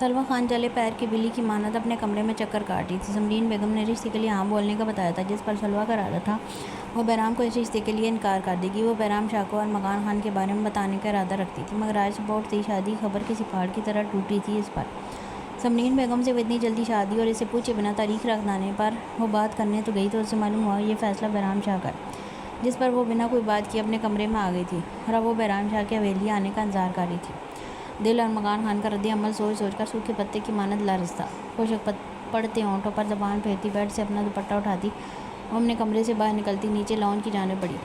سلویٰ خان چلے پیر کی بلی کی مانند اپنے کمرے میں چکر کاٹ رہی تھی۔ سمرین بیگم نے رشتے کے لیے ہاں بولنے کا بتایا تھا، جس پر سلویٰ کا ارادہ تھا وہ بہرام کو اس رشتے کے لیے انکار کر دے گی۔ وہ بہرام شاہ کو ارمغان خان کے بارے میں بتانے کا ارادہ رکھتی تھی، مگر آج رپورٹ تھی شادی خبر کسی پہاڑ کی طرح ٹوٹی تھی۔ اس پر سمرین بیگم سے وہ اتنی جلدی شادی اور اسے پوچھے بنا تاریخ رکھ لانے پر وہ بات کرنے تو گئی تو اسے معلوم ہوا یہ فیصلہ بہرام شاہ کا ہے، جس پر وہ بنا کوئی بات کیے اپنے کمرے میں آ گئی تھی اور اب وہ بہرام شاہ کی حویلی آنے کا انتظار کر رہی تھی۔ دل ارمغان خان کا رد عمل سوچ سوچ کر سوکھے پتے کی مانند لرز تھا۔ خشک پڑتے ہونٹوں پر زبان پھیرتی بیڈ سے اپنا دوپٹہ اٹھاتی وہ اپنے کمرے سے باہر نکلتی نیچے لان کی جانب بڑھی۔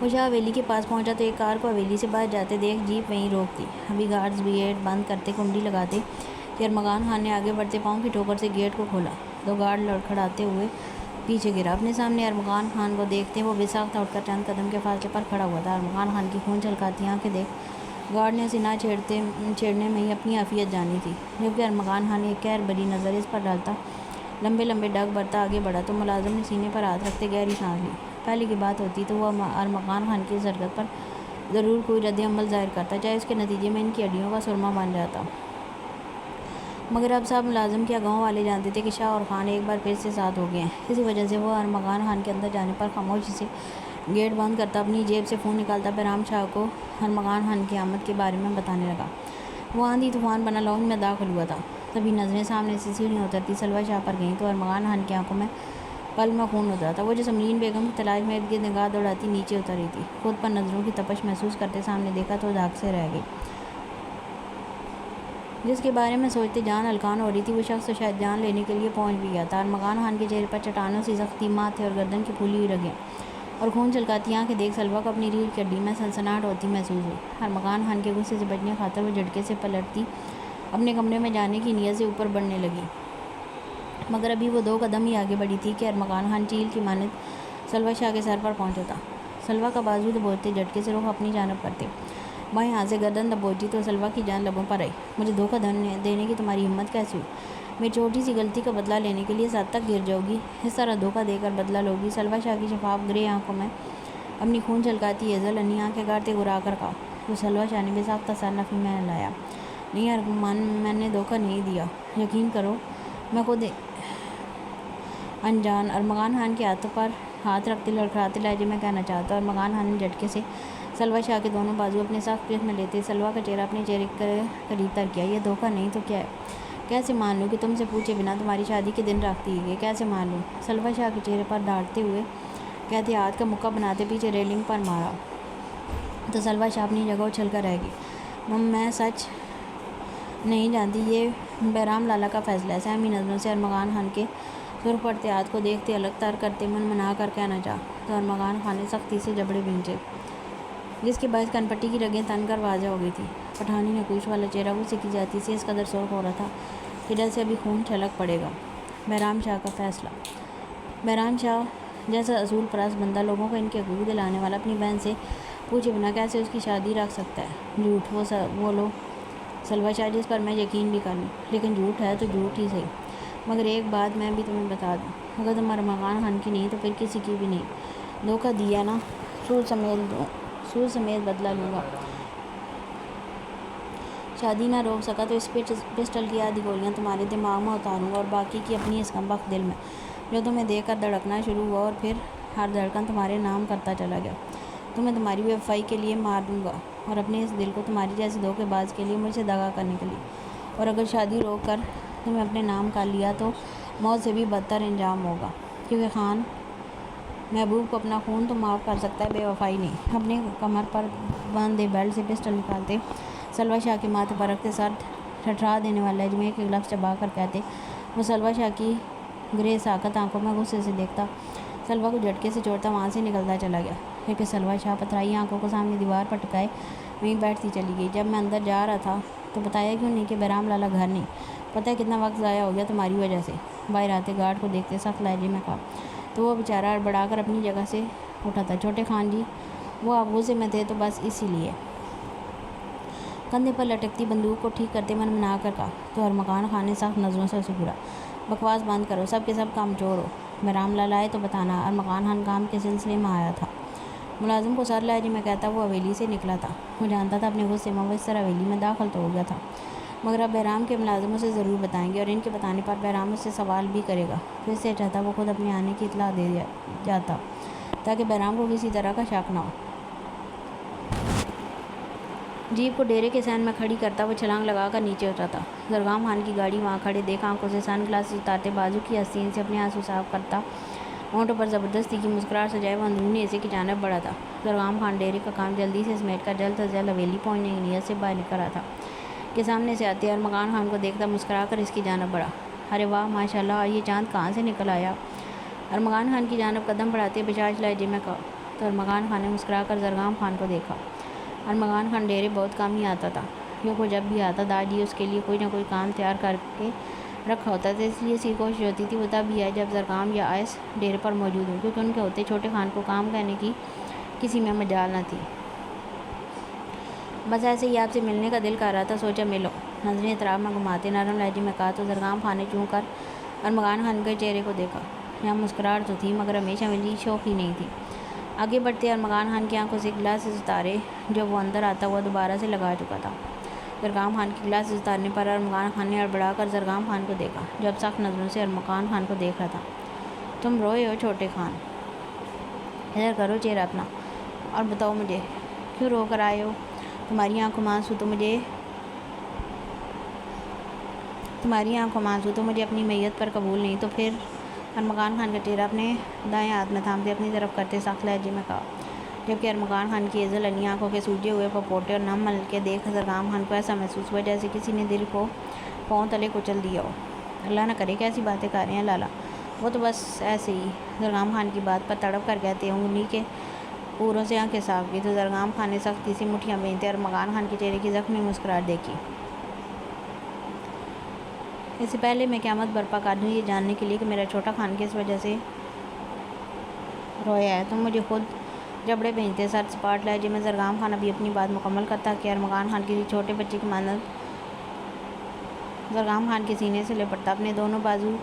وہ شاہ حویلی کے پاس پہنچا تو ایک کار کو حویلی سے باہر جاتے دیکھ جیپ وہیں روک دی۔ ابھی گارڈز گیٹ بند کرتے کنڈی لگاتے کہ ارمغان خان نے آگے بڑھتے پاؤں کی ٹھوکر سے گیٹ کو کھولا تو گارڈ لڑکھڑاتے ہوئے پیچھے گرا۔ اپنے سامنے ارمغان خان کو دیکھتے وہ بے ساختہ اٹھ کر چند قدم کے فاصلے پر کھڑا ہوا تھا۔ ارمغان خان کی خون چھلکاتی آنکھیں دیکھ گارڈ نے اسے نہ چھیڑنے میں ہی اپنی عافیت جانی تھی، جبکہ ارمغان خان ایک قہر بھری نظر اس پر ڈالتا لمبے لمبے ڈگ بھرتا آگے بڑھا تو ملازم نے سینے پر ہاتھ رکھتے گہری سانس لی۔ پہلے کی بات ہوتی تو وہ ارمغان خان کی اس حرکت پر ضرور کوئی رد عمل ظاہر کرتا، چاہے اس کے نتیجے میں ان کی ہڈیوں کا سرما بن جاتا، مگر اب صاحب ملازم کیا گاؤں والے جانتے تھے کہ شاہ اور خان ایک بار پھر سے ساتھ ہو گئے ہیں۔ اسی وجہ سے وہ ارمغان خان کے اندر جانے پر خاموشی سے گیٹ بند کرتا اپنی جیب سے فون نکالتا بہرام شاہ کو ارمغان خان کی آمد کے بارے میں بتانے لگا۔ وہ آندھی طوفان بنا لاؤنج میں داخل ہوا تھا۔ سبھی نظریں سامنے سے سیڑھیاں اترتی سلویٰ شاہ پر گئیں تو ارمغان خان کی آنکھوں میں پل میں خون اترا تھا۔ وہ جو سمرین بیگم کی تلاش میں ارد گرد نگاہ دوڑاتی نیچے اتر رہی تھی، خود پر نظروں کی تپش محسوس کرتے سامنے دیکھا تو دھاگ سے رہ گئی۔ جس کے بارے میں سوچتے جان ہلکان ہو رہی تھی وہ شخص تو شاید جان لینے کے لیے پہنچ بھی گیا تھا۔ ارمغان خان کے چہرے پر چٹانوں سی سختی، ماتھے اور گردن کی پھولی ہوئی رگیں اور خون چھلکاتی آنکھیں دیکھ سلویٰ کو اپنی ریڑھ کی ہڈی میں سنسناہٹ ہوتی محسوس ہوئی۔ ارمغان خان کے غصے سے بچنے خاطر وہ جھٹکے سے پلٹتی اپنے کمرے میں جانے کی نیت سے اوپر بڑھنے لگی، مگر ابھی وہ 2 قدم ہی آگے بڑھی تھی کہ ارمغان خان چیل کی مانند سلویٰ شاہ کے سر پر پہنچا تھا۔ سلویٰ کا بازو دبوچتے جھٹکے سے رخ اپنی جانب کرتے بائیں ہاتھ سے گردن دبوچی تو سلویٰ کی جان لبوں پر آئی۔ مجھے دھوکہ دینے کی تمہاری ہمت کیسے ہوئی؟ میری چھوٹی سی غلطی کا بدلہ لینے کے لیے اس حد تک گر جاؤ گی؟ اس طرح دھوکہ دے کر بدلہ لوگی؟ سلویٰ شاہ کی شفاف گرے آنکھوں میں اپنی خون چھلکاتی ہیزل انی آنکھیں گاڑتے گرا کر کہا تو سلویٰ شاہ نے بے ساختہ سر نفی میں ہلایا۔ نہیں ارمان، میں نے دھوکہ نہیں دیا، یقین کرو میں خود انجان۔ ارمغان خان کے ہاتھوں پر ہاتھ رکھتے لڑکھڑاتے لہجے میں کہنا چاہتا۔ ارمغان خان نے جھٹکے سے سلویٰ شاہ کے دونوں بازو اپنے سخت گرفت میں لیتے سلویٰ کا چہرہ اپنے چہرے کے قریب تر کیا۔ یہ دھوکہ نہیں تو کیا ہے؟ کیسے مان لوں کہ تم سے پوچھے بنا تمہاری شادی کے دن رکھ دی گئی؟ کیسے مان لوں؟ سلویٰ شاہ کے چہرے پر ڈانٹتے ہوئے کہتے ہاتھ کا مکہ بناتے پیچھے ریلنگ پر مارا تو سلویٰ شاہ اپنی جگہ اچھل کر رہ گئی۔ میں سچ نہیں جانتی، یہ بہرام لالا کا فیصلہ ہے۔ سہمی نظروں سے ارمغان خان کے سرخ پڑتے ہاتھ کو دیکھتے الگ تر کرتے من منا کر کہنا چاہ تو ارمغان خان نے سختی سے جبڑے بھینچے، جس کے باعث کن پٹی کی رگیں تن کر واضح ہو گئی تھی۔ پٹھانی نقوش والا چہرہ غصے کی جاتی سے اس قدر سرخ ہو رہا تھا کہ جیسے ابھی خون چھلک پڑے گا۔ بہرام شاہ کا فیصلہ؟ بہرام شاہ جیسا اصول پرست بندہ، لوگوں کو ان کے حقوق دلانے والا، اپنی بہن سے پوچھے بنا کیسے اس کی شادی رکھ سکتا ہے؟ جھوٹ وہ لو سلویٰ شاہ، جس پر میں یقین بھی کر لوں، لیکن جھوٹ ہے تو جھوٹ ہی صحیح۔ مگر ایک بات میں بھی تمہیں بتا دوں، اگر تم ارمغان خان کی نہیں تو پھر کسی کی بھی نہیں۔ دھوکہ دیا نا، سود سمیت بدلہ لوں گا۔ شادی نہ روک سکا تو اس پسٹل کی آدھی گولیاں تمہارے دماغ میں اتاروں گا اور باقی کی اپنی اس کمبخت دل میں، جو تمہیں دیکھ کر دھڑکنا شروع ہوا اور پھر ہر دھڑکن تمہارے نام کرتا چلا گیا۔ تمہیں تمہاری بے وفائی کے لیے مار دوں گا اور اپنے اس دل کو تمہاری جیسے دھوکے باز کے لیے، مجھ سے دغا کرنے کے لیے۔ اور اگر شادی روک کر تمہیں اپنے نام کر لیا تو موت سے بھی بدتر انجام ہوگا، کیونکہ خان محبوب کو اپنا خون تو معاف کر سکتا ہے، بے وفائی نہیں۔ اپنے کمر پر باندھے بیلٹ سے پسٹل نکالتے سلویٰ شاہ کے ماتھے پر رکھتے سر ٹھٹھا دینے والے لہجے میں ایک ایک لفظ چبا کر کہتے وہ سلویٰ شاہ کی گرے ساکت آنکھوں میں غصے سے دیکھتا، سلویٰ کو جھٹکے سے چھوڑتا وہاں سے نکلتا چلا گیا، جبکہ سلویٰ شاہ پتھرائی آنکھوں کو سامنے دیوار پر ٹکائے وہیں بیٹھتی چلی گئی۔ جب میں اندر جا رہا تھا تو بتایا کیوں نہیں کہ بہرام لالا گھر نہیں؟ پتہ ہے کتنا وقت ضائع ہو گیا تمہاری وجہ سے؟ باہر آتے گارڈ کو دیکھتے سخت لہجے میں کہا تو وہ بیچارہ ہڑبڑا کر اپنی جگہ سے اٹھا تھا۔ چھوٹے خان جی، وہ آپ غصے میں تھے تو بس اسی لیے۔ کندھے پر لٹکتی بندوق کو ٹھیک کرتے من منا کر کہا تو ارمغان خان نے سخت نظروں سے اسے گھورا۔ بکواس بند کرو، سب کے سب کمزور ہو۔ بہرام لالا آئے تو بتانا۔ ارمغان خان کام کے سلسلے میں آیا تھا، ملازم کو سر لہجے میں کہتا وہ حویلی سے نکلا تھا۔ وہ جانتا تھا اپنے غصے میں وہ اس طرح حویلی میں داخل تو ہو گیا تھا مگر اب بہرام کے ملازموں سے ضرور بتائیں گے، اور ان کے بتانے پر بہرام اس سے سوال بھی کرے گا، تو اس سے اچھا تھا وہ خود اپنے آنے کی اطلاع دے جاتا تاکہ بہرام کو کسی طرح کا شک نہ ہو۔ جیپ کو ڈیرے کے سین میں کھڑی کرتا وہ چھلانگ لگا کر نیچے اترتا۔ زرگام خان کی گاڑی وہاں کھڑے دیکھ آنکھوں سے سن گلاسز اتارتے بازو کی آستین سے اپنے آنسو صاف کرتا، ہونٹوں پر زبردستی کی مسکراہٹ سجائے وہ اندرونی اے سی کی جانب بڑھا تھا۔ زرگام خان ڈیرے کا کام جلدی سے سمیٹ کر جلد از جلد حویلی پہنچنے کی نیت سے باہر نکل رہا تھا کہ سامنے سے آتے ارمغان خان کو دیکھتا مسکرا کر اس کی جانب بڑھا۔ ارے واہ ماشاء اللہ، یہ چاند کہاں سے نکل آیا؟ ارمغان خان کی جانب قدم بڑھاتے بجاج لہجے میں کہا، تو ارمغان خان نے مسکرا کر زرگام خان کو دیکھا۔ ارمغان خان ڈیرے بہت کم ہی آتا تھا، کیونکہ جب بھی آتا دادا جی اس کے لیے کوئی نہ کوئی کام تیار کر کے رکھا ہوتا تھا، اس لیے اس کی کوشش ہوتی تھی وہ تب بھی آئے جب زرگام یا آئس ڈیرے پر موجود ہوں، کیونکہ ان کے ہوتے چھوٹے خان کو کام کرنے کی کسی میں مجال نہ تھی۔ بس ایسے ہی آپ سے ملنے کا دل کر رہا تھا، سوچا ملو، نظریں اطراف میں گھماتے نرم لہجے میں کہا، تو زرگام خان نے چوں کر ارمغان خان کے چہرے کو دیکھا۔ یہاں مسکراہٹ تو تھی مگر ہمیشہ والی شوخی نہیں تھی۔ آگے بڑھتے ارمغان خان کی آنکھوں سے گلاسز اتارے جو وہ اندر آتا ہوا دوبارہ سے لگا چکا تھا۔ زرگام خان کی گلاسز اتارنے پر ارمغان خان نے ہڑبڑا کر زرگام خان کو دیکھا جو اب سخت نظروں سے ارمغان خان کو دیکھ رہا تھا۔ تم روئے ہو چھوٹے خان؟ ادھر کرو چہرہ اپنا اور بتاؤ مجھے کیوں رو کر آئے ہو؟ تمہاری آنکھوں میں آنسو تو مجھے اپنی میت پر قبول نہیں، تو پھر؟ ارمغان خان کا چہرہ اپنے دائیں ہاتھ میں تھامتے اپنی طرف کرتے سخت لہجے میں کہا، جبکہ ارمغان خان کی ایزل علی آنکھوں کے سوجے ہوئے پپوٹے اور نم ملکے دیکھ زرگام خان کو ایسا محسوس ہوا جیسے کسی نے دل کو پاؤں تلے کچل دیا ہو۔ اللہ نہ کرے کیسی باتیں کر رہے ہیں لالا، وہ تو بس ایسے ہی۔ زرگام خان کی بات پر تڑپ کر کہتے انگلی کے پوروں سے آنکھیں صاف کی، تو زرگام خان نے سختی سے مٹھیاں باندھتے ارمغان خان کے چہرے کی زخمی مسکراہٹ دیکھی۔ اس سے پہلے میں قیامت برپا کر دوں یہ جاننے کے لیے کہ میرا چھوٹا خان کس وجہ سے رویا ہے، تم مجھے خود جبڑے بھیجتے۔ سر سپاٹ لہجے میں زرگام خان ابھی اپنی بات مکمل کرتا کہ ارمغان خان کسی چھوٹے بچے کی مانند زرگام خان کے سینے سے لپٹتا، اپنے دونوں بازو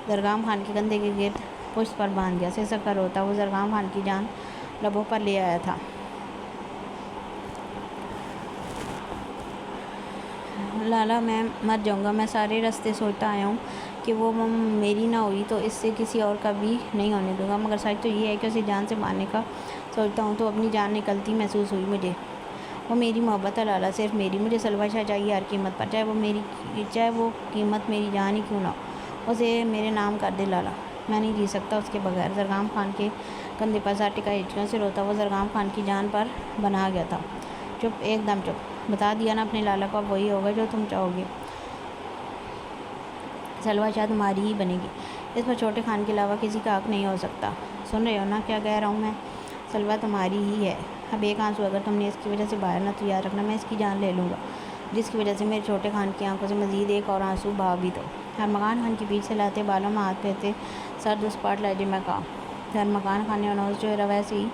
زرگام خان کے کندھے کے گرد پشت پر باندھ دیا۔ سسک کر روتا وہ زرگام خان کی جان لبوں پر لے آیا تھا۔ لالا میں مر جاؤں گا، میں سارے راستے سوچتا آیا ہوں کہ وہ میری نہ ہوئی تو اس سے کسی اور کا بھی نہیں ہونے دوں گا، مگر سچ تو یہ ہے کہ اسے جان سے مارنے کا سوچتا ہوں تو اپنی جان نکلتی محسوس ہوئی مجھے۔ وہ میری محبت ہے لالا، صرف میری، مجھے سلویٰ شاہ چاہیے ہر قیمت پر، چاہے وہ قیمت میری جان ہی کیوں نہ ہو، اسے میرے نام کر دے لالا، میں نہیں جی سکتا اس کے بغیر۔ زرگام خان کے کندھے پر سر ٹکائے ہچکیوں سے روتا وہ زرگام خان کی جان پر بنا گیا تھا۔ چپ، ایک دم چپ، بتا دیا نا اپنے لالا کو، اب وہی ہوگا جو تم چاہو گے، سلویٰ شاہ تمہاری ہی بنے گی، اس پر چھوٹے خان کے علاوہ کسی کا حق نہیں ہو سکتا۔ سن رہے ہو نا کیا کہہ رہا ہوں میں؟ سلویٰ تمہاری ہی ہے، اب ایک آنسو اگر تم نے اس کی وجہ سے باہر نہ تو یاد رکھنا میں اس کی جان لے لوں گا، جس کی وجہ سے میرے چھوٹے خان کی آنکھوں سے مزید ایک اور آنسو بہا بھی تو۔ ارمغان خان کی پیٹھ سے لاتے بالوں میں ہاتھ پھیرتے سرد و سپاٹ لہجے میں کہا۔ ارمغان خان نے انوس چہرہ ویسے ہی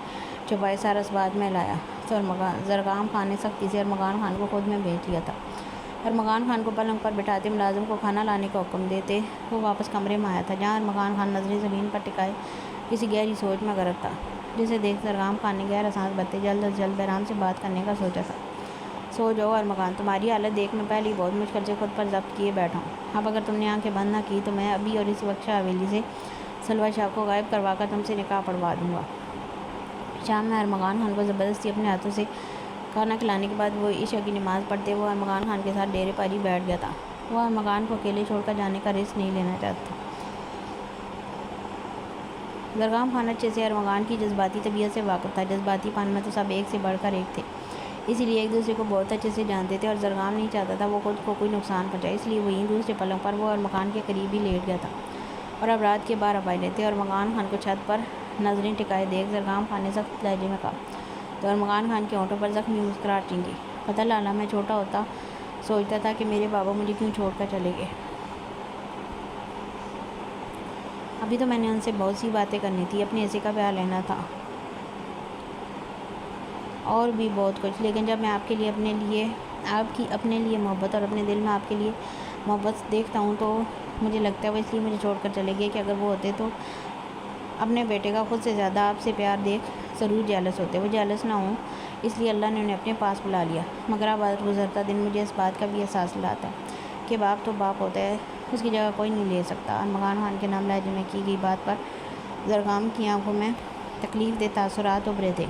چھپائے سر اس بات میں لایا، تو زرگام خان نے سختی سے ارمغان خان کو خود میں بھیج لیا تھا۔ ارمغان خان کو پلنگ پر بٹھاتے ملازم کو کھانا لانے کا حکم دیتے وہ واپس کمرے میں آیا تھا، جہاں ارمغان خان نظریں زمین پر ٹکائے کسی گہری سوچ میں غرق تھا، جسے دیکھ زرگام خان نے گہرا سانس بھرتے جلد از جلد بہرام سے بات کرنے کا سوچا تھا۔ سو جاؤ ارمغان، تمہاری حالت دیکھ میں پہلے ہی بہت مشکل سے خود پر ضبط کیے بیٹھا ہوں، اب اگر تم نے آنکھیں بند نہ کی تو میں ابھی اور اسی وقت شاہ حویلی سے سلویٰ شاہ کو غائب کروا کر تم سے نکاح پڑھوا دوں گا۔ شام میں ارمغان خان کو زبردستی اپنے ہاتھوں سے کھانا کھلانے کے بعد وہ عشاء کی نماز پڑھتے وہ ارمغان خان کے ساتھ ڈیرے پر ہی بیٹھ گیا تھا۔ وہ ارمغان کو اکیلے چھوڑ کر جانے کا رسک نہیں لینا چاہتا۔ زرگام خان اچھے سے ارمغان کی جذباتی طبیعت سے واقف تھا، جذباتی پن میں تو سب ایک سے بڑھ کر ایک تھے، اسی لیے ایک دوسرے کو بہت اچھے سے جانتے تھے، اور زرگام نہیں چاہتا تھا وہ خود کو کوئی نقصان پہنچائے، اس لیے وہیں دوسرے پلنگ پر وہ ارمغان کے قریب ہی لیٹ گیا تھا۔ اور اب رات کے 12 بج رہے تھے۔ ارمغان خان کو چھت پر نظریں ٹکائے دیکھ زرگام خان نے سخت لہجے میں کہا، تو ارمغان خان کے ہونٹوں پر زخمی مسکراہٹ چمکی، پتہ لالا میں چھوٹا ہوتا سوچتا تھا کہ میرے بابا مجھے کیوں چھوڑ کر چلے گئے، ابھی تو میں نے ان سے بہت سی باتیں کرنی تھی، اپنے حصے کا بیان لینا تھا اور بھی بہت کچھ، لیکن جب میں آپ کی اپنے لیے محبت اور اپنے دل میں آپ کے لیے محبت دیکھتا ہوں تو مجھے لگتا ہے وہ اس لیے مجھے چھوڑ کر چلے گئے کہ اگر وہ ہوتے تو اپنے بیٹے کا خود سے زیادہ آپ سے پیار دیکھ ضرور جیلس ہوتے، وہ جیلس نہ ہوں اس لیے اللہ نے انہیں اپنے پاس بلا لیا۔ مگر اب گزرتا دن مجھے اس بات کا بھی احساس دلاتا ہے کہ باپ تو باپ ہوتا ہے، اس کی جگہ کوئی نہیں لے سکتا۔ ارمغان خان کے نام لہجے میں کی گئی بات پر زرگام کی آنکھوں میں تکلیف دہ تاثرات ابھرے تھے۔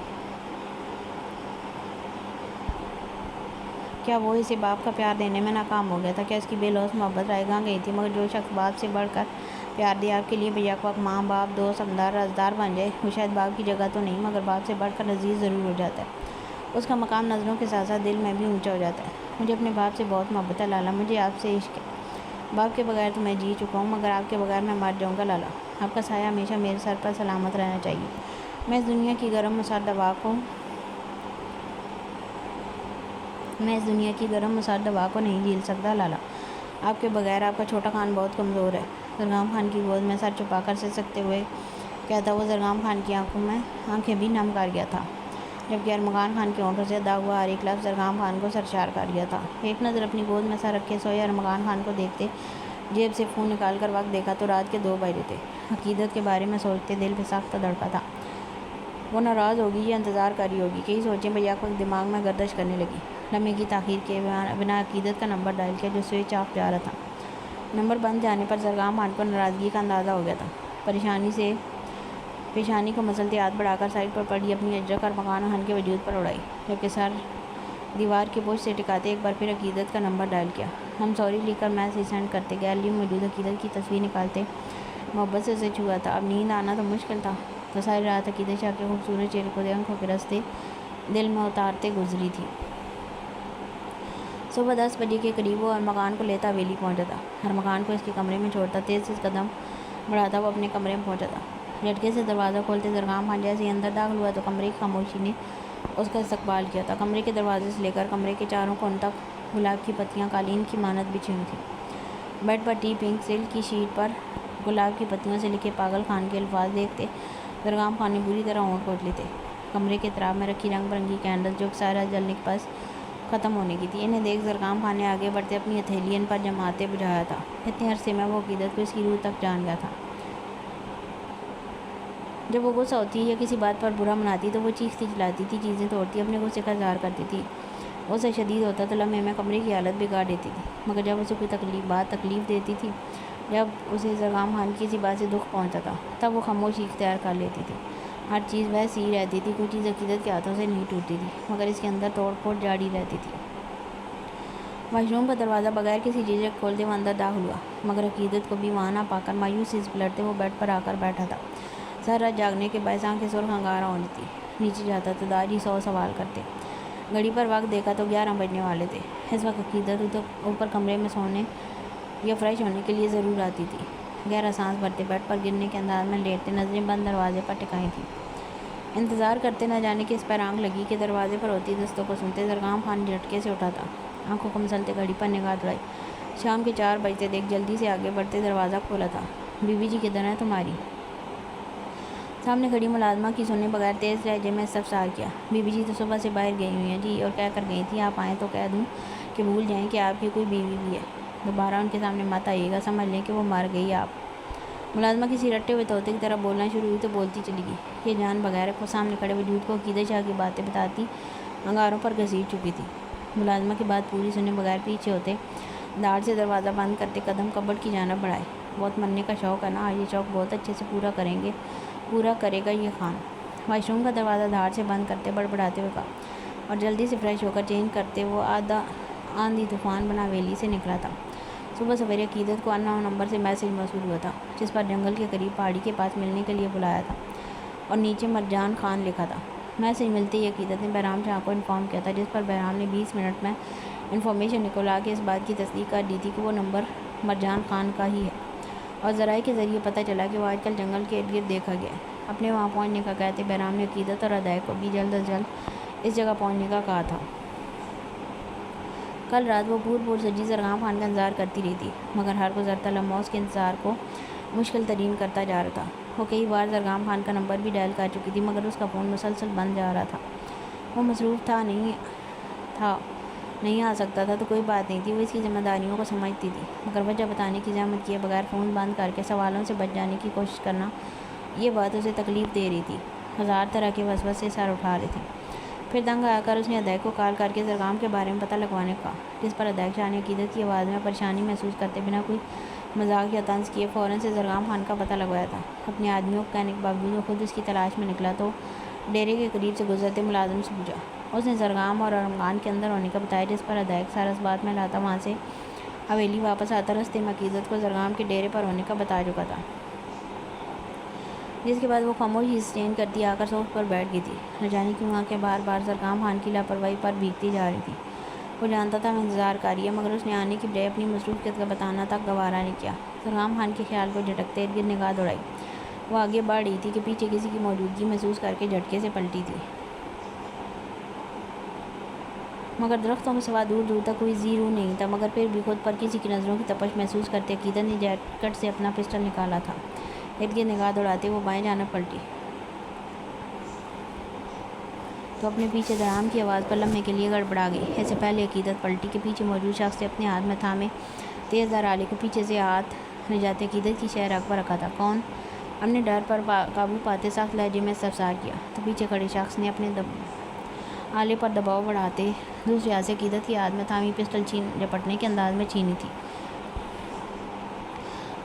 کیا وہ اسے باپ کا پیار دینے میں ناکام ہو گیا تھا؟ کیا اس کی بے لوث محبت رائے گاں گئی تھی؟ مگر جو شخص باپ سے بڑھ کر پیار دے، آپ کے لیے بیک وقت ماں باپ دوست ہمدرد رازدار بن جائے، وہ شاید باپ کی جگہ تو نہیں مگر باپ سے بڑھ کر عزیز ضرور ہو جاتا ہے۔ اس کا مقام نظروں کے ساتھ ساتھ دل میں بھی اونچا ہو جاتا ہے۔ مجھے اپنے باپ سے بہت محبت ہے لالا، مجھے آپ سے عشق ہے۔ باپ کے بغیر تو میں جی چکا ہوں مگر آپ کے بغیر میں مر جاؤں گا لالا۔ آپ کا سایہ ہمیشہ میرے سر پر سلامت رہنا چاہیے۔ میں اس دنیا کی گرم مسرد ہوا کو نہیں جھیل سکتا لالا۔ آپ کے بغیر آپ کا چھوٹا خان بہت کمزور ہے۔ زرگام خان کی گود میں سر چھپا کر سسکتے ہوئے کہتا وہ زرگام خان کی آنکھیں بھی نم کر گیا تھا، جبکہ ارمغان خان کے ہونٹوں سے ادا ہوا ہر ایک لفظ زرگام خان کو سرشار کر گیا تھا۔ ایک نظر اپنی گود میں سر رکھے سوئے ارمغان خان کو دیکھتے جیب سے فون نکال کر وقت دیکھا تو رات کے 2 بجے تھے۔ عقیدت کے بارے میں سوچتے دل پہ سخت دھڑکا تھا۔ وہ ناراض ہوگی یا انتظار کر رہی ہوگی، کئی سوچیں بیک وقت دماغ میں گردش کرنے لگی۔ لمحے کی تاخیر کے بنا عقیدت کا نمبر ڈائل کیا جو سوئچ آف جا رہا تھا۔ نمبر بند جانے پر زرگام خان کو ناراضگی کا اندازہ ہو گیا تھا۔ پریشانی سے پیشانی کو مسلتے ہاتھ بڑھا کر سائڈ پر پڑی اپنی اجرک ارمغان خان کے وجود پر اڑائی، جبکہ سر دیوار کی پشت سے ٹکاتے ایک بار پھر عقیدت کا نمبر ڈائل کیا۔ ہم سوری لکھ کر میسج سینڈ کرتے، گیلری میں موجود عقیدت کی تصویر نکالتے، محبت سے اسے چھوا تھا۔ اب نیند آنا تو مشکل تھا، تو ساری رات عقیدت شاہ کے خوبصورت چہرے کو آنکھوں کے رستے دل میں اتارتے گزری تھی۔ صبح 10 بجے کے قریب وہ ارمغان کو لیتا حویلی پہنچا تھا۔ ارمغان کو اس کے کمرے میں چھوڑتا تیز قدم بڑھاتا وہ اپنے کمرے میں پہنچا تھا۔ جھٹکے سے دروازہ کھولتے زرگام خان جیسے ہی اندر داخل ہوا تو کمرے کی خاموشی نے اس کا استقبال کیا تھا۔ کمرے کے دروازے سے لے کر کمرے کے چاروں کونوں تک گلاب کی پتیاں قالین کی مانند بچھی ہوئی تھیں۔ بیڈ پر ٹی پنک سلک کی شیٹ پر گلاب کی پتیوں سے لکھے پاگل خان کے الفاظ دیکھتے زرگام خان نے بری طرح ہونٹ کھول لیے تھے۔ کمرے کے اطراف میں رکھی رنگ برنگی کینڈل جو سارا جلنے کے پاس ختم ہونے کی تھی، انہیں دیکھ زرگام خان نے آگے بڑھتے اپنی ہتھیلی ان پر جماتے بجھایا تھا۔ اتنے عرصے میں وہ عقیدت کو اس کی روح تک جان گیا تھا۔ جب وہ غصہ ہوتی یا کسی بات پر برا مناتی تو وہ چیختی چلاتی تھی، چیزیں توڑتی، اپنے غصے کا اظہار کرتی تھی۔ غصہ شدید ہوتا تو لمحے میں کمرے کی حالت بگاڑ دیتی تھی، مگر جب اسے کوئی بات تکلیف دیتی تھی، جب اسے زرگام خان کی کسی بات سے دکھ پہنچتا تھا، تب وہ خاموشی اختیار کر لیتی تھی۔ ہر چیز ویسی ہی رہتی تھی، کوئی چیز عقیدت کے ہاتھوں سے نہیں ٹوٹتی تھی، مگر اس کے اندر توڑ پھوڑ جاری رہتی تھی۔ واش روم کا دروازہ بغیر کسی جھجک کھولتے وہ اندر داخل ہوا، مگر عقیدت کو بھی وہاں نہ پا کر مایوسی سے پلٹتے وہ بیڈ پر آ کر بیٹھا تھا۔ سر رات جاگنے کے باعث آنکھیں سرخ انگارہ ہونی تھی۔ نیچے جاتا تو داجی 100 سوال کرتے۔ گھڑی پر وقت دیکھا تو 11 بجنے والے تھے۔ اس وقت عقیدت اوپر کمرے میں سونے یا فریش ہونے کے لیے ضرور آتی تھی۔ گہرا سانس بھرتے بیڈ پر گرنے کے انداز میں لیٹتے نظریں بند دروازے پر ٹکائی تھیں، انتظار کرتے نہ جانے کس پر آنکھ لگی کہ دروازے پر ہوتی دستوں کو سنتے زرگام خان جھٹکے سے اٹھا تھا۔ آنکھوں کو مسلتے گھڑی پر نگاہ دوڑائی، شام کے 4 بجتے دیکھ جلدی سے آگے بڑھتے دروازہ کھولا تھا۔ بی بی جی کدھر ہیں تمہاری؟ سامنے کھڑی ملازمہ کی سنے بغیر تیز لہجے میں استفسار کیا۔ بی بی جی تو صبح سے باہر گئی ہوئی ہیں جی، اور کہہ کر گئی تھیں آپ آئیں تو کہہ دوں کہ بھول جائیں کہ آپ کی کوئی بیوی بھی ہے، دوبارہ ان کے سامنے مت آئیے گا، سمجھ لیں کہ وہ مر گئی آپ۔ ملازمہ کسی رٹے ہوئے طوطے کی طرح بولنا شروع ہوئی تو بولتی چلی گئی۔ یہ جان بغیر وہ سامنے کھڑے وجود کو عقیدت شاہ کی باتیں بتاتی انگاروں پر گھسیٹ چکی تھی۔ ملازمہ کی بات پوری سنے بغیر پیچھے ہوتے داڑھ سے دروازہ بند کرتے قدم کبڈ کی جانب بڑھائے۔ بہت مرنے کا شوق ہے نا، یہ شوق بہت اچھے سے پورا کرے گا یہ خان۔ واش روم کا دروازہ دھاڑ سے بند کرتے بڑبڑاتے ہوئے کہا، اور جلدی سے فریش ہو کر چینج کرتے وہ آندھی طوفان بنا حویلی سے نکلا تھا۔ صبح سویرے عقیدت کو ان نون نمبر سے میسج موصول ہوا تھا، جس پر جنگل کے قریب پہاڑی کے پاس ملنے کے لیے بلایا تھا اور نیچے مرجان خان لکھا تھا۔ میسج ملتے ہی عقیدت نے بہرام شاہ کو انفارم کیا تھا، جس پر بہرام نے 20 منٹ میں انفارمیشن نکلا کے اس بات کی تصدیق کر دی تھی کہ وہ نمبر مرجان خان کا ہی ہے، اور ذرائع کے ذریعے پتہ چلا کہ وہ آج کل جنگل کے ارد گرد دیکھا گیا ہے۔ اپنے وہاں پہنچنے کا کہتے بہرام نے عقیدت اور ادائے کو بھی جلد از جلد اس جگہ پہنچنے کا کہا تھا۔ کل رات وہ پور سجی زرگام خان کا انتظار کرتی رہی تھی، مگر ہر گزرتا لمحہ اس کے انتظار کو مشکل ترین کرتا جا رہا تھا۔ وہ کئی بار زرگام خان کا نمبر بھی ڈائل کر چکی تھی، مگر اس کا فون مسلسل بند جا رہا تھا۔ وہ مصروف تھا نہیں آ سکتا تھا تو کوئی بات نہیں تھی، وہ اس کی ذمہ داریوں کو سمجھتی تھی، مگر وجہ بتانے کی زحمت کیے بغیر فون بند کر کے سوالوں سے بچ جانے کی کوشش کرنا، یہ بات اسے تکلیف دے رہی تھی۔ ہزار طرح کے وسوسے سر اٹھا رہے تھے۔ پھر دنگ آ کر اس نے ادائق کو کال کر کے زرگام کے بارے میں پتہ لگوانے کا، جس پر ادائق شاہ نے عقیدت کی آواز میں پریشانی محسوس کرتے بنا کوئی مذاق یا طنز کیے فوراً سے زرگام خان کا پتہ لگوایا تھا۔ اپنے آدمیوں کو کہنے کے باوجود وہ خود اس کی تلاش میں نکلا تو ڈیرے کے قریب سے گزرتے ملازم سے پوچھا۔ اس نے زرگام اور مکان کے اندر ہونے کا بتایا، جس پر ادائق سارا اس بات میں لاتا وہاں سے حویلی واپس آتا رستے میں عقیدت کو زرگام کے ڈیرے پر ہونے کا بتا چکا تھا، جس کے بعد وہ خاموشی سے چینج کرتی آ کر صوف پر بیٹھ گئی تھی۔ نہ جانے کیوں آنکھیں بار بار زرگام خان کی لاپرواہی پر بھیگتی جا رہی تھی۔ وہ جانتا تھا وہ انتظار کاری ہے، مگر اس نے آنے کی بجائے اپنی مصروفیت کا بتانا تک گوارا نہیں کیا۔ زرگام خان کے خیال کو جھٹکتے ارد گرد نگاہ دوڑائی۔ وہ آگے بڑھ رہی تھی کہ پیچھے کسی کی موجودگی محسوس کر کے جھٹکے سے پلٹی تھی، مگر درختوں کے سوا دور دور تک کوئی زی رو نہیں تھا۔ مگر پھر بھی خود پر کسی کی نظروں کی تپش محسوس کرتے عقیدت نے جیکٹ سے اپنا پسٹل نکالا تھا۔ ارد گرد نگاہ دوڑاتے وہ بائیں جانب پلٹی تو اپنے پیچھے درام کی آواز پر لمحے کے لیے گڑبڑا گئی۔ اس سے پہلے عقیدت پلٹی کہ پیچھے موجود شخص نے اپنے ہاتھ میں تھامے تیز دھار آلے کو پیچھے سے ہاتھ لے جاتے عقیدت کی شہ رگ پر رکھا تھا۔ کون؟ اپنے ڈر پر قابو پاتے سخت لہجے میں استفسار کیا تو پیچھے کھڑے شخص نے اپنے آلے پر دباؤ بڑھاتے دوسرے ہاتھ سے عقیدت کی ہاتھ میں تھامی پسٹل جھپٹنے کے انداز میں چھینی تھی۔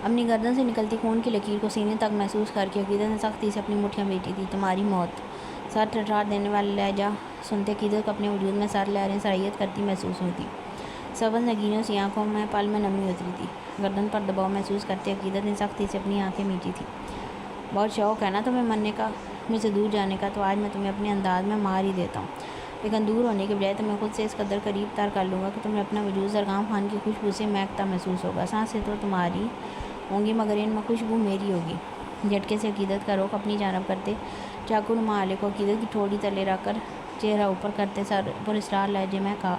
اپنی گردن سے نکلتی خون کی لکیر کو سینے تک محسوس کر کے عقیدت نے سختی سے اپنی مٹھیاں بیٹی تھی۔ تمہاری موت! سر ٹھٹھار دینے والا لہجہ سنتے عقیدت کو اپنے وجود میں سر لہریں سرایت کرتی محسوس ہوئی تھی۔ سبز نگینوں سی آنکھوں میں پل میں نمی اتری تھی۔ گردن پر دباؤ محسوس کرتے عقیدت نے سختی سے اپنی آنکھیں میچی تھی۔ بہت شوق ہے نا تمہیں مرنے کا، مجھ سے دور جانے کا، تو آج میں تمہیں اپنے انداز میں مار ہی دیتا ہوں، لیکن دور ہونے کے بجائے تمہیں خود سے اس قدر قریب تر کر لوں گا کہ تمہیں اپنا وجود زرگام خان کی خوشبو سے مہکتا محسوس ہوگا۔ سانسیں تو تمہاری ہوں گی مگر ان میں خوشبو میری ہوگی۔ جھٹکے سے عقیدت کا رخ اپنی جانب کرتے چاقو نما آلے کو عقیدت کی ٹھوڑی تلے رکھ کر چہرہ اوپر کرتے سر پر اسرار لہجے میں کہا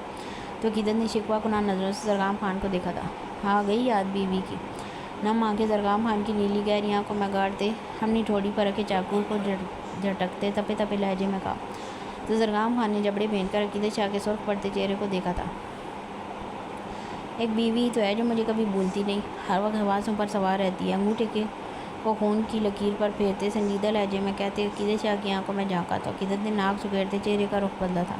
تو عقیدت نے شکوہ کناں نظروں سے زرگام خان کو دیکھا تھا۔ آ گئی یاد بیوی کی؟ نم آنکھیں زرگام خان کی نیلی گہری آنکھوں میں گاڑتے اپنی ٹھوڑی پر رکھے چاقو کو جھٹکتے تپے تپے لہجے میں کہا تو زرگام خان نے جبڑے بھین کر عقیدت شاہ کے سرخ پڑتے چہرے کو دیکھا تھا۔ ایک بیوی تو ہے جو مجھے کبھی بھولتی نہیں، ہر وقت حواسوں پر سوار رہتی ہے۔ انگوٹھے کو خون کی لکیر پر پھیرتے سنجیدہ لہجے میں کہتے عقیدت شاہ کی آنکھوں میں جھانکا تو عقیدت نے ناک سکیڑتے چہرے کا رخ بدلا تھا۔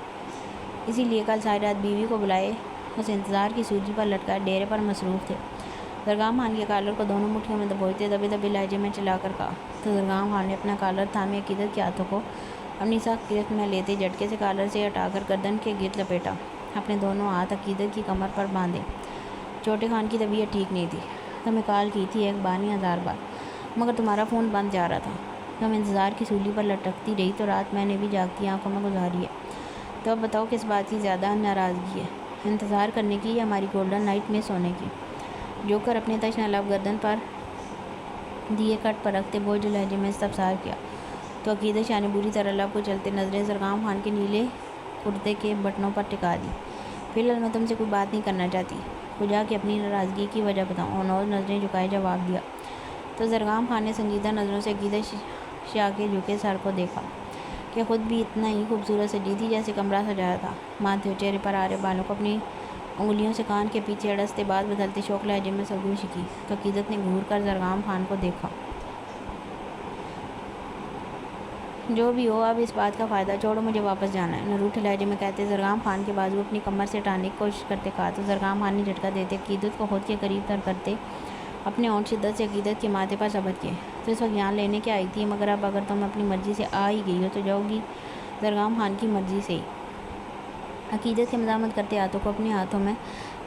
اسی لیے کل ساری رات بیوی کو بلائے اسے انتظار کی سوجی پر لٹکا ڈیرے پر مصروف تھے۔ زرگام خان کے کالر کو دونوں مٹھیوں میں دبوچتے دبے دبے لہجے میں چلا کر کہا تو زرگام خان نے اپنا کالر تھامے عقیدت کے ہاتھوں کو اپنی سخت گرفت میں لیتے جھٹکے سے کالر سے ہٹا کر گردن کے گرد لپیٹا۔ اپنے دونوں ہاتھ عقیدت کی کمر پر باندھے۔ چھوٹے خان کی طبیعت ٹھیک نہیں تھی، تمہیں کال کی تھی ایک بار نہیں 1000 بار، مگر تمہارا فون بند جا رہا تھا۔ تم انتظار کی سولی پر لٹکتی رہی تو رات میں نے بھی جاگتی آنکھوں میں گزاری ہے۔ تو اب بتاؤ کس بات کی زیادہ ناراضگی ہے، انتظار کرنے کی یا ہماری گولڈن نائٹ مس ہونے کی؟ جوکر اپنے تشنہ لب گردن پر دیے کٹ پر رکھتے بوجھ لہجے میں استفسار کیا تو عقیدت شاہ نے بری طرح لب کو چلتے نظریں زرگام خان کے نیلے کرتے کے بٹنوں پر ٹکا دی۔ فی الحال میں تم سے کوئی بات نہیں کرنا چاہتی، کھجا کے اپنی ناراضگی کی وجہ بتاؤں۔ اونوز نظریں جھکائے جواب دیا تو زرگام خان نے سنجیدہ نظروں سے عقیدت شاہ کے جھکے سر کو دیکھا کہ خود بھی اتنا ہی خوبصورت سجی تھی جیسے کمرہ سجایا تھا۔ ماتھے اور چہرے پر آ رہے بالوں کو اپنی انگلیوں سے کان کے پیچھے اڑستے بات بدلتے شوق لہجے میں سرگوشی کی تو عقیدت نے گھور کر زرگام خان کو دیکھا۔ جو بھی ہو اب اس بات کا فائدہ چھوڑو، مجھے واپس جانا ہے، نروٹھے لہجے میں کہتے زرگام خان کے بازو اپنی کمر سے ہٹانے کی کوشش کرتے کہا تو زرگام خان نے جھٹکا دیتے عقیدت کو خود کے قریب تر کرتے اپنے ہونٹ شدت سے عقیدت کے ماتھے پر ثبت کیے تو اس وقت یہاں لینے کے آئی تھی، مگر اب اگر تم اپنی مرضی سے آ ہی گئی ہو تو جاؤ گی زرگام خان کی مرضی سے ہی۔ عقیدت کے مزاحمت کرتے ہاتھوں کو اپنے ہاتھوں میں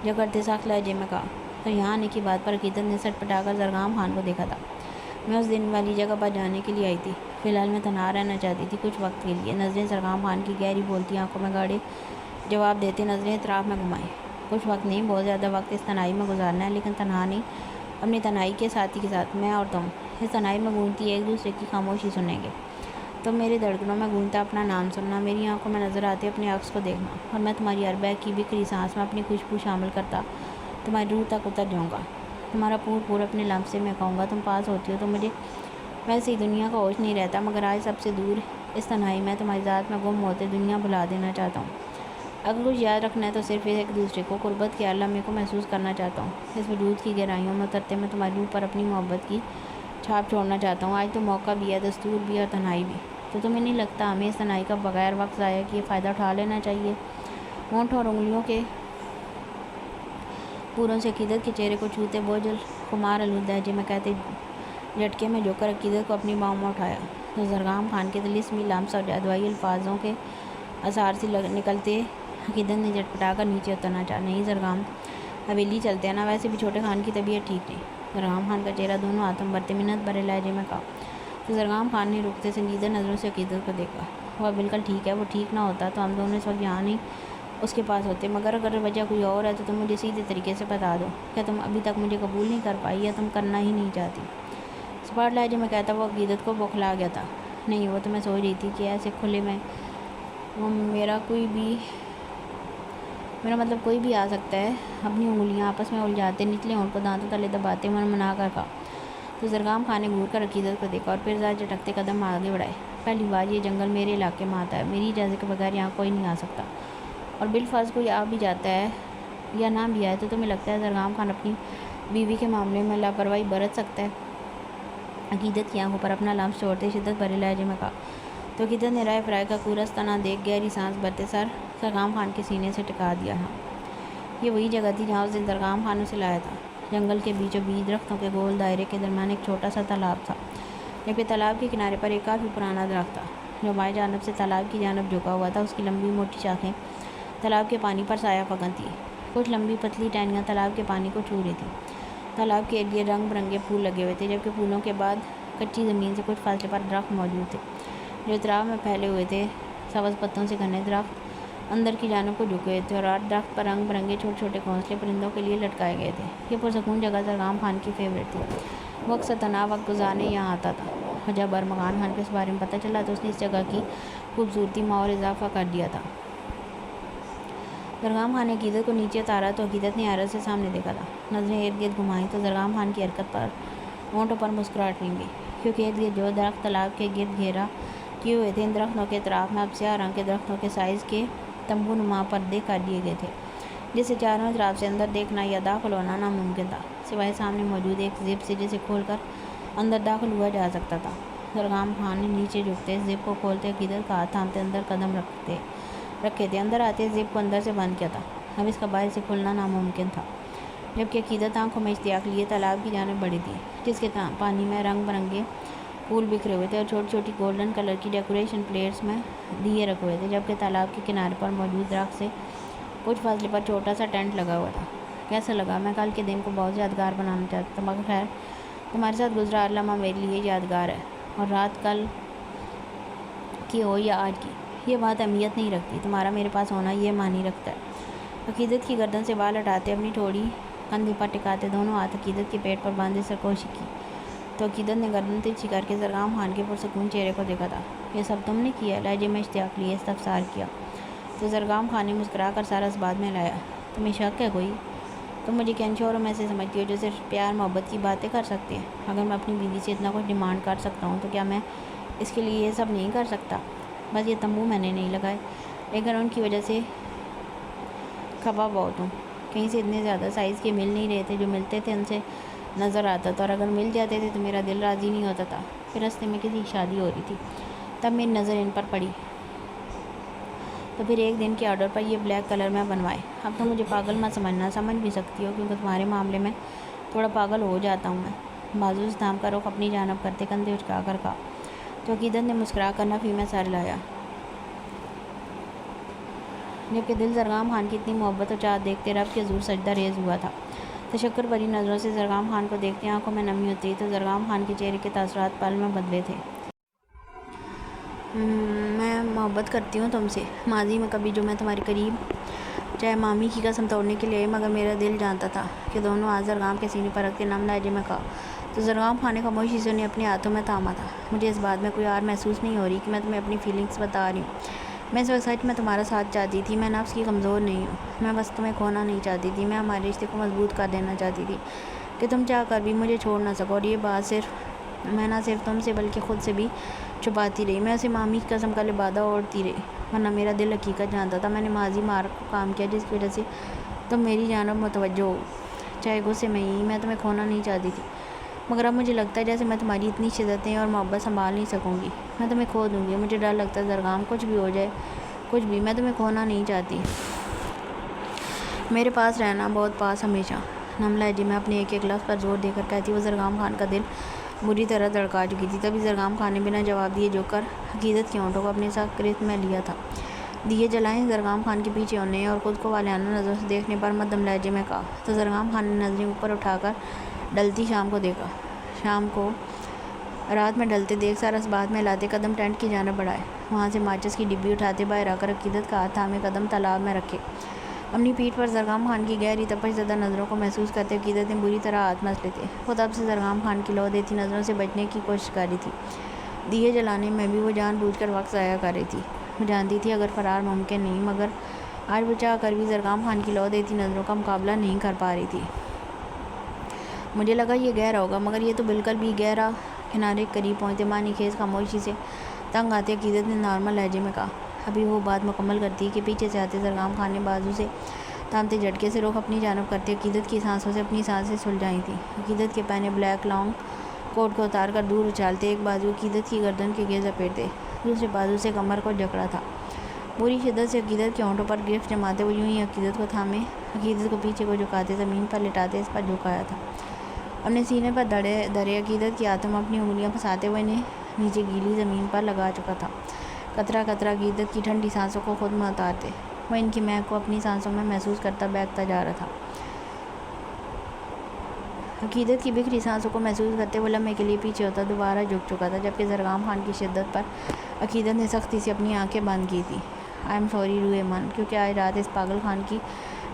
جکڑتے سخت لہجے میں کہا تو یہاں آنے کی بات پر عقیدت نے سٹ پٹا کر زرگام خان کو دیکھا تھا۔ میں اس دن والی جگہ پر جانے کے لیے آئی تھی، فی الحال میں تنہا رہنا چاہتی تھی کچھ وقت کے لیے۔ نظریں زرگام خان کی گہری بولتی آنکھوں میں گاڑے جواب دیتے نظریں اطراف میں گھمائیں۔ کچھ وقت نہیں، بہت زیادہ وقت اس تنہائی میں گزارنا ہے، لیکن تنہا نہیں، اپنی تنہائی کے ساتھی کے ساتھ، میں اور تم اس تنہائی میں گونجتی ایک دوسرے کی خاموشی سنیں گے۔ تم میرے دھڑکنوں میں گونجتا اپنا نام سننا، میری آنکھوں میں نظر آتے اپنے عکس کو دیکھنا، اور میں تمہاری ہر بہک کی بکھری سانس میں اپنی خوشبو شامل کرتا تمہاری روح تک اتر جاؤں گا، تمہارا پور اپنے لمس سے مہکاؤں گا۔ تم پاس ہوتی ہو تو مجھے ویسے ہی دنیا کا ہوش نہیں رہتا، مگر آج سب سے دور اس تنہائی میں تمہاری ذات میں گم ہوتے دنیا بھلا دینا چاہتا ہوں۔ اگر کچھ یاد رکھنا ہے تو صرف ایک دوسرے کو قربت کے عالم کو محسوس کرنا چاہتا ہوں۔ اس وجود کی گہرائیوں میں اترتے میں تمہاری روح پر اپنی محبت کی چھاپ چھوڑنا چاہتا ہوں۔ آج تو موقع بھی ہے، دستور بھی اور تنہائی بھی، تو تمہیں نہیں لگتا ہمیں اس تنہائی کا بغیر وقت ضائع کیے فائدہ اٹھا لینا چاہیے؟ ہونٹ اور انگلیوں کے پوروں سے عقیدت کے چہرے کو چھوتے بوجھل خمار آلود لہجے میں کہتے جھٹکے میں جو کر عقیدت کو اپنی باہوں میں اٹھایا تو زرگام خان کے طلسمی لمس اور جادوائی الفاظوں کے اثار سے نکلتے عقیدت نے جھٹپٹا کر نیچے اترنا چاہا۔ نہیں زرگام، حویلی چلتے ہیں نا، ویسے بھی چھوٹے خان کی طبیعت ٹھیک نہیں۔ زرگام خان کا چہرہ دونوں ہاتھوں برتے منت بھرے لہجے میں کہا تو زرگام خان نے رکتے سنجیدہ نظروں سے عقیدت کو دیکھا۔ وہ بالکل ٹھیک ہے، وہ ٹھیک نہ ہوتا تو ہم دونوں اس وقت یہاں نہیں اس کے پاس ہوتے، مگر اگر وجہ کوئی اور ہے تو تم مجھے سیدھے طریقے سے بتا دو۔ کیا تم ابھی تک مجھے قبول نہیں کر پائی یا تم کرنا ہی نہیں چاہتی؟ سپاٹ لہجے میں کہتا وہ عقیدت کو بوکھلا گیا تھا۔ نہیں، وہ تو میں سوچ رہی تھی کہ ایسے کھلے میں وہ میرا مطلب کوئی بھی آ سکتا ہے۔ اپنی انگلیاں آپس میں الجھاتے نچلے ہونٹ کو دانتوں تلے دباتے منا کر کہا تو زرگام خان نے گھور کر عقیدت کو دیکھا اور پھر ذرا جھٹکتے قدم آگے بڑھائے۔ پہلی بار یہ جنگل میرے علاقے میں آتا ہے، میری اجازت کے بغیر یہاں کوئی نہیں آ سکتا، اور بالفرض کوئی آ بھی جاتا ہے یا نہ بھی آئے تو تمہیں لگتا ہے زرگام خان اپنی بیوی کے معاملے میں لاپرواہی برت سکتا ہے؟ عقیدت کی آنکھوں پر اپنا لمس چھوڑتے شدت بھرے لہجے میں کہا تو عقیدت نے رائے فرائے کا کورس تنا دیکھ گہری سانس بھرتے سر زرگام خان کے سینے سے ٹکا دیا۔ ہاں، یہ وہی جگہ تھی جہاں اس دن زرگام خان اسے لایا تھا۔ جنگل کے بیچوں بیچ درختوں کے گول دائرے کے درمیان ایک چھوٹا سا تالاب تھا، جبکہ تالاب کے کنارے پر ایک کافی پرانا درخت تھا جو بائیں جانب سے تالاب کی جانب جھکا ہوا تھا۔ اس کی لمبی موٹی شاخیں تالاب کے پانی پر سایہ فکن تھیں، کچھ لمبی پتلی ٹہنیاں تالاب کے پانی کو چھو رہی تھیں۔ تالاب کے ارد گرد رنگ برنگے پھول لگے ہوئے تھے، جبکہ پھولوں کے بعد کچی زمین سے کچھ فاصلے پر درخت موجود تھے جو اطراف میں پھیلے ہوئے تھے۔ سبز پتوں سے گھنے درخت اندر کی جانب کو جھکے ہوئے تھے اور ہر درخت پر رنگ برنگے چھوٹے چھوٹے گھونسلے پرندوں کے لیے لٹکائے گئے تھے۔ یہ پرسکون جگہ زرگام خان کی فیوریٹ تھی، وہ اکثر تنہا وقت گزارنے یہاں آتا تھا، اور جب ارمغان خان کے اس بارے میں پتہ چلا تو اس نے اس جگہ کی خوبصورتی میں اور اضافہ کر دیا تھا۔ زرگام خان نے عقیدت کو نیچے اتارا تو عقیدت نے حیرت سے سامنے دیکھا تھا۔ نظریں ارد گرد گھمائیں تو زرگام خان کی حرکت پر ہونٹوں پر مسکراہٹ نہیں گئی، کیونکہ ارد گرد جو درخت تالاب کے گرد گھیرا کیے ہوئے تھے، ان درختوں کے اطراف میں اب سیاہ رنگ کے درختوں کے سائز کے تمبو نما پردے کر دیے گئے تھے، جس سے چاروں اطراف سے اندر دیکھنا یا داخل ہونا ناممکن تھا، سوائے سامنے موجود ایک زپ سے جسے کھول کر اندر داخل ہوا جا سکتا تھا۔ زرگام خان نے نیچے جھکتے زپ کو کھولتے عقیدت کا ہاتھ تھامتے اندر قدم رکھے تھے۔ اندر آتے زپ کو اندر سے بند کیا تھا، اب اس کا باہر سے کھلنا ناممکن تھا، جبکہ عقیدت آنکھوں میں اشتیاق لیے تالاب کی جانب بڑھی تھی، جس کے پانی میں رنگ برنگے پھول بکھرے ہوئے تھے اور چھوٹی چھوٹی گولڈن کلر کی ڈیکوریشن پلیٹس میں دیے رکھے ہوئے تھے، جبکہ تالاب کے کنارے پر موجود درخت سے کچھ فاصلے پر چھوٹا سا ٹینٹ لگا ہوا تھا۔ کیسا لگا؟ میں کل کے دن کو بہت یادگار بنانا چاہتا تھا، مگر خیر تمہارے ساتھ گزرا ہر لمحہ میرے لیے یادگار ہے، اور رات کل کی ہو یا آج کی، یہ بات اہمیت نہیں رکھتی، تمہارا میرے پاس ہونا یہ معنی رکھتا ہے۔ عقیدت کی گردن سے بال ہٹاتے اپنی ٹھوڑی کندھے پر ٹکاتے دونوں ہاتھ عقیدت کے پیٹ پر باندھے سرکوشی کی تو عقیدت نے گردن ترچھی کر کے زرگام خان کے پرسکون چہرے کو دیکھا تھا۔ یہ سب تم نے کیا؟ لہجے میں اشتیاق لیے استفسار کیا تو زرگام خان نے مسکرا کر سارا اس بات میں لایا۔ تمہیں شک ہے کوئی؟ تم مجھے کن شوہروں میں سے سمجھتی ہو جو صرف پیار محبت کی باتیں کر سکتے ہیں؟ اگر میں اپنی بیوی سے اتنا کچھ ڈیمانڈ کر سکتا ہوں تو کیا میں اس کے لیے یہ سب نہیں کر سکتا؟ بس یہ تمبو میں نے نہیں لگائے، لیکن ان کی وجہ سے کھپا بہت ہوں۔ کہیں سے اتنے زیادہ سائز کے مل نہیں رہے تھے، جو ملتے تھے ان سے نظر آتا تھا، اور اگر مل جاتے تھے تو میرا دل راضی نہیں ہوتا تھا۔ پھر راستے میں کسی کی شادی ہو رہی تھی، تب میری نظر ان پر پڑی، تو پھر ایک دن کے آرڈر پر یہ بلیک کلر میں بنوائے۔ اب تو مجھے پاگل مت سمجھنا، سمجھ بھی سکتی ہو کیونکہ تمہارے معاملے میں تھوڑا پاگل ہو جاتا ہوں میں۔ بازو سے تھام کر رخ اپنی جانب کرتے کندھے اچکا کر کہا تو عقیدت نے مسکرا کر نفی میں سر لایا، جبکہ دل زرگام خان کی اتنی محبت اور چاہت دیکھتے رب کے حضور سجدہ ریز ہوا تھا۔ تشکر بھری نظروں سے زرگام خان کو دیکھتے آنکھوں میں نمی اتری تو زرگام خان کے چہرے کے تاثرات پل میں بدلے تھے۔ میں محبت کرتی ہوں تم سے، ماضی میں کبھی جو میں تمہارے قریب چاہے مامی کی قسم توڑنے کے لیے، مگر میرا دل جانتا تھا کہ دونوں ہاتھ زرگام کے سینے پر رکھ کے نم لہجے میں کہا تو زرگام خان نے خاموشی سے انہیں اپنے ہاتھوں میں تھاما تھا۔ مجھے اس بات میں کوئی آر محسوس نہیں ہو رہی کہ میں تمہیں اپنی فیلنگس بتا رہی ہوں، میں اس وقت سچ میں تمہارا ساتھ چاہتی تھی، میں نفس کی کمزور نہیں ہوں، میں بس تمہیں کھونا نہیں چاہتی تھی، میں ہمارے رشتے کو مضبوط کر دینا چاہتی تھی کہ تم چاہ کر بھی مجھے چھوڑ نہ سکو، اور یہ بات میں نہ صرف تم سے بلکہ خود سے بھی چھپاتی رہی، میں اسے مامی کی قسم کا لبادہ اوڑھتی رہی، ورنہ میرا دل حقیقت جانتا تھا۔ میں نے ماضی میں کام کیا جس کی وجہ سے تم میری جانب متوجہ ہو، چاہے غصے میں ہی، میں تمہیں کھونا نہیں چاہتی تھی، مگر اب مجھے لگتا ہے جیسے میں تمہاری اتنی شدتیں اور محبت سنبھال نہیں سکوں گی، میں تمہیں کھو دوں گی۔ مجھے ڈر لگتا ہے زرگام، کچھ بھی ہو جائے، کچھ بھی، میں تمہیں کھونا نہیں چاہتی، میرے پاس رہنا، بہت پاس، ہمیشہ۔ نم لہجے میں اپنے ایک ایک لفظ پر زور دے کر کہتی وہ زرگام خان کا دل بری طرح دھڑکا چکی تھی۔ تبھی زرگام خان نے بنا جواب دیے جھک کر عقیدت کے ہونٹوں کو اپنے ساتھ گرفت میں لیا تھا۔ دیے جلائیں، زرگام خان کے پیچھے ہونے اور خود کو والہانہ نظروں سے دیکھنے پر مدھم لہجے میں کہا تو زرگام خان نے نظریں اوپر اٹھا کر ڈلتی شام کو دیکھا۔ شام کو رات میں ڈلتے دیکھ سارس بعد میں لاتے قدم ٹینٹ کی جانب بڑھائے، وہاں سے ماچس کی ڈبی اٹھاتے باہر آ کر عقیدت کا ہاتھ تھامے قدم تالاب میں رکھے۔ اپنی پیٹھ پر زرگام خان کی گہری تپش زدہ نظروں کو محسوس کرتے عقیدت نے بری طرح ہاتھ مس لیتے۔ وہ تب سے زرگام خان کی لو دیتی نظروں سے بچنے کی کوشش کر رہی تھی۔ دیے جلانے میں بھی وہ جان بوجھ کر وقت ضائع کر رہی تھی۔ وہ جانتی تھی اگر فرار ممکن نہیں، مگر آج وہ چاہ کر بھی زرگام خان کی لو دیتی نظروں کا مقابلہ نہیں کر پا رہی تھی۔ مجھے لگا یہ گہرا ہوگا، مگر یہ تو بالکل بھی گہرا۔ کنارے کے قریب پہنچتے معنی خیز خاموشی سے تنگ آتے عقیدت نے نارمل لہجے میں کہا۔ ابھی وہ بات مکمل کرتی کہ پیچھے سے آتے زرگام خان نے بازو سے تھامتے جھٹکے سے رخ اپنی جانب کرتے عقیدت کی سانسوں سے اپنی سانسیں سلجھائی تھیں۔ عقیدت کے پہنے بلیک لانگ کوٹ کو اتار کر دور اچھالتے ایک بازو عقیدت کی گردن کے گرد لپیٹتے، دوسرے بازو سے کمر کو جکڑا تھا۔ پوری شدت سے عقیدت کے ہونٹوں پر گرفت جماتے وہ یوں ہی عقیدت کو تھامے، عقیدت کو پیچھے کو جھکاتے زمین پر لٹاتے اس پر جھکایا تھا۔ اپنے سینے پر دھرے عقیدت کی ہاتھوں میں اپنی انگلیاں پھنساتے ہوئے انہیں نیچے گیلی زمین پر لگا چکا تھا۔ قطرہ قطرہ عقیدت کی ٹھنڈی سانسوں کو خود میں اتارتے وہ ان کی مہک کو اپنی سانسوں میں محسوس کرتا بہکتا جا رہا تھا۔ عقیدت کی بکھری سانسوں کو محسوس کرتے وہ لمحے کے لیے پیچھے ہوتا دوبارہ جھک چکا تھا، جبکہ زرگام خان کی شدت پر عقیدت نے سختی سے اپنی آنکھیں بند کی تھی۔ آئی ایم سوری روئے من، کیونکہ آج رات اس پاگل خان کی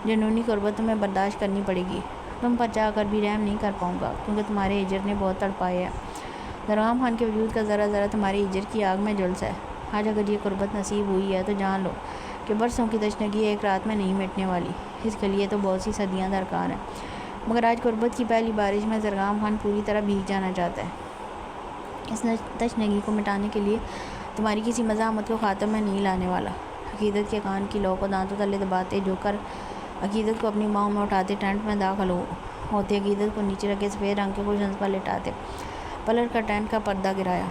جنونی قربت تمہیں برداشت کرنی پڑے گی۔ تم پر چاہ کر بھی رحم نہیں کر پاؤں گا، کیونکہ تمہارے ہجر نے بہت تڑپائے ہے۔ زرگام خان کے وجود کا ذرہ ذرہ تمہاری ہجر کی آگ میں جھلسا ہے۔ آج اگر یہ قربت نصیب ہوئی ہے تو جان لو کہ برسوں کی تشنگی ایک رات میں نہیں مٹنے والی، اس کے لیے تو بہت سی صدیاں درکار ہیں۔ مگر آج قربت کی پہلی بارش میں زرگام خان پوری طرح بھیگ جانا چاہتا ہے۔ اس تشنگی کو مٹانے کے لیے تمہاری کسی مزاحمت کو خاتمے میں نہیں لانے والا۔ عقیدت کے کان کی لو کو دانتوں تلے دباتے جھک کر عقیدت کو اپنی باہوں میں اٹھاتے ٹینٹ میں داخل ہوتے عقیدت کو نیچے رکھے سفید رنگ کے کشنز پر لٹاتے پلٹ کر ٹینٹ کا پردہ گرایا۔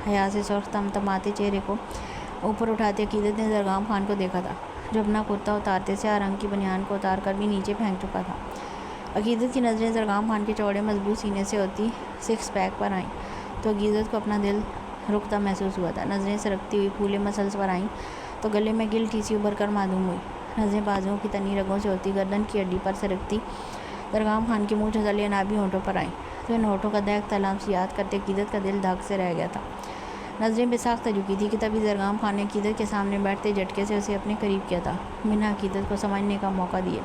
حیا سے سرخ تمتماتے چہرے کو اوپر اٹھاتے عقیدت نے زرگام خان کو دیکھا تھا، جو اپنا کرتا اتارتے سیاہ رنگ کی بنیان کو اتار کر بھی نیچے پھینک چکا تھا۔ عقیدت کی نظریں زرگام خان کے چوڑے مضبوط سینے سے ہوتی سکس پیک پر آئیں تو عقیدت کو اپنا دل رکتا محسوس ہوا تھا۔ نظریں سرکتی ہوئی پھولے مسلس پر آئیں تو گلے میں گلٹی سی ابھر کر معلوم ہوئی۔ نظریں بازوؤں کی تنی رگوں سے ہوتی گردن کی ہڈی پر سرکتی زرگام خان کے منہ تلے نابی ہونٹوں پر آئیں تو ان ہونٹوں کا دہکتا لمس یاد کرتے عقیدت کا دل دھک سے رہ گیا تھا۔ نظریں بے ساختہ جھکی تھی کہ تبھی زرگام خان نے عقیدت کے سامنے بیٹھتے جھٹکے سے اسے اپنے قریب کیا تھا، بنا عقیدت کو سمجھنے کا موقع دیے۔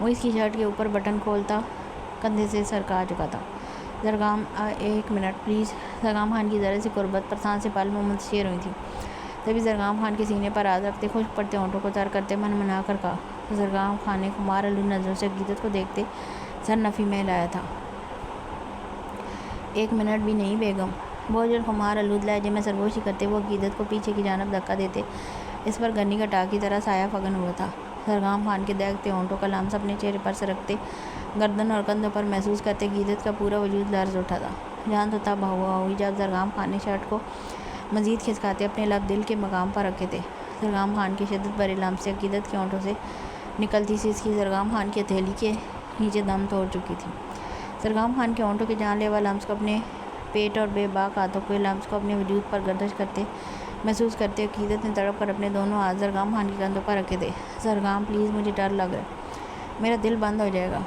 وہ اس کی شرٹ کے اوپر بٹن کھولتا کندھے سے سرکا چکا تھا۔ ایک منٹ پلیز۔ زرگام خان کی ذرا سی قربت پر سانسیں پل میں منتشر ہوئی تھیں۔ تبھی زرگام خان کے سینے پر ہاتھ رکھتے خشک پڑتے ہونٹوں کو تر کرتے من منا کر کہا تو زرگام خان نے خمار آلود نظروں سے عقیدت کو دیکھتے سر نفی میں لایا تھا۔ ایک منٹ بھی نہیں بیگم۔ بہت خمار آلود لہجے میں سرگوشی کرتے وہ عقیدت کو پیچھے کی جانب دھکا دیتے اس پر گرنی کا ٹاک کی طرح سایہ فگن ہوا تھا۔ زرگام خان کے دہکتے ہونٹوں کا لمس اپنے چہرے پر سرکتے گردن اور کندھوں پر محسوس کرتے عقیدت کا پورا وجود لرز اٹھا تھا۔ جان تو تب ہوا ہوئی جب زرگام خان نے شرٹ کو مزید کھسکاتے اپنے لب دل کے مقام پر رکھے تھے۔ زرگام خان کے شدت بھرے لمس سے عقیدت کے ہونٹوں سے نکلتی سی اس کی زرگام خان کی ہتھیلی کے نیچے دم توڑ چکی تھی۔ زرگام خان کے ہونٹوں کے جان لیوا لمس کو اپنے پیٹ اور بے باک ہاتھوں کے لمس کو اپنے وجود پر گردش کرتے محسوس کرتے عقیدت نے تڑپ کر اپنے دونوں ہاتھ زرگام خان کے کندھوں پر رکھے تھے۔ زرگام پلیز، مجھے ڈر لگ رہا ہے، میرا دل بند ہو جائے گا۔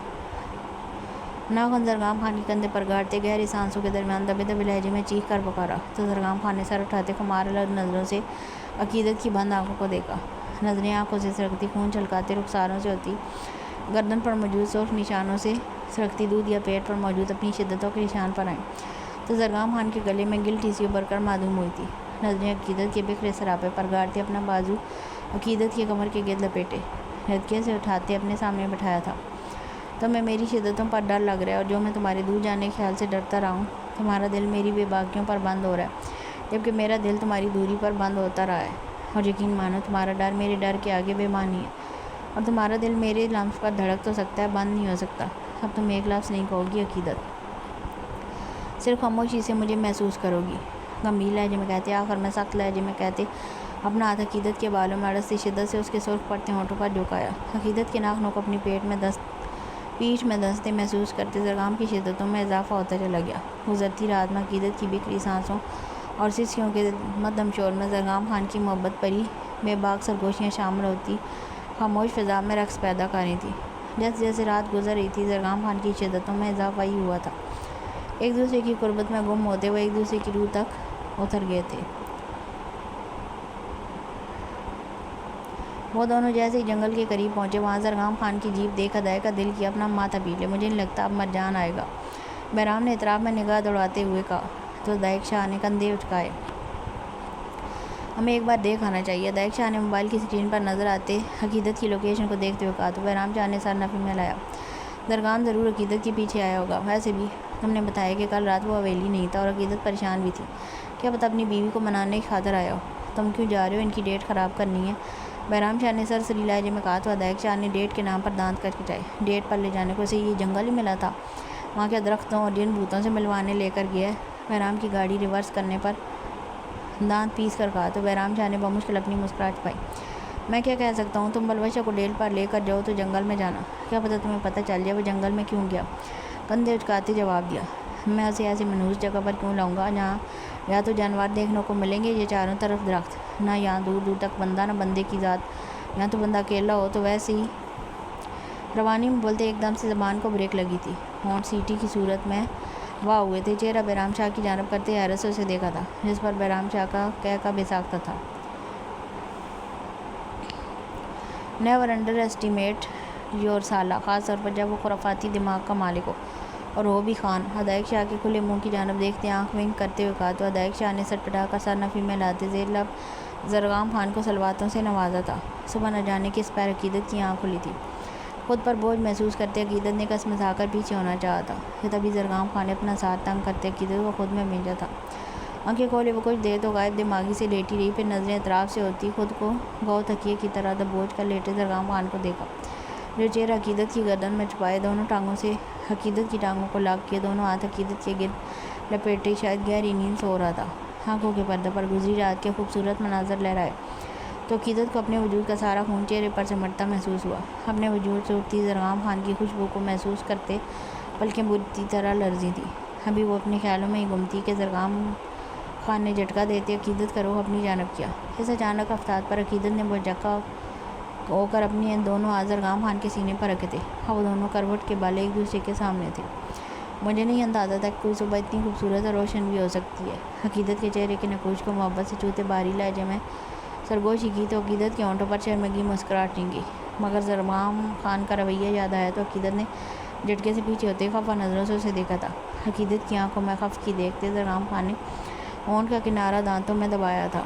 ناخن زرگام خان کے کندھے پر گاڑتے گہری سانسوں کے درمیان دبے دبے لہجے میں چیخ کر پکارا تو زرگام خان نے سر اٹھاتے خمار آلود نظروں سے عقیدت کی بند آنکھوں کو دیکھا۔ نظریں آنکھوں سے سرکتی خون چھلکاتے رخساروں سے ہوتی گردن پر موجود سرخ نشانوں سے سرکتی دودھ یا پیٹ پر موجود اپنی شدتوں کے نشان پر آئیں تو زرگام خان کے گلے میں گلٹی سی ابھر کر معلوم ہوئی تھی۔ نظریں عقیدت کے بکھرے سراپے پر گاڑتے اپنا بازو عقیدت کی کمر کے گرد لپیٹے جھٹکے سے اٹھاتے اپنے سامنے بٹھایا تھا۔ تمہیں میری شدتوں پر ڈر لگ رہا ہے اور جو میں تمہارے دور جانے کے خیال سے ڈرتا رہا ہوں، تمہارا دل میری بے باکیوں پر بند ہو رہا ہے، جبکہ میرا دل تمہاری دوری پر بند ہوتا رہا ہے۔ اور یقین مانو تمہارا ڈر میرے ڈر کے آگے بے معنی ہے، اور تمہارا دل میرے لمس پر دھڑک تو سکتا ہے، بند نہیں ہو سکتا۔ اب تم ایک لفظ نہیں کہو گی عقیدت۔ صرف خاموشی سے مجھے محسوس کرو گی، گمبھیر لہجے میں کہتے، آخر میں سخت لہجے میں کہتے، اپنا ہاتھ عقیدت کے بالوں میں اڑستی شدت سے اس کے سرخ پڑتے ہونٹوں پر جھکایا۔ عقیدت کے ناخنوں کو اپنی پیٹھ میں دھنستے محسوس کرتے زرگام کی شدتوں میں اضافہ ہوتا چلا گیا۔ گزرتی رات میں عقیدت کی بکھری سانسوں اور سسکیوں کے مدھم شور میں زرگام خان کی محبت بھری بے باک سرگوشیاں شامل ہوتی خاموش فضا میں رقص پیدا کر رہی تھیں۔ جیسے جیسے رات گزر رہی تھی زرگام خان کی شدتوں میں اضافہ ہی ہوا تھا۔ ایک دوسرے کی قربت میں گم ہوتے ہوئے ایک دوسرے کی روح تک اتر گئے تھے۔ وہ دونوں جیسے ہی جنگل کے قریب پہنچے وہاں زرگام خان کی جیپ دیکھ ادائے کا دل کیا اپنا ماتھا پیٹ لے۔ مجھے نہیں لگتا اب مرجان آئے گا، بہرام نے اطراف میں نگاہ دوڑاتے ہوئے کہا تو ادائق شاہ نے کندھے اٹھائے۔ ہمیں ایک بار دیکھ آنا چاہیے، ادائق شاہ نے موبائل کی اسکرین پر نظر آتے عقیدت کی لوکیشن کو دیکھتے ہوئے کہا تو بہرام شاہ نے سر نفی میں لایا۔ زرگام ضرور عقیدت کے پیچھے آیا ہوگا، ویسے بھی تم نے بتایا کہ کل رات وہ حویلی نہیں تھا اور عقیدت پریشان بھی تھی، کیا پتہ اپنی بیوی کو منانے کی خاطر آیا ہو۔ تم کیوں جا رہے ہو؟ ان کی ڈیٹ خراب کرنی ہے، بہرام شاہ نے سرسری لہجے میں کہا تو ادائق شاہ نے ڈیٹ کے نام پر دانت کھٹکھٹائے۔ ڈیٹ پر لے جانے کو اسے یہ جنگل ہی ملا تھا، وہاں کے درختوں اور جن بھوتوں سے ملوانے لے کر گیا ہے۔ بہرام کی گاڑی ریورس کرنے پر دانت پیس کر کہا تو بہرام شاہ نے بمشکل اپنی مسکراہٹ چھپائی۔ میں کیا کہہ سکتا ہوں، تم بلوشہ کو ڈیل پر لے کر جاؤ تو جنگل میں جانا، کیا پتہ تمہیں پتہ چل جائے وہ جنگل میں کیوں گیا۔ کندھے اچکاتے جواب دیا، میں اسے ایسی منحوس جگہ پر کیوں لاؤں گا جہاں یا تو جانور دیکھنے کو ملیں گے یا چاروں طرف درخت، نہ یہاں دور دور تک بندہ نہ بندے کی ذات، یہاں تو بندہ اکیلا ہو تو ویسے ہی۔ روانی میں بولتے ایک دم سے زبان کو بریک لگی تھی، ہونٹ سیٹی کی صورت میں واہ ہوئے تھے، چہرہ بہرام شاہ کی جانب کرتے حیرت سے اسے دیکھا تھا، جس پر بہرام شاہ کا کہہ بے ساختہ تھا۔ نیور انڈر ایسٹیمیٹ یور سالہ، خاص طور پر جب وہ خرافاتی دماغ کا مالک ہو، اور وہ بھی خان۔ ادائق شاہ کے کھلے منہ کی جانب دیکھتے آنکھ ونک کرتے ہوئے کہا تو ادائق شاہ نے سٹپٹا کر سر نفی میں لاتے زیر لب زرگام خان کو سلواتوں سے نوازا تھا۔ صبح نہ جانے کس پیر عقیدت کی آنکھ کھلی تھی، خود پر بوجھ محسوس کرتے عقیدت نے کسمسا کر پیچھے ہونا چاہا تھا کہ تبھی زرگام خان نے اپنا ساتھ تنگ کرتے عقیدت کو خود میں بھیجا تھا۔ آنکھیں کھولے وہ کچھ دیر تو غائب دماغی سے لیٹی رہی، پھر نظریں اطراف سے ہوتی خود کو گو تکیے کی طرح دبوچ کر لیٹے زرگام خان کو دیکھا، جو چہرہ عقیدت کی گردن میں چھپائے دونوں ٹانگوں سے عقیدت کی ٹانگوں کو لاک کیے دونوں ہاتھ عقیدت کے گرد لپیٹے شاید گہری نیند سو رہا تھا۔ آنکھوں کے پردے پر گزری رات کے خوبصورت مناظر لہرائے تو عقیدت کو اپنے وجود کا سارا خون چہرے پر سمٹتا محسوس ہوا۔ اپنے وجود سے اٹھتی زرگام خان کی خوشبو کو محسوس کرتے پلکیں بری طرح لرزی تھیں۔ ابھی وہ اپنے خیالوں میں ہی گم تھی کہ زرگام خان نے جھٹکا دیتے عقیدت کا رخ اپنی جانب کیا۔ اس اچانک افتاد پر عقیدت نے بھجکا ہو کر اپنے دونوں ہاتھ زرگام خان کے سینے پر رکھے تھے، اب وہ دونوں کروٹ کے بالے ایک دوسرے کے سامنے تھے۔ مجھے نہیں اندازہ تھا کہ کوئی صبح اتنی خوبصورت اور روشن بھی ہو سکتی ہے۔ عقیدت کے چہرے کے نقوش کو محبت سے چھوتے بھاری لہجے میں سرگوشی کی تو عقیدت کے ہونٹوں پر شرمگی مسکراہٹ رنگی، مگر زرگام خان کا رویہ یاد آیا تو عقیدت نے جھٹکے سے پیچھے ہوتے خفا نظروں سے اسے دیکھا تھا۔ عقیدت کی آنکھوں میں خفت کی دیکھتے زرگام خان نے ہونٹ کا کنارہ دانتوں میں دبایا تھا۔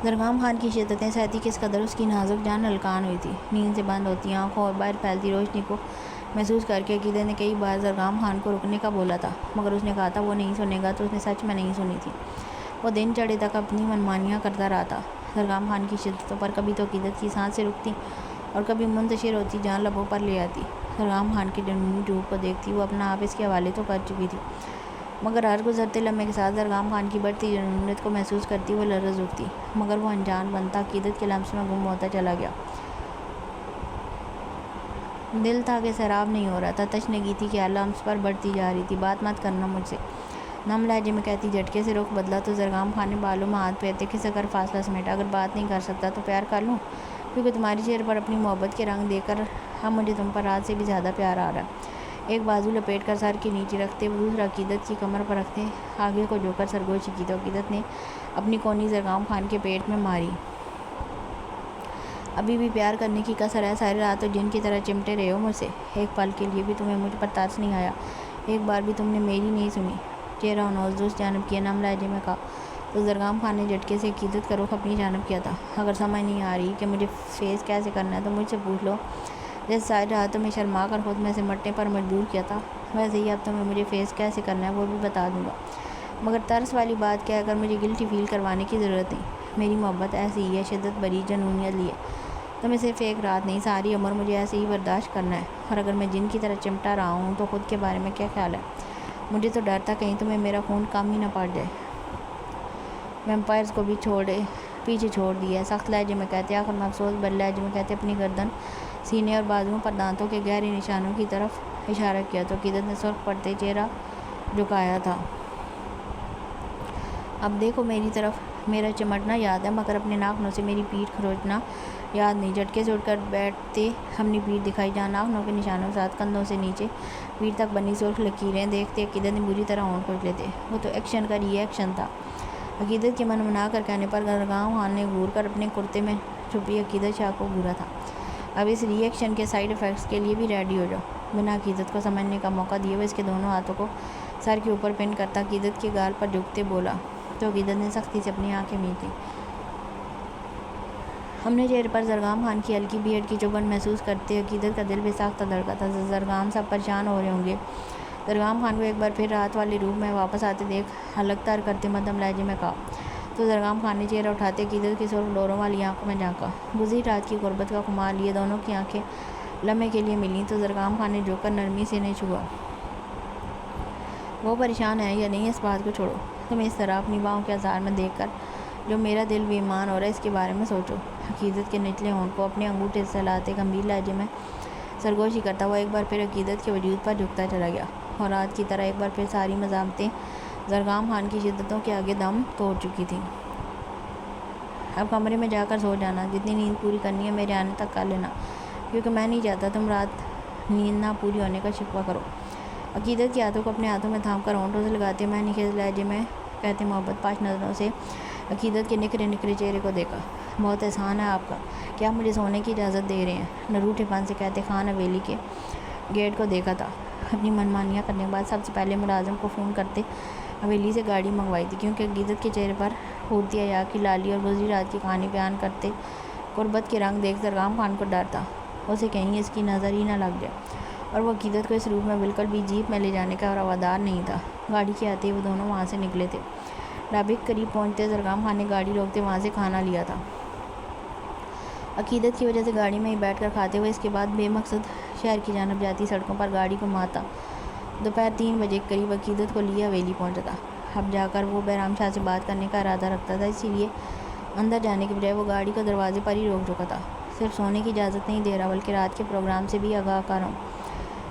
زرگام خان کی شدتیں سہتی کس قدر اس کی نازک جان ہلکان ہوئی تھی۔ نیند سے بند ہوتی آنکھوں اور باہر پھیلتی روشنی کو محسوس کر کے عقیدت نے کئی بار زرگام خان کو رکنے کا بولا تھا، مگر اس نے کہا تھا وہ نہیں سنے گا تو اس نے سچ میں نہیں سنی تھی۔ وہ دن چڑھے تک اپنی منمانیاں کرتا رہا تھا۔ زرگام خان کی شدتوں پر کبھی تو عقیدت کی سانسیں رکتی اور کبھی منتشر ہوتی جان لبوں پر لے آتی۔ زرگام خان کی جنونی روح کو دیکھتی وہ اپنا آپ اس کے حوالے تو کر چکی تھی، مگر ہر گزرتے لمحے کے ساتھ زرگام خان کی بڑھتی جنونیت کو محسوس کرتی وہ لرز اٹھتی، مگر وہ انجان بنتا عقیدت کے لمس میں گم ہوتا چلا گیا۔ دل تھا کہ سیراب نہیں ہو رہا تھا، تشنگی تھی کہ ہر لمس پر بڑھتی جا رہی تھی۔ بات مت کرنا مجھ سے، نم لہجے میں کہتی جھٹکے سے رخ بدلا تو زرگام خان نے بالوں میں ہاتھ پھیرتے کھسک کر فاصلہ سمیٹا، اگر بات نہیں کر سکتا تو پیار کر لوں، کیونکہ تمہاری چہرے پر اپنی محبت کے رنگ دیکھ کر اب مجھے تم پر رات سے بھی زیادہ پیار آ رہا ہے۔ ایک بازو لپیٹ کر سر کے نیچے رکھتے وہ دوسرا عقیدت کی کمر پر رکھتے آگے کو جھک کر سرگوشی کی تو عقیدت نے اپنی کونی زرگام خان کے پیٹ میں ماری۔ ابھی بھی پیار کرنے کی کسر ہے، ساری رات تو جن کی طرح چمٹے رہے ہو مجھ سے، ایک پل کے لیے بھی تمہیں مجھ پر ترس نہیں آیا، ایک بار بھی تم نے میری نہیں سنی۔ چہرہ نوز اس جانب کیا، نم لہجے میں کہا تو زرگام خان نے جھٹکے سے عقیدت کا رخ اپنی جانب کیا تھا۔ اگر سمجھ نہیں آ رہی کہ مجھے فیس کیسے کرنا ہے تو مجھ سے پوچھ لو، جیسے ساری رات تمہیں شرما کر خود میں سے مٹنے پر مجبور کیا تھا، ویسے ہی اب تمہیں مجھے فیس کیسے کرنا ہے وہ بھی بتا دوں گا، مگر ترس والی بات کہہ کر مجھے گلٹی فیل کروانے کی ضرورت نہیں۔ میری محبت ایسی ہی ہے، شدت بھری جنونیت لیے تمہیں صرف ایک رات نہیں، ساری عمر مجھے ایسے ہی برداشت کرنا ہے۔ اور اگر میں جن کی طرح چمٹا رہا ہوں تو خود کے بارے میں کیا خیال ہے؟ مجھے تو ڈر تھا کہیں تمہیں میرا خون کم ہی نہ پڑ جائے۔ ویمپائرز کو بھی پیچھے چھوڑ دیا ہے، سخت لہجے میں کہتے، آخر میں افسوس بھرے لہجے میں کہتے، اپنی گردن، سینے اور بازوؤں پر دانتوں کے گہرے نشانوں کی طرف اشارہ کیا تو عقیدت نے سرخ پڑتے چہرہ جھکایا تھا۔ اب دیکھو میری طرف، میرا چمٹنا یاد ہے مگر اپنے ناخنوں سے میری پیٹھ کھروچنا یاد نہیں۔ جھٹکے سے اٹھ کر بیٹھتے اپنی پیٹھ دکھائی جہاں ناخنوں کے نشانوں کے ساتھ کندھوں سے نیچے پیٹھ تک بنی سرخ لکیریں دیکھتے عقیدت نے بری طرح ہونٹ کھوچ لیتے۔ وہ تو ایکشن کا ری ایکشن تھا۔ عقیدت کے منمنا کر کہنے پر درگاہ خان نے گھور کر اپنے کرتے میں چھپی عقیدت شاہ کو گھورا تھا۔ اب اس ری ایکشن کے سائیڈ ایفیکٹس کے لیے بھی ریڈی ہو جاؤ۔ بنا عقیدت کو سمجھنے کا موقع دیے وہ اس کے دونوں ہاتھوں کو سر کے اوپر پن کرتا عقیدت کے گال پر جھکتے بولا تو عقیدت نے سختی سے اپنی آنکھیں مینچ لیں۔ ہم نے چہرے پر زرگام خان کی ہلکی بیئرڈ کی چبھن محسوس کرتے عقیدت کا دل بے ساختہ دھڑکا تھا۔ زرگام صاحب پریشان ہو رہے ہوں گے۔ زرگام خان کو ایک بار پھر رات والے روپ میں واپس آتے دیکھ حلق تر کرتے مدھم لہجے میں کہا تو زرگام خان نے چہرہ اٹھاتے عقیدت کی سرخ ڈوروں والی آنکھوں میں جھانکا۔ گزری رات کی غربت کا خمار لیے دونوں کی آنکھیں لمحے کے لیے ملیں تو زرگام خان نے جھک کر نرمی سے انہیں چھوا۔ وہ پریشان ہے یا نہیں اس بات کو چھوڑو، تمہیں اس طرح اپنی باہوں کے آثار میں دیکھ کر جو میرا دل بے ایمان ہو رہا ہے اس کے بارے میں سوچو۔ عقیدت کے نچلے ہونٹ کو اپنے انگوٹھے سے ہلاتے گمبھیر لہجے میں سرگوشی کرتا ہوا ایک بار پھر عقیدت کے وجود پر جھکتا چلا گیا اور رات کی طرح ایک بار پھر ساری مزاحمتیں زرگام خان کی شدتوں کے آگے دم توڑ چکی تھیں۔ اب کمرے میں جا کر سو جانا، جتنی نیند پوری کرنی ہے میرے آنے تک کر لینا، کیونکہ میں نہیں چاہتا تم رات نیند نہ پوری ہونے کا شکوہ کرو۔ عقیدت کے ہاتھوں کو اپنے ہاتھوں میں تھام کر ہونٹوں سے لگاتے میں نخیز لہجے میں کہتے محبت پاش نظروں سے عقیدت کے نکھرے نکھرے چہرے کو دیکھا۔ بہت احسان ہے آپ کا کہ آپ مجھے سونے کی اجازت دے رہے ہیں۔ نروٹھے پن سے کہتے خان حویلی کے گیٹ کو دیکھا تھا۔ اپنی منمانیاں کرنے کے بعد سب سے پہلے ملازم کو فون کرتے حویلی سے گاڑی منگوائی تھی، کیونکہ عقیدت کے چہرے پر پھوٹتی حیا کی لالی اور گزری رات کی کہانی بیان کرتے غربت کے رنگ دیکھ زرگام خان کو ڈر تھا اسے کہیں اس کی نظر ہی نہ لگ جائے، اور وہ عقیدت کو اس روپ میں بالکل بھی جیپ میں لے جانے کا روادار نہیں تھا۔ گاڑی کے آتے ہی وہ دونوں وہاں سے نکلے تھے۔ ڈھابے کے قریب پہنچتے زرگام خان نے گاڑی روکتے وہاں سے کھانا لیا تھا۔ عقیدت کی وجہ سے گاڑی میں ہی بیٹھ کر کھاتے ہوئے اس کے بعد بے مقصد شہر کی جانب جاتی سڑکوں پر گاڑی کو ماتا دوپہر 3 بجے کے قریب عقیدت کو لیے حویلی پہنچا تھا۔ اب جا کر وہ بہرام شاہ سے بات کرنے کا ارادہ رکھتا تھا، اسی لیے اندر جانے کے بجائے وہ گاڑی کو دروازے پر ہی روک چکا تھا۔ صرف سونے کی اجازت نہیں دے رہا بلکہ رات کے پروگرام سے بھی آگاہ کر ہوں،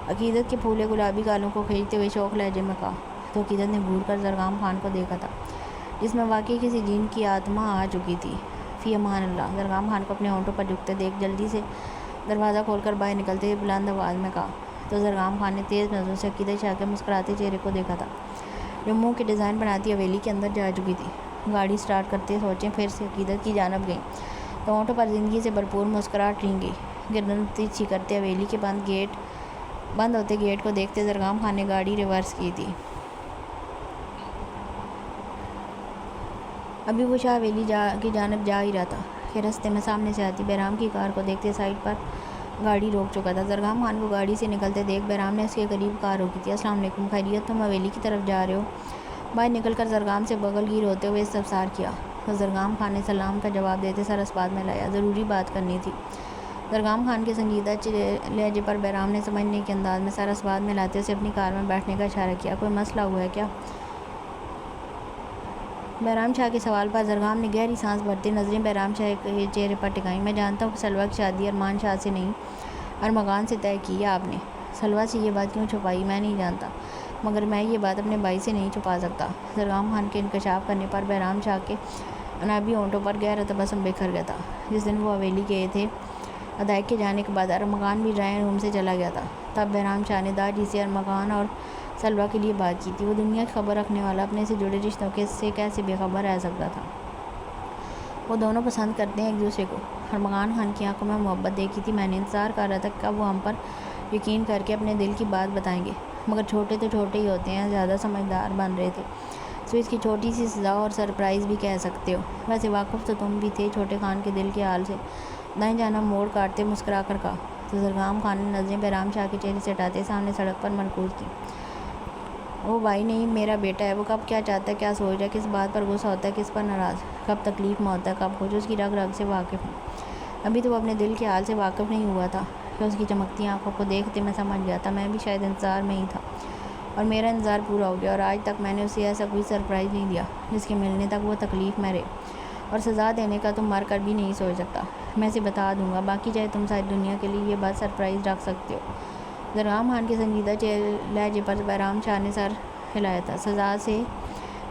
عقیدت کے پھولے گلابی گالوں کو کھینچتے ہوئے شوق لہجے میں کہا تو عقیدت نے گھور کر زرگام خان کو دیکھا تھا جس میں واقعی کسی جن کی آتما آ چکی تھی۔ فی امان اللہ، زرگام خان کو اپنے ہونٹوں پر جھکتے دیکھ جلدی سے دروازہ کھول کر باہر نکلتے ہوئے بلند آواز میں کہا تو زرگام خان نے تیز نظروں سے عقیدت شاہ کے مسکراتے چہرے کو دیکھا تھا جو منہ کے ڈیزائن بناتی حویلی کے اندر جا چکی تھی۔ گاڑی سٹارٹ کرتے سوچیں پھر سے عقیدت کی جانب گئیں تو ہونٹوں پر زندگی سے بھرپور مسکراہٹ رنگ گئی۔ گردن تیرچھی کرتے حویلی کے بند ہوتے گیٹ کو دیکھتے زرگام خان نے گاڑی ریورس کی تھی۔ ابھی وہ شاہ حویلی کی جانب جا ہی رہا تھا کہ رستے میں سامنے سے آتی بہرام کی کار کو دیکھتے سائڈ پر گاڑی روک چکا تھا۔ زرگام خان کو گاڑی سے نکلتے دیکھ بہرام نے اس کے قریب کار روکی تھی۔ السلام علیکم، خیریت؟ تم حویلی کی طرف جا رہے ہو؟ باہر نکل کر زرگام سے بغل گیر ہوتے ہوئے استفسار کیا تو زرگام خان نے سلام کا جواب دیتے سر اسبات میں لایا، ضروری بات کرنی تھی۔ زرگام خان کے سنجیدہ لہجے پر بہرام نے سمجھنے کے انداز میں سر اسبات میں لاتے اسے اپنی کار میں بیٹھنے کا اشارہ کیا۔ کوئی مسئلہ ہوا ہے کیا؟ بہرام شاہ کے سوال پر زرگام نے گہری سانس بھرتے نظریں بہرام شاہ کے چہرے پر ٹکائیں۔ میں جانتا ہوں کہ سلوہ کی شادی ارمان شاہ سے نہیں ارمغان سے طے کی ہے آپ نے۔ سلوہ سے یہ بات کیوں چھپائی میں نہیں جانتا، مگر میں یہ بات اپنے بھائی سے نہیں چھپا سکتا۔ زرگام خان کے انکشاف کرنے پر بہرام شاہ کے انابی ہونٹوں پر گہرا تبسم بکھر گیا تھا۔ جس دن وہ حویلی گئے تھے ادائیگ کے جانے کے بعد ارمغان بھی ڈرائنگ روم سے چلا گیا تھا۔ تب بہرام شاہ نے داجی سے ارمغان اور سلوہ کے لیے بات کی تھی۔ وہ دنیا کی خبر رکھنے والا اپنے سے جڑے رشتوں سے کیسے بے خبر رہ سکتا تھا؟ وہ دونوں پسند کرتے ہیں ایک دوسرے کو۔ ارمغان خان کی آنکھوں میں محبت دیکھی تھی۔ میں نے انتظار کر رہا تھا کہ کب وہ ہم پر یقین کر کے اپنے دل کی بات بتائیں گے، مگر چھوٹے تو چھوٹے ہی ہوتے ہیں، زیادہ سمجھدار بن رہے تھے۔ سوئس کی چھوٹی سی سزا اور سرپرائز بھی کہہ سکتے ہو۔ ویسے واقف تو تم بھی تھے چھوٹے خان کے دل کے حال سے، دائیں جانب موڑ کاٹتے مسکرا کر کہا تو زرگام خان نے نظریں بہرام شاہ کے چہرے سے ہٹاتے سامنے سڑک پر مرکوز کی۔ وہ بھائی نہیں، میرا بیٹا ہے۔ وہ کب کیا چاہتا ہے، کیا سوچ رہا ہے، کس بات پر غصہ ہوتا ہے، کس پر ناراض، کب تکلیف میں ہوتا ہے، کب خوش، اس کی رگ رگ سے واقف ہوں۔ ابھی تو وہ اپنے دل کے حال سے واقف نہیں ہوا تھا کہ اس کی چمکتی آنکھوں کو دیکھتے میں سمجھ گیا تھا میں بھی شاید انتظار میں ہی تھا، اور میرا انتظار پورا ہو گیا، اور آج تک میں نے اسے ایسا کوئی سرپرائز نہیں دیا جس کے ملنے تک وہ تکلیف میں رہے، اور سزا دینے کا تم مر کر بھی نہیں سوچ سکتا۔ میں اسے بتا دوں گا، باقی چاہے تم ساری دنیا کے لیے یہ بات سرپرائز رکھ سکتے ہو۔ زرغام خان کے سنجیدہ لہجے پر بہرام شاہ نے سر ہلایا تھا۔ سزا سے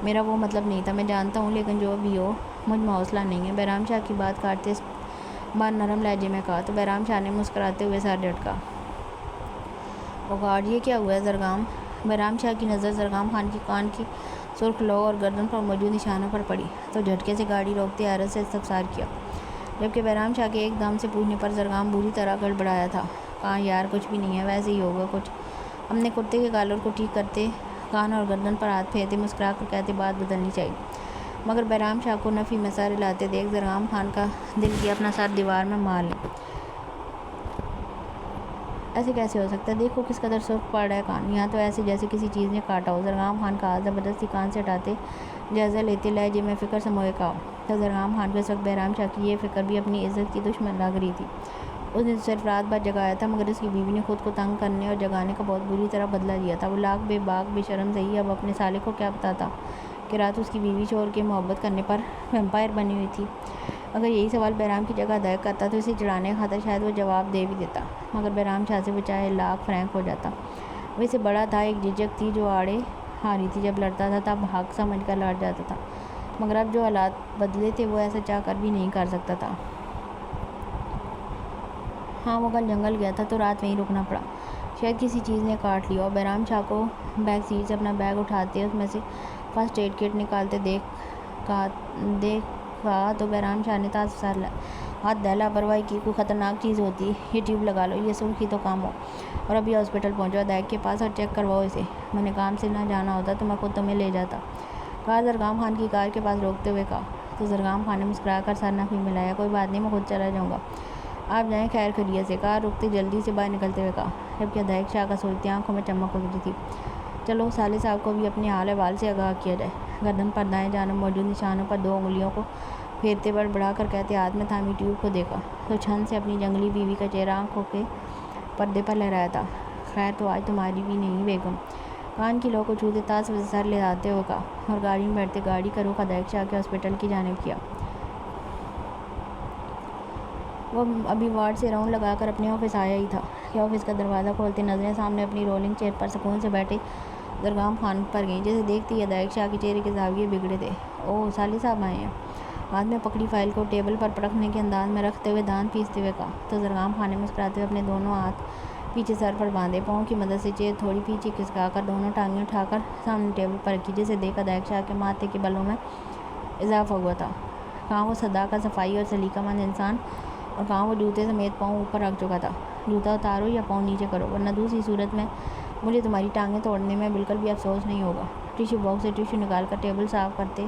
میرا وہ مطلب نہیں تھا، میں جانتا ہوں، لیکن جو بھی ہو مجھ میں حوصلہ نہیں ہے، بہرام شاہ کی بات کاٹتے اس بار نرم لہجے میں کہا تو بہرام شاہ نے مسکراتے ہوئے سر جھٹکا۔ او گاڈ، یہ کیا ہوا ہے زرغام؟ بہرام شاہ کی نظر زرغام خان کی کان کی سرخ لو اور گردن پر موجود نشانوں پر پڑی تو جھٹکے سے گاڑی روکتے حیرت سے استفسار کیا، جبکہ بہرام شاہ کے ایک دم سے پوچھنے پر زرغام بری طرح گڑبڑایا تھا۔ کہاں یار، کچھ بھی نہیں ہے، ویسے ہی ہوگا کچھ۔ اپنے کرتے کے کالر کو ٹھیک کرتے، کان اور گردن پر ہاتھ پھیرتے مسکرا کر کہتے بات بدلنی چاہیے، مگر بہرام شاہ کو نفی میں سر ہلاتے دیکھ زرغام خان کا دل کیا اپنا سر دیوار میں مار لے۔ ایسے کیسے ہو سکتا ہے؟ دیکھو کس قدر سرخ پڑ رہا ہے کان، یہاں تو ایسے جیسے کسی چیز نے کاٹا ہو۔ زرغام خان کا ہاتھ زبردستی کان سے ہٹاتے جائزہ لیتے لہجے میں فکر سموئے کہا تو زرغام خان کو اس وقت بہرام شاہ کی یہ فکر بھی اپنی عزت کی دشمن لگ رہی تھی۔ اس نے صرف رات بھر جگایا تھا، مگر اس کی بیوی نے خود کو تنگ کرنے اور جگانے کا بہت بری طرح بدلہ لیا تھا۔ وہ لاکھ بے باک بے شرم صحیح، اب اپنے سالے کو کیا بتاتا کہ رات اس کی بیوی چھوڑ کے محبت کرنے پر ویمپائر بنی ہوئی تھی۔ اگر یہی سوال بہرام کی جگہ ادائک کرتا تو اسے چڑھانے کا خاطر شاید وہ جواب دے بھی دیتا، مگر بہرام شاہ سے وہ چاہے لاکھ فرینک ہو جاتا، وہ اسے بڑا تھا، ایک جھجک تھی جو آڑے آ رہی تھی۔ جب لڑتا تھا تب حق سمجھ کر لڑ جاتا تھا، مگر اب جو حالات بدلے تھے وہ ایسا چاہ کر بھی نہیں کر سکتا تھا۔ ہاں، وہ کل جنگل گیا تھا تو رات وہیں رکنا پڑا، شاید کسی چیز نے کاٹ لیا، اور بہرام شاہ کو بیک سیٹ سے اپنا بیگ اٹھاتے اس میں سے فرسٹ ایڈ کٹ نکالتے دیکھا تو بہرام شاہ نے ہاتھ دہلا لاپرواہی کی کوئی خطرناک چیز ہوتی، یہ ٹیوب لگا لو، یہ سرخی تو کم ہو، اور ابھی ہاسپٹل پہنچو ادائک کے پاس اور چیک کرواؤ اسے۔ میں نے کام سے نہ جانا ہوتا تو میں خود تمہیں لے جاتا، کہا زرغام خان کی کار کے پاس روکتے ہوئے کہا تو زرغام خان نے مسکرا کر سر نفی میں لایا۔ کوئی بات نہیں، میں خود چلا جاؤں گا، آپ جائیں خیر خیریت سے، کار رکتے جلدی سے باہر نکلتے ہوئے کہا، جبکہ ادائک شاہ کا سوچتی آنکھوں میں چمک اٹھ رہی تھی۔ چلو سالے صاحب کو بھی اپنے حال احوال سے آگاہ کیا جائے۔ گردن پر دائیں جانب موجود نشانوں پر دو انگلیوں کو پھیرتے بڑھا کر کہتے ہاتھ میں تھامی ٹیوب کو دیکھا تو چھن سے اپنی جنگلی بیوی کا چہرہ آنکھوں کے پردے پر لہرایا تھا۔ خیر تو آج تمہاری بھی نہیں بیگم، کان کی لو کو چھوتے تاس سے سر لہراتے ہوئے کہا، اور گاڑی میں بیٹھتے گاڑی کا رخ ادائک شاہ کے ہاسپٹل کی جانب کیا۔ وہ ابھی وارڈ سے راؤنڈ لگا کر اپنے آفس آیا ہی تھا کہ آفس کا دروازہ کھولتے نظریں سامنے اپنی رولنگ چیئر پر سکون سے بیٹھے زرغام خان پر گئیں، جسے دیکھتے ہی ادائک شاہ کے چہرے کے زاویے بگڑے تھے۔ اوہ، سالے صاحب آئے ہیں، ہاتھ میں پکڑی فائل کو ٹیبل پر پرکھنے کے انداز میں رکھتے ہوئے دانت پیستے ہوئے کہا تو زرغام خان نے مسکراتے ہوئے اپنے دونوں ہاتھ پیچھے سر پر باندھے، پاؤں کی مدد سے چیئر تھوڑی پیچھے کھسکا کر دونوں ٹانگیں اٹھا کر سامنے ٹیبل پر رکھی، جسے دیکھ ادائک شاہ کے ماتھے کے بالوں میں اضافہ ہوا تھا۔ کہاں وہ صداقت، صفائی اور سلیقہ مند انسان، اور کہاں وہ جوتے سمیت پاؤں اوپر رکھ چکا تھا۔ جوتا اتارو یا پاؤں نیچے کرو، ورنہ دوسری صورت میں مجھے تمہاری ٹانگیں توڑنے میں بالکل بھی افسوس نہیں ہوگا۔ ٹیشو باکس سے ٹیشو نکال کر ٹیبل صاف کرتے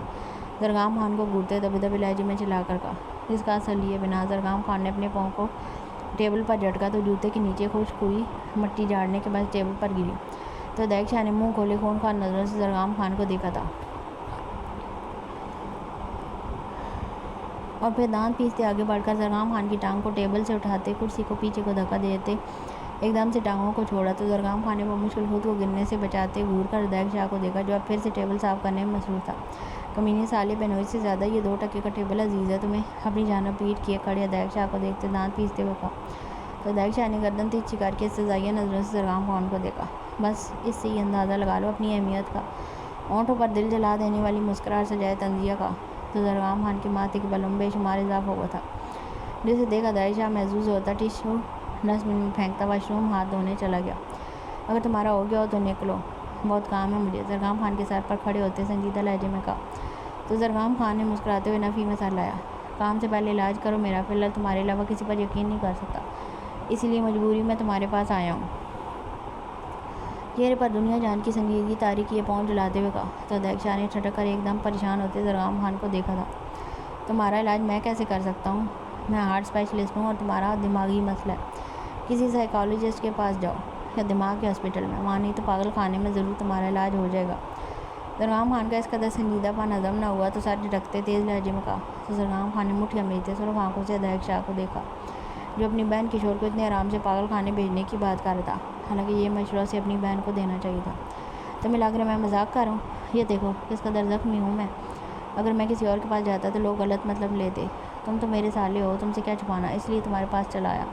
زرغام خان کو گھورتے دبے دبے لہجے میں چلا کر کہا، اس کا اثر لیے بنا زرغام خان نے اپنے پاؤں کو ٹیبل پر جھٹکا تو جوتے کے نیچے خشک ہوئی مٹی جھاڑنے کے بعد ٹیبل پر گری تو ادائک شاہ نے منہ کھولے خونخوار نظروں سے زرغام خان کو دیکھا تھا، اور پھر دانت پیستے آگے بڑھ کر زرغام خان کی ٹانگ کو ٹیبل سے اٹھاتے کرسی کو پیچھے کو دھکا دیتے ایک دم سے ٹانگوں کو چھوڑا تو زرغام خان نے بمشکل خود کو گرنے سے بچاتے گھور کر ادائک شاہ کو دیکھا، جو اب پھر سے ٹیبل صاف کرنے میں مصروف تھا۔ کمینے سالے، بہنوئی سے زیادہ یہ 2 ٹکے کا ٹیبل عزیز ہے تمہیں، اپنی جانب پیٹ کیے کھڑے ادائک شاہ کو دیکھتے دانت پیستے ہوئے کہا تو ادائک شاہ نے گردن تیرچھی کر کے استہزائیہ نظروں سے زرغام خان کو دیکھا۔ بس اس سے ہی اندازہ لگا لو اپنی اہمیت کا، ہونٹوں پر دل جلا دینے والی مسکراہٹ سجائے تنزیہ کا تو زرغام خان کے ماتھے کے بالوں میں بے شمار اضافہ ہوا تھا، جسے دیکھ ادائک شاہ محظوظ ہوتا ٹیشو ڈسٹ بن میں پھینکتا واش روم ہاتھ دھونے چلا گیا۔ اگر تمہارا ہو گیا ہو تو نکلو، بہت کام ہے مجھے، زرغام خان کے سر پر کھڑے ہوتے سنجیدہ لہجے میں کہا تو زرغام خان نے مسکراتے ہوئے نفی میں سر لایا۔ کام سے پہلے علاج کرو میرا، فی الحال تمہارے علاوہ کسی پر یقین نہیں کر سکتا، اسی لیے مجبوری میں تمہارے پاس آیا ہوں۔ چہرے پر دنیا جان کی سنجیدگی طاری کیے پاؤں جلاتے ہوئے کہا تو ادائک شاہ نے ٹھٹک کر ایک دم پریشان ہوتے زرغام خان کو دیکھا تھا۔ تمہارا علاج میں کیسے کر سکتا ہوں؟ میں ہارٹ اسپیشلسٹ ہوں، اور تمہارا دماغی مسئلہ ہے، کسی سائیکالوجسٹ کے پاس جاؤ، یا دماغ کے ہاسپٹل میں، وہاں نہیں تو پاگل خانے میں ضرور تمہارا علاج ہو جائے گا۔ زرگام خان کا اس قدر سنجیدہ پن ہضم نہ ہوا تو سر جھٹکتے تیز لہجے میں کہا۔ تو زرگام خان نے مٹھیاں میچتے سرخ آنکھوں سے ادائق شاہ کو دیکھا، جو اپنی بہن کشور کو اتنے آرام سے پاگل خانے بھیجنے کی بات کر رہا تھا، حالانکہ یہ مشورہ اسے اپنی بہن کو دینا چاہیے تھا۔ تمہیں لگ رہا ہے میں مذاق کر رہا ہوں؟ یہ دیکھو کس قدر زخمی ہوں میں، اگر میں کسی اور کے پاس جاتا تو لوگ غلط مطلب لیتے۔ تم تو میرے سالے ہو، تم سے کیا چھپانا، اس لیے تمہارے پاس چلا آیا۔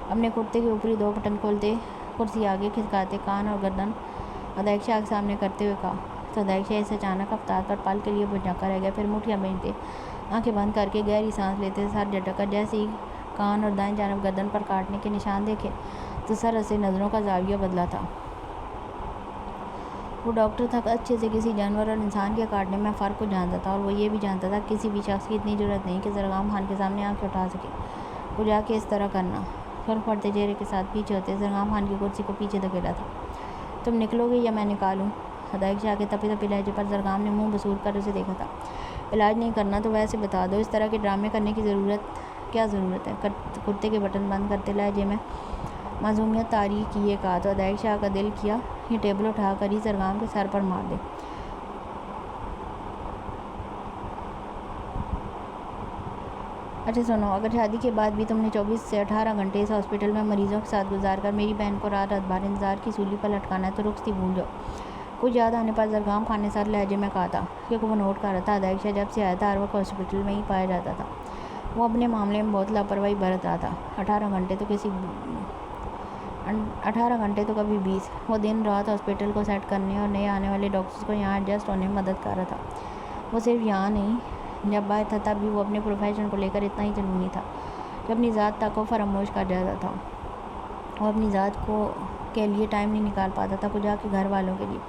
اپنے کرتے کے اوپری 2 بٹن کھولتے، کرسی آگے کھسکاتے، کان اور گردن ادائق شاہ کے سامنے کرتے ہوئے کہا۔ تو ادائق شاہ اس اچانک افطار پر پل کے لیے بھنجا رہ گیا، پھر مٹھیاں بھیجتے، آنکھیں بند کر کے گہری سانس لیتے، سر جھٹک کر جیسے ہی کان اور دائیں جانب گردن پر کاٹنے کے نشان دیکھے تو سر سے نظروں کا زاویہ بدلا تھا۔ وہ ڈاکٹر تھا، اچھے سے کسی جانور اور انسان کے کاٹنے میں فرق کو جانتا تھا، اور وہ یہ بھی جانتا تھا کہ کسی بھی شخص کی اتنی جرأت نہیں کہ زرگام خان کے سامنے آنکھیں اٹھا سکے، وہ جا کے اس طرح کرنا۔ سرخ پڑتے چہرے کے ساتھ پیچھے ہوتے زرگام خان کی کرسی کو پیچھے دھکیلا تھا۔ تم نکلو گے یا میں نکالوں؟ ادائق شاہ کے تپے تپے لہجے پر زرگام نے منہ بسور کر اسے دیکھا تھا۔ علاج نہیں کرنا تو ویسے بتا دو، اس طرح کے ڈرامے کرنے کی کیا ضرورت ہے؟ کرتے کے بٹن بند کرتے لہجے میں معصومیت طاری کیے کہا۔ تو ادائق شاہ کا دل کیا یہ ٹیبل اٹھا کر ہی زرگام کے سر پر مار دے۔ اچھا سنو، اگر شادی کے بعد بھی تم نے 24 سے 18 گھنٹے اس ہاسپٹل میں مریضوں کے ساتھ گزار کر میری بہن کو رات رات بھر انتظار کی سولی پر لٹکانا ہے تو رخصتی بھول جاؤ۔ کچھ یاد آنے پر زرگام خان نے سر لہجے میں کہا تھا، کیونکہ وہ نوٹ کر رہا تھا ادائق شاہ جب سے آیا تھا ہر وقت ہاسپٹل میں ہی پایا جاتا تھا۔ وہ اپنے معاملے میں بہت لاپرواہی برت رہا تھا۔ 18 گھنٹے تو کبھی 20۔ وہ دن رات ہاسپٹل کو سیٹ کرنے اور نئے آنے والے ڈاکٹرز کو یہاں ایڈجسٹ ہونے میں مدد کر رہا تھا۔ وہ صرف یہاں نہیں، جب باہر تھا تب بھی وہ اپنے پروفیشن کو لے کر اتنا ہی جنونی تھا کہ اپنی ذات تک کو فراموش کر جاتا تھا۔ وہ اپنی ذات کے لیے ٹائم نہیں نکال پاتا تھا، کچھ جا کے گھر والوں کے لیے۔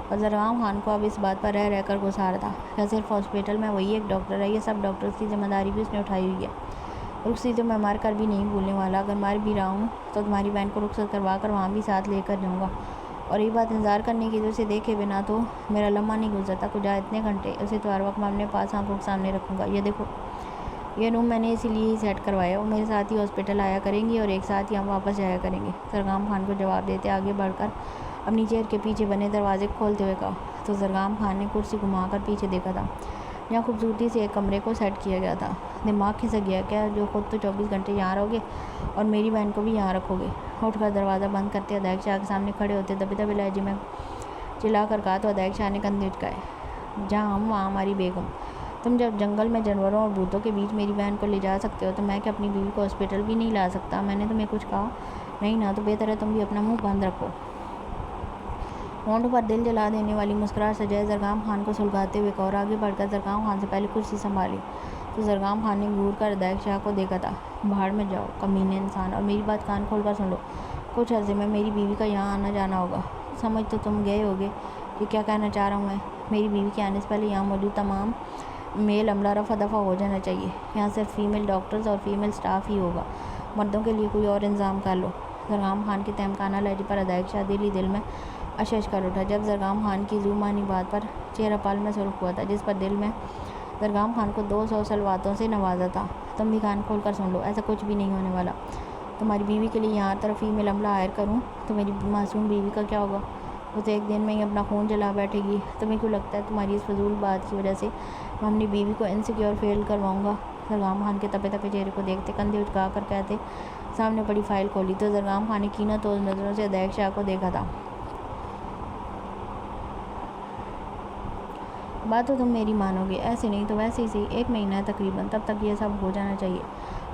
اور زرگام خان کو اب اس بات پر رہ کر غصہ آ رہا تھا کہ صرف ہاسپٹل میں وہی ایک ڈاکٹر ہے، یہ سب ڈاکٹرز کی ذمہ داری بھی اس نے اٹھائی ہوئی ہے۔ رخصتی تو میں مر کر بھی نہیں بھولنے والا، اگر مر بھی رہا ہوں تو تمہاری بہن کو رخصت کروا کر وہاں بھی ساتھ لے کر جاؤں گا۔ اور یہ بات انتظار کرنے کی، تو اسے دیکھے بنا تو میرا لمحہ نہیں گزرتا، کجا اتنے گھنٹے، اسے تو ہر وقت میں اپنے پاس آنکھوں کے سامنے رکھوں گا۔ یہ دیکھو یہ روم میں نے اسی لیے ہی سیٹ کروایا، وہ میرے ساتھ ہی ہاسپٹل آیا کریں گی اور ایک ساتھ ہی ہم واپس جایا کریں گے۔ زرگام خان کو جواب دیتے آگے بڑھ کر اپنی چیئر کے پیچھے بنے دروازے کھولتے ہوئے کہا۔ تو زرگام خان نے کرسی گھما کر پیچھے دیکھا تھا، جہاں خوبصورتی سے ایک کمرے کو سیٹ کیا گیا تھا۔ دماغ کھسک گیا کیا، جو خود تو 24 گھنٹے یہاں رہو گے اور میری بہن کو بھی یہاں رکھو گے؟ اٹھ کر دروازہ بند کرتے ادائق شاہ کے سامنے کھڑے ہوتے دبے دبے لہجے میں چلا کر کہا۔ تو ادائق شاہ نے کندھے اٹکائے۔ جہاں ہم وہاں ہماری بیگم۔ تم جب جنگل میں جانوروں اور بھوتوں کے بیچ میری بہن کو لے جا سکتے ہو تو میں کہ اپنی بیوی کو ہاسپٹل بھی نہیں لا سکتا؟ میں نے تمہیں کچھ کہا نہیں نا، تو بہتر ہے تم بھی اپنا منہ بند رکھو۔ ہونٹوں پر دل جلا دینے والی مسکراہٹ سجائے زرگام خان کو سلگاتے ہوئے کہا، اور آگے بڑھ کر زرگام خان سے پہلے کرسی سنبھالی۔ تو زرگام خان نے گور کر ادائق شاہ کو دیکھا تھا۔ بھاڑ میں جاؤ کمینے انسان، اور میری بات کان کھول کر سن لو، کچھ عرصے میں میری بیوی کا یہاں آنا جانا ہوگا۔ سمجھ تو تم گئے ہوگے کہ کیا کہنا چاہ رہا ہوں میں؟ میری بیوی کے آنے سے پہلے یہاں موجود تمام میل عملہ رفع دفع ہو جانا چاہیے۔ یہاں صرف فیمیل ڈاکٹرز اور فیمیل سٹاف ہی ہوگا، مردوں کے لیے کوئی اور انتظام کر لو۔ زرگام خان کے تہمکانہ لہجے پر ادائق شاہ دل ہی دل میں اشش کر اٹھا۔ جب زرگام خان کی ذو معنی بات پر چہرہ پل میں سرخ ہوا تھا، جس پر دل میں زرگام خان کو 200 صلواتوں سے نوازا تھا۔ تم بھی کان کھول کر سن لو، ایسا کچھ بھی نہیں ہونے والا۔ تمہاری بیوی کے لیے یہاں ہر طرف فیمیل عملہ ہائر کروں تو میری معصوم بیوی کا کیا ہوگا؟ وہ تو ایک دن میں ہی اپنا خون جلا بیٹھے گی۔ تمہیں کیوں لگتا ہے تمہاری اس فضول بات کی وجہ سے میں اپنی بیوی کو انسیکیور فیل کرواؤں گا؟ زرگام خان کے تپے تپے چہرے کو دیکھتے کندھے اٹکا کر کہتے سامنے پڑی فائل کھولی۔ تو زرگام خان نے کینہ توز نظروں سے ادائق شاہ کو دیکھا تھا۔ بات تو تم میری مانو گے، ایسے نہیں تو ویسے ہی صحیح، 1 مہینہ ہے تقریباً، تب تک یہ سب ہو جانا چاہیے۔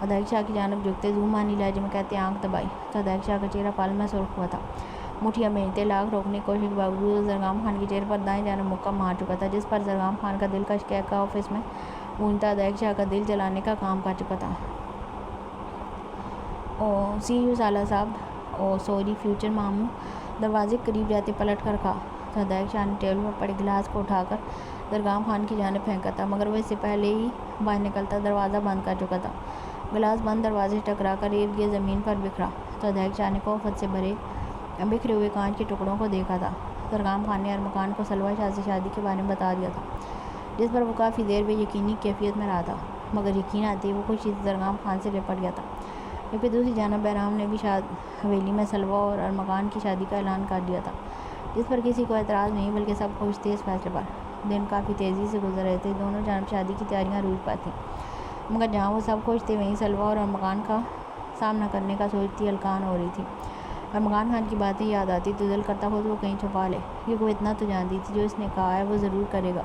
ادائق شاہ کی جانب جھکتے ذو معنی لہجے میں کہتے آنکھ دبائی۔ تو ادائق شاہ کا چہرہ پل میں سرخ ہوا تھا، مٹھیاں بھیجتے لاکھ روکنے کی کوشش کے باوجود زرگام خان کے چہرے پر دائیں جانب مکہ مار چکا تھا، جس پر زرگام خان کا دلکش قہقہہ آفس میں گونجتا ادائق شاہ کا دل جلانے کا کام کر چکا تھا۔ او سی یو سالہ صاحب، او سوری فیوچر ماموں، دروازے کے قریب جاتے پلٹ کر کہا۔ تو ادائق شاہ نے ٹیبل پر پڑے گلاس کو اٹھا کر زرگام خان کی جانب پھینکا تھا، مگر وہ اس سے پہلے ہی باہر نکلتا دروازہ بند کر چکا تھا۔ گلاس بند دروازے سے ٹکرا کر ارد گرد زمین پر بکھرا۔ تو ادائق شاہ نے کوفت سے بکھرے ہوئے کانچ کے ٹکڑوں کو دیکھا تھا۔ زرگام خان نے ارمکان کو سلوہ شاہ سے شادی کے بارے میں بتا دیا تھا، جس پر وہ کافی دیر بے یقینی کیفیت میں رہا تھا، مگر یقین آتے ہی وہ خوشی سے زرگام خان سے لپٹ گیا تھا، جبکہ دوسری جانب بہرام نے بھی حویلی میں سلوہ اور ارمکان کی شادی کا اعلان کر دیا تھا۔ جس پر کسی کو اعتراض نہیں بلکہ سب خوش تھے اس فیصلے پر۔ دن کافی تیزی سے گزر رہے تھے، دونوں جانب شادی کی تیاریاں روز پر تھیں، مگر جہاں وہ سب خوش تھے وہیں سلویٰ اور ارمغان کا سامنا کرنے کا سوچتی ہلکان ہو رہی تھی۔ ارمغان خان کی باتیں یاد آتی تو دل کرتا خود کو کہیں چھپا لے، کیونکہ وہ اتنا تو جانتی تھی جو اس نے کہا ہے وہ ضرور کرے گا۔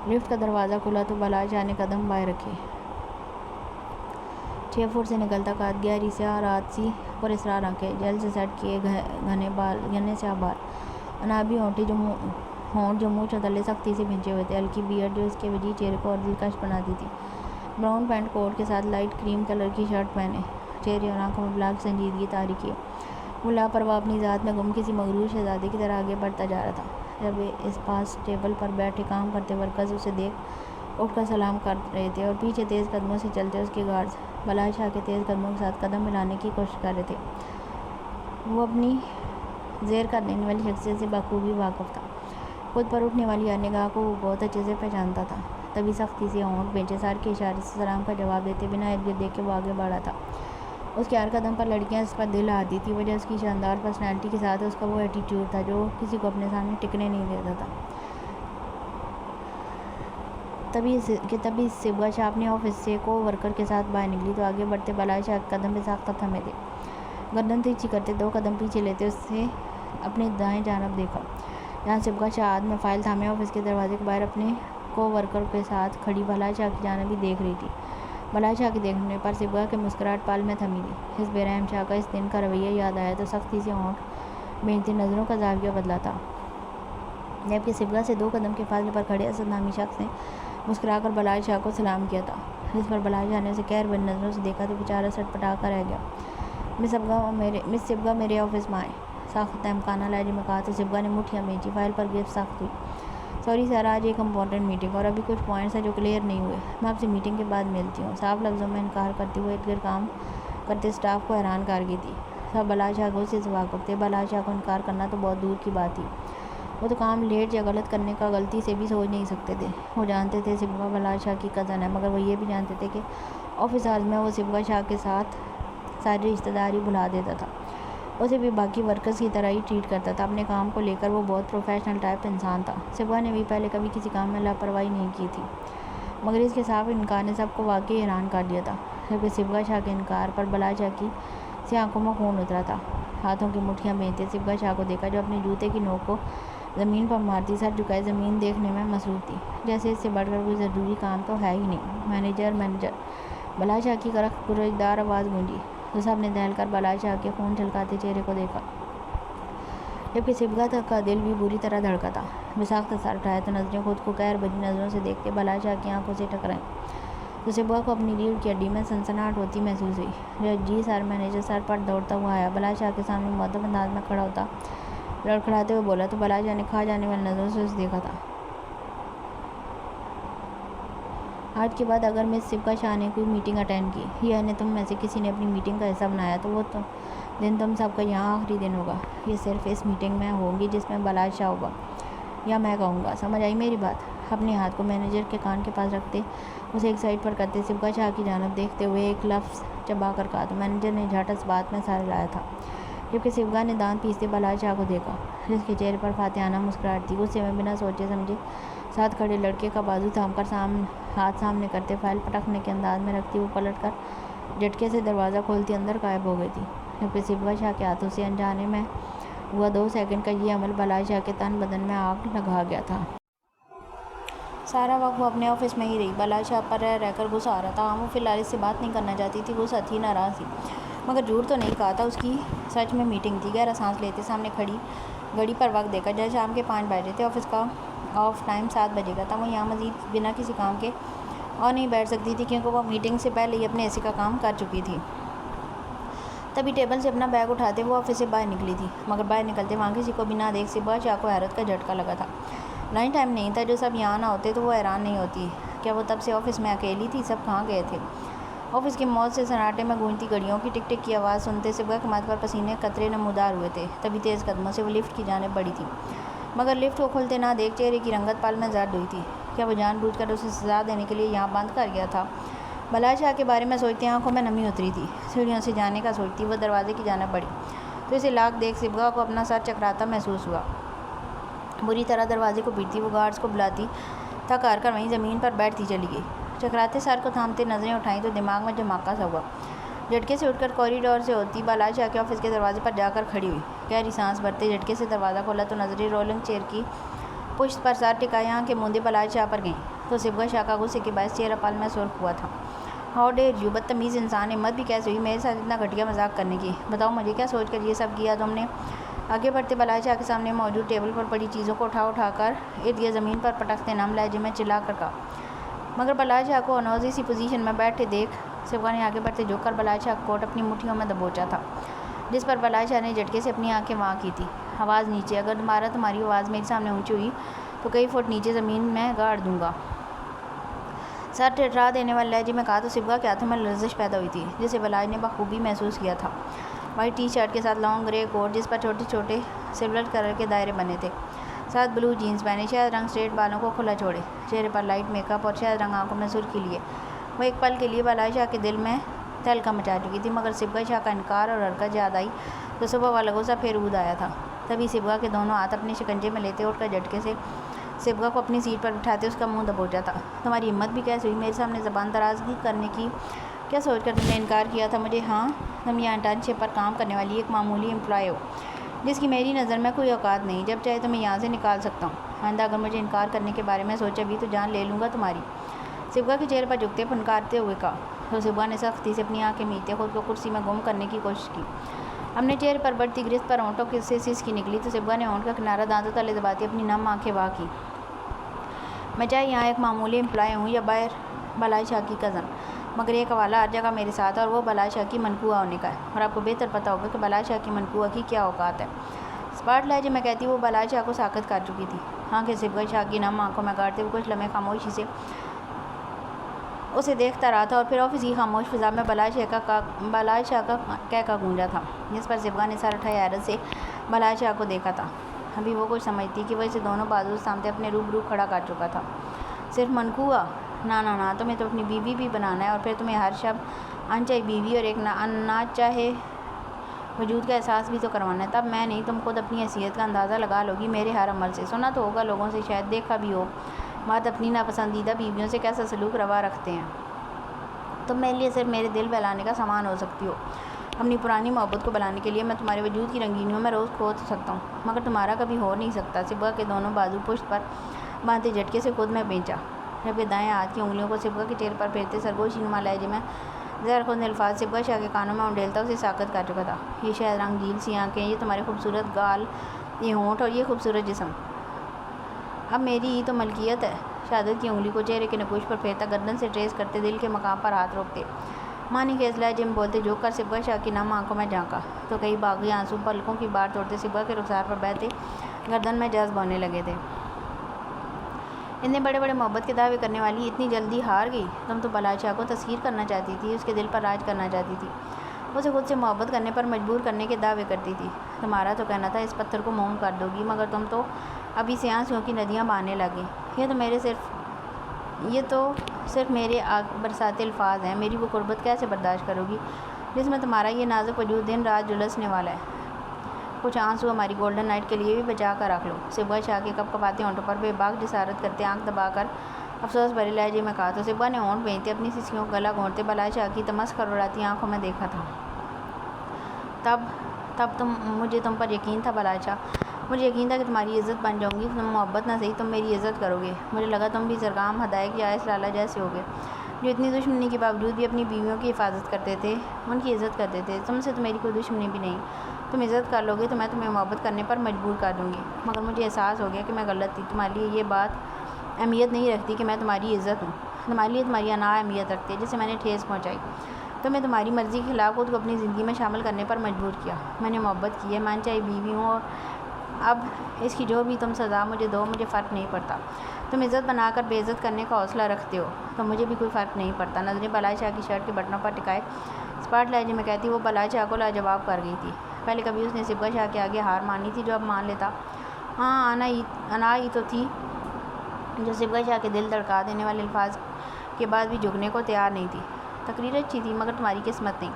لفٹ کا دروازہ کھلا تو بلال شاہ نے قدم باہر رکھے۔ 6 فٹ سے نکلتا قد، گہری سیاہ رات سی پر اسرار آنکھیں، جیل سے سیٹ کیے گھنے بال، گھنے سیاہ بال، انابی ہونٹ جو منہ چتلے سختی سے بھینچے ہوئے تھے، ہلکی بیئرڈ جو اس کے وجیح چہرے کو اور دلکش بناتی تھی، براؤن پینٹ کوٹ کے ساتھ لائٹ کریم کلر کی شرٹ پہنے، چہرے اور آنکھوں میں بلاک سنجیدگی طاری کیے، وہ لاپرواہ اپنی ذات میں گم کسی مغرور شہزادے کی طرح آگے بڑھتا جا رہا تھا۔ جب اس پاس ٹیبل پر بیٹھے کام کرتے ورکرز اسے دیکھ اٹھ کر سلام کر رہے تھے اور پیچھے تیز قدموں سے چلتے اس کے گارڈز بلال شاہ کے تیز قدموں کے ساتھ قدم ملانے کی کوشش کر رہے تھے، وہ اپنی زیر کر دینے والی شخصیت سے بخوبی واقف تھا، خود پر اٹھنے والی ہر نگاہ کو وہ بہت اچھے سے پہچانتا تھا، تبھی سختی سے ہونٹ بھینچے، سر کے اشارے سے سلام کا جواب دیتے بنا ارد گرد دیکھے وہ آگے بڑھا تھا۔ اس کے ہر قدم پر لڑکیاں اس پر دل آتی تھی، وجہ اس کی شاندار پرسنالٹی کے ساتھ اس کا وہ ایٹیٹیوڈ تھا جو کسی کو اپنے سامنے ٹکنے نہیں دیتا تھا۔ تبھی صبغہ شاہ اپنے آفس سے کو ورکر کے ساتھ باہر نکلی تو آگے بڑھتے بلال شاہ کے قدم پہ ساختہ تھمے تھے، گردن ترچھی کرتے 2 قدم پیچھے لیتے اسے اپنے دائیں جانب دیکھا، جہاں صبغہ شاہ ہاتھ میں فائل تھامے آفس کے دروازے کے باہر اپنے کو ورکر کے ساتھ کھڑی بلال شاہ کی جانب ہی دیکھ رہی تھی۔ بلال شاہ کے دیکھنے پر صبغہ کی مسکراہٹ پل میں تھمی تھی۔ اس بے رحم شاہ کا اس دن کا رویہ یاد آیا تو سختی سے ہونٹ بھینچتی نظروں کا زاویہ بدلا تھا، جبکہ صبغہ سے 2 قدم کے فاصلے پر کھڑے اسد نامی شخص نے مسکرا کر بلال شاہ کو سلام کیا تھا، جس پر بلال شاہ نے اسے قہر بھری نظروں سے دیکھا تو بیچارہ سٹ پٹا کر رہ گیا۔ مس صبغہ میرے آفس میں آئیں، سخت احمقانہ لہجے میں کہا تو صبغہ نے مٹھیاں بھینچی، فائل پر گرفت سخت ہوئی۔ سوری سر، آج ایک امپورٹنٹ میٹنگ اور ابھی کچھ پوائنٹس ہیں جو کلیئر نہیں ہوئے، میں آپ سے میٹنگ کے بعد ملتی ہوں۔ صاف لفظوں میں انکار کرتے ہوئے ارد گرد کام کرتے اسٹاف کو حیران کر گئی تھی، سب بلال شاہ کو غصے سے واقف تھے۔ بلال شاہ کو انکار کرنا تو بہت دور کی بات تھی، وہ تو کام لیٹ یا غلط کرنے کا غلطی سے بھی سوچ نہیں سکتے تھے۔ وہ جانتے تھے صبغہ بلال شاہ کی کزن ہے، مگر وہ یہ بھی جانتے تھے کہ آفس آورز میں وہ صبغہ شاہ کے ساتھ ساری رشتہ داری بھلا دیتا تھا، اسے بھی باقی ورکرز کی طرح ہی ٹریٹ کرتا تھا۔ اپنے کام کو لے کر وہ بہت پروفیشنل ٹائپ انسان تھا، صبغہ نے بھی پہلے کبھی کسی کام میں لاپرواہی نہیں کی تھی، مگر اس کے صاف انکار نے سب کو واقعی حیران کر دیا تھا، جبکہ صبغہ شاہ کے انکار پر بلال شاہ کی سیاہ آنکھوں میں خون اترا تھا۔ ہاتھوں کی مٹھیاں بھینچتے صبغہ شاہ کو دیکھا جو اپنے جوتے کی نوک کو زمین پر مارتی سر جھکائے زمین دیکھنے میں مصروف تھی، جیسے اس سے بڑھ کر کوئی ضروری کام تو ہے ہی نہیں۔ مینیجر بلال شاہ کی گرجدار آواز گونجی تو سب نے دہل کر بلال شاہ کے خون چھلکاتے چہرے کو دیکھا، جبکہ صبغہ کا دل بھی بری طرح دھڑکا تھا۔ بساختہ سر اٹھایا تو نظریں خود کو قہر بھری نظروں سے دیکھتے بلال شاہ کی آنکھوں سے ٹکرائیں تو صبغہ کو اپنی ریڑھ کی ہڈی میں سنسناہٹ ہوتی محسوس ہوئی۔ جی سر، مینیجر سر پر دوڑتا ہوا آیا، بلال شاہ کے سامنے مؤدب انداز میں کھڑا ہوتا لڑکھڑاتے ہوئے بولا تو بلال شاہ نے کھا جانے والی نظروں سے اسے دیکھا تھا۔ آج کے بعد اگر مس صبغہ شاہ نے کوئی میٹنگ اٹینڈ کی یا انہیں تم میں سے کسی نے اپنی میٹنگ کا حصہ بنایا تو وہ دن تم سب کا یہاں آخری دن ہوگا۔ یہ صرف اس میٹنگ میں ہوگی جس میں بلال شاہ ہوگا یا میں کہوں گا، سمجھ آئی میری بات؟ اپنے ہاتھ کو مینیجر کے کان کے پاس رکھتے اسے ایک سائڈ پر کرتے صبغہ شاہ کی جانب دیکھتے ہوئے ایک لفظ چبا کر کہا تو مینیجر نے جھٹ اس بات میں سر ہلایا تھا، جبکہ صبغہ نے دانت پیستے بلال شاہ کو دیکھا جس کے چہرے پر فاتحانہ مسکراہٹ تھی۔ غصے میں بنا سوچے سمجھے ساتھ کھڑے لڑکے کا بازو تھام کر ہاتھ سامنے کرتے فائل پٹکنے کے انداز میں رکھتی وہ پلٹ کر جھٹکے سے دروازہ کھولتی اندر غائب ہو گئی تھی، جبکہ صبغہ شاہ کے ہاتھوں سے انجانے میں ہوا 2 سیکنڈ کا یہ عمل بلال شاہ کے تن بدن میں آگ لگا گیا تھا۔ سارا وقت وہ اپنے آفس میں ہی رہی، بلال شاہ پر رہ کر غصہ آ رہا تھا۔ وہ فی الحال اس سے بات نہیں کرنا چاہتی تھی، غصہ تھی، ناراض تھی، مگر جھوٹ تو نہیں کہا تھا، اس کی سچ میں میٹنگ تھی۔ گہرا سانس لیتے سامنے کھڑی گھڑی پر وقت دیکھا، جب شام کے 5 بج رہے تھے، آفس کا آف ٹائم 7 بجے کا تھا۔ وہ یہاں مزید بنا کسی کام کے اور نہیں بیٹھ سکتی تھی کیونکہ وہ میٹنگ سے پہلے ہی اپنے حصے کا کام کر چکی تھی۔ تبھی ٹیبل سے اپنا بیگ اٹھاتے وہ آفس سے باہر نکلی تھی، مگر باہر نکلتے وہاں کسی کو بھی نہ دیکھ صبغہ شاہ کو حیرت کا جھٹکا لگا تھا۔ لنچ ٹائم نہیں تھا، جو سب یہاں نہ ہوتے تو وہ حیران نہیں ہوتی، کیا وہ تب سے آفس میں اکیلی تھی؟ سب کہاں گئے تھے؟ آفس کے موت سے سناٹے میں گونجتی گھڑیوں کی ٹک ٹک کی آواز سنتے صبغہ کے ماتھے پر پسینے قطرے نمودار ہوئے تھے۔ تبھی تیز قدموں سے وہ لفٹ کی جانب بڑھی تھی، مگر لفٹ کو کھلتے نہ دیکھ چہرے کی رنگت پل میں زرد ہوئی تھی۔ کیا وہ جان بوجھ کر اسے سزا دینے کے لیے یہاں بند کر گیا تھا؟ بلال شاہ کے بارے میں سوچتے آنکھوں میں نمی اتری تھی، سیڑھیوں سے جانے کا سوچتی وہ دروازے کی جانب بڑھی تو اسے لاک دیکھ صبغہ کو اپنا سر چکراتا محسوس ہوا۔ بری طرح دروازے کو پیٹتی، وہ گارڈز کو بلاتی، تھک ہار کر وہیں زمین پر بیٹھتی چلی گئی۔ چکراتے سر کو تھامتے نظریں اٹھائیں تو دماغ میں دھماکہ سا ہوا۔ جھٹکے سے اٹھ کر کوریڈور سے ہوتی بالائے شاہ کے آفس کے دروازے پر جا کر کھڑی ہوئی۔ گہری سانس بھرتے جھٹکے سے دروازہ کھولا تو نظریں رولنگ چیئر کی پشت پر سر ٹکائے آنکھیں موندے بالائے شاہ پر گئیں تو صبغہ شاہ کا غصے کے باعث چہرہ پل میں سرخ ہوا تھا۔ ہاؤ ڈیئر یو، بدتمیز انسان، ہمت بھی کیسے ہوئی میرے ساتھ اتنا گھٹیا مذاق کرنے کی؟ بتاؤ مجھے کیا سوچ کر یہ سب کیا تم نے؟ آگے بڑھتے بالائے شاہ کے سامنے موجود ٹیبل پر پڑی چیزوں کو اٹھا کر ارد گرد زمین پر پٹکتے نم لہجے میں چلا کر کہا۔ مگر بالائے شاہ کو انوزی سی پوزیشن میں بیٹھے دیکھ صبغہ نے آگے بڑھتے جھک کر بالائے شاہ کا کوٹ اپنی مٹھیوں میں دبوچا تھا، جس پر بالائے شاہ نے جھٹکے سے اپنی آنکھیں وہاں کی تھی۔ آواز نیچے، اگر دوبارہ تمہاری آواز میرے سامنے اونچی ہوئی تو کئی فٹ نیچے زمین میں گاڑ دوں گا۔ سر ٹھٹرا دینے والے لہجے میں کہا تو صبغہ کے ہاتھوں میں لرزش پیدا ہوئی تھی، جسے بالائے نے بخوبی محسوس کیا تھا۔ وائٹ ٹی شرٹ کے ساتھ لانگ گرے کوٹ جس پر چھوٹے چھوٹے سلور کلر کے دائرے بنے تھے، ساتھ بلو جینز پہنے، شہد رنگ اسٹریٹ بالوں کو کھلا چھوڑے، چہرے پر لائٹ میک اپ اور شہد رنگ آنکھوں میں سرخی لیے، وہ ایک پل کے لیے بالائے شاہ کے دل میں تہلکہ مچا چکی تھی۔ مگر صبغہ شاہ کا انکار اور حرکت یاد آئی تو صبح والا غصہ پھر عود آیا تھا۔ تبھی صبغہ کے دونوں ہاتھ اپنے شکنجے میں لیتے اٹھ کر جھٹکے سے صبغہ کو اپنی سیٹ پر بٹھاتے اس کا منہ دبوچا تھا۔ تمہاری ہمت بھی کیسے ہوئی میرے سامنے زبان درازی کرنے کی؟ کیا سوچ کر تم نے انکار کیا تھا مجھے؟ ہاں، تم یہاں انٹرنشپ پر کام کرنے والی ایک معمولی امپلائی ہو جس کی میری نظر میں کوئی اوقات نہیں، جب چاہے تمہیں یہاں سے نکال سکتا ہوں۔ آئندہ اگر مجھے انکار کرنے کے بارے میں سوچا بھی تو جان لے لوں گا تمہاری، صبغہ کے چہرے پر جھکتے پھنکارتے ہوئے کہا تو صبغہ نے سختی سے اپنی آنکھیں میچتے خود کو کرسی میں گم کرنے کی کوشش کی۔ اپنے چہرے پر بڑھتی گرفت پر ہونٹوں سے سسکی نکلی تو صبغہ نے ہونٹ کا کنارہ دانتوں تلے دباتی اپنی نم آنکھیں واہ کی۔ میں چاہے یہاں ایک معمولی امپلائی ہوں یا باہر بالائے شاہ کی کزن، مگر ایک حوالہ ہر جگہ میرے ساتھ ہے اور وہ بالائے شاہ کی منقوہ ہونے کا ہے، اور آپ کو بہتر پتہ ہوگا کہ بالائے شاہ کی منقوہ کی کیا اوقات ہے۔ اسپاٹ لہجے میں کہتی وہ بالائے شاہ کو ساکت کر چکی تھی۔ آنکھیں صبغہ شاہ کی نم آنکھوں میں گاڑتے ہوئے کچھ لمحے خاموشی سے اسے دیکھتا رہا تھا اور پھر آفس کی خاموش فضا میں بالائے شاہ کا کہکا گونجا تھا، جس پر صبغہ نے سر اٹھائے حیرت سے بالائے شاہ کو دیکھا تھا۔ ابھی وہ کچھ سمجھتی کہ وہ اسے دونوں بازو سامنے اپنے روبرو کھڑا کر چکا تھا۔ صرف منقوہ؟ نہ، تمہیں تو اپنی بیوی بھی بنانا ہے، اور پھر تمہیں ہر شب انچاہی بیوی اور ایک ناچاہے وجود کا احساس بھی تو کروانا ہے۔ تب میں نہیں، تم خود اپنی حیثیت کا اندازہ لگا لو گی میرے ہر عمل سے۔ سنا تو ہوگا لوگوں سے، شاید دیکھا بھی ہو، مرد اپنی ناپسندیدہ بیویوں سے کیسا سلوک روا رکھتے ہیں۔ تم میرے لیے صرف میرے دل بہلانے کا سامان ہو سکتی ہو، اپنی پرانی محبت کو بلانے کے لیے میں تمہارے وجود کی رنگینیوں میں روز کھو سکتا ہوں، مگر تمہارا کبھی ہو نہیں سکتا۔ صبغہ کے دونوں بازو پشت پر باندھتے جھٹکے سے خود میں بھینچا، جبکہ دائیں ہاتھ کی انگلیوں کو صبغہ کے چہرے پر پھیرتے سرگوشی نما لہجے میں زہرخوند الفاظ صبغہ شاہ کے کانوں میں انڈیلتا اسے ساکت کر چکا تھا۔ یہ شہد رنگ جھیل سی آنکھیں، یہ تمہارے خوبصورت گال، یہ ہونٹ اور یہ خوبصورت جسم اب میری ہی تو ملکیت ہے۔ شہادت کی انگلی کو چہرے کے نکوش پر پھیرتا گردن سے ٹریس کرتے دل کے مقام پر ہاتھ روکتے معنی خیز لہجے میں بولتے جھک کر صبغہ شاہ کی نم آنکھوں میں جھانکا تو کئی باغی آنسو پلکوں کی بار توڑتے صبغہ کے رخسار پر بہتے گردن میں جذب ہونے لگے تھے۔ اتنے بڑے بڑے محبت کے دعوے کرنے والی اتنی جلدی ہار گئی؟ تم تو بالائے شاہ کو تسخیر کرنا چاہتی تھی، اس کے دل پر راج کرنا چاہتی تھی، اسے خود سے محبت کرنے پر مجبور کرنے کے دعوے کرتی تھی۔ تمہارا تو کہنا تھا اس پتھر کو موم کر دو گی، مگر تم تو ابھی سے آنسوؤں کی ندیاں بہانے لگے۔ یہ تو صرف میرے برساتے الفاظ ہیں، میری وہ قربت کیسے برداشت کرو گی جس میں تمہارا یہ نازک وجود دن رات جھلسنے والا ہے؟ کچھ آنسو ہماری گولڈن نائٹ کے لیے بھی بچا کر رکھ لو، صبغہ شاہ کے کپ کپاتے ہونٹوں پر بے باک جسارت کرتے آنکھ دبا کر افسوس بھرے لہجے میں کہا تو صبغہ نے ہونٹ بھینچتے اپنی سسکیوں کو گلا گھونٹتے بالائے شاہ کی تمس کھروڑاتی آنکھوں میں دیکھا تھا۔ تب مجھے تم پر یقین تھا بالائے شاہ، مجھے یقین تھا کہ تمہاری عزت بن جاؤں گی، تم محبت نہ صحیح تم میری عزت کرو گے۔ مجھے لگا تم بھی سرگام ہدایق یا لالہ جیسے ہوگے جو اتنی دشمنی کے باوجود بھی اپنی بیویوں کی حفاظت کرتے تھے، ان کی عزت کرتے تھے۔ تم سے تو میری کوئی دشمنی بھی نہیں، تم عزت کر لو گے تو میں تمہیں محبت کرنے پر مجبور کر دوں گی۔ مگر مجھے احساس ہو گیا کہ میں غلط تھی، تمہارے لیے یہ بات اہمیت نہیں رکھتی کہ میں تمہاری عزت ہوں، تمہارے لیے تمہاری انا اہمیت رکھتی ہے جسے میں نے ٹھیس پہنچائی۔ تمہیں تمہاری مرضی کے خلاف خود کو اپنی زندگی میں شامل کرنے پر مجبور کیا۔ میں نے محبت کی ہے، میں انچائی بیوی ہوں، اور اب اس کی جو بھی تم سزا مجھے دو مجھے فرق نہیں پڑتا۔ تم عزت بنا کر بے عزت کرنے کا حوصلہ رکھتے ہو تو مجھے بھی کوئی فرق نہیں پڑتا۔ نظریں بالائے شاہ کی شرٹ کے بٹنوں پر ٹکائے اسپاٹ لہجے میں کہتی وہ بالائے شاہ کو لاجواب کر گئی تھی۔ پہلے کبھی اس نے صبغہ شاہ کے آگے ہار مانی تھی جو اب مان لیتا؟ ہاں، انا ہی تو تھی جو صبغہ شاہ کے دل دھڑکا دینے والے الفاظ کے بعد بھی جھکنے کو تیار نہیں تھی۔ تقریر اچھی تھی مگر تمہاری قسمت نہیں۔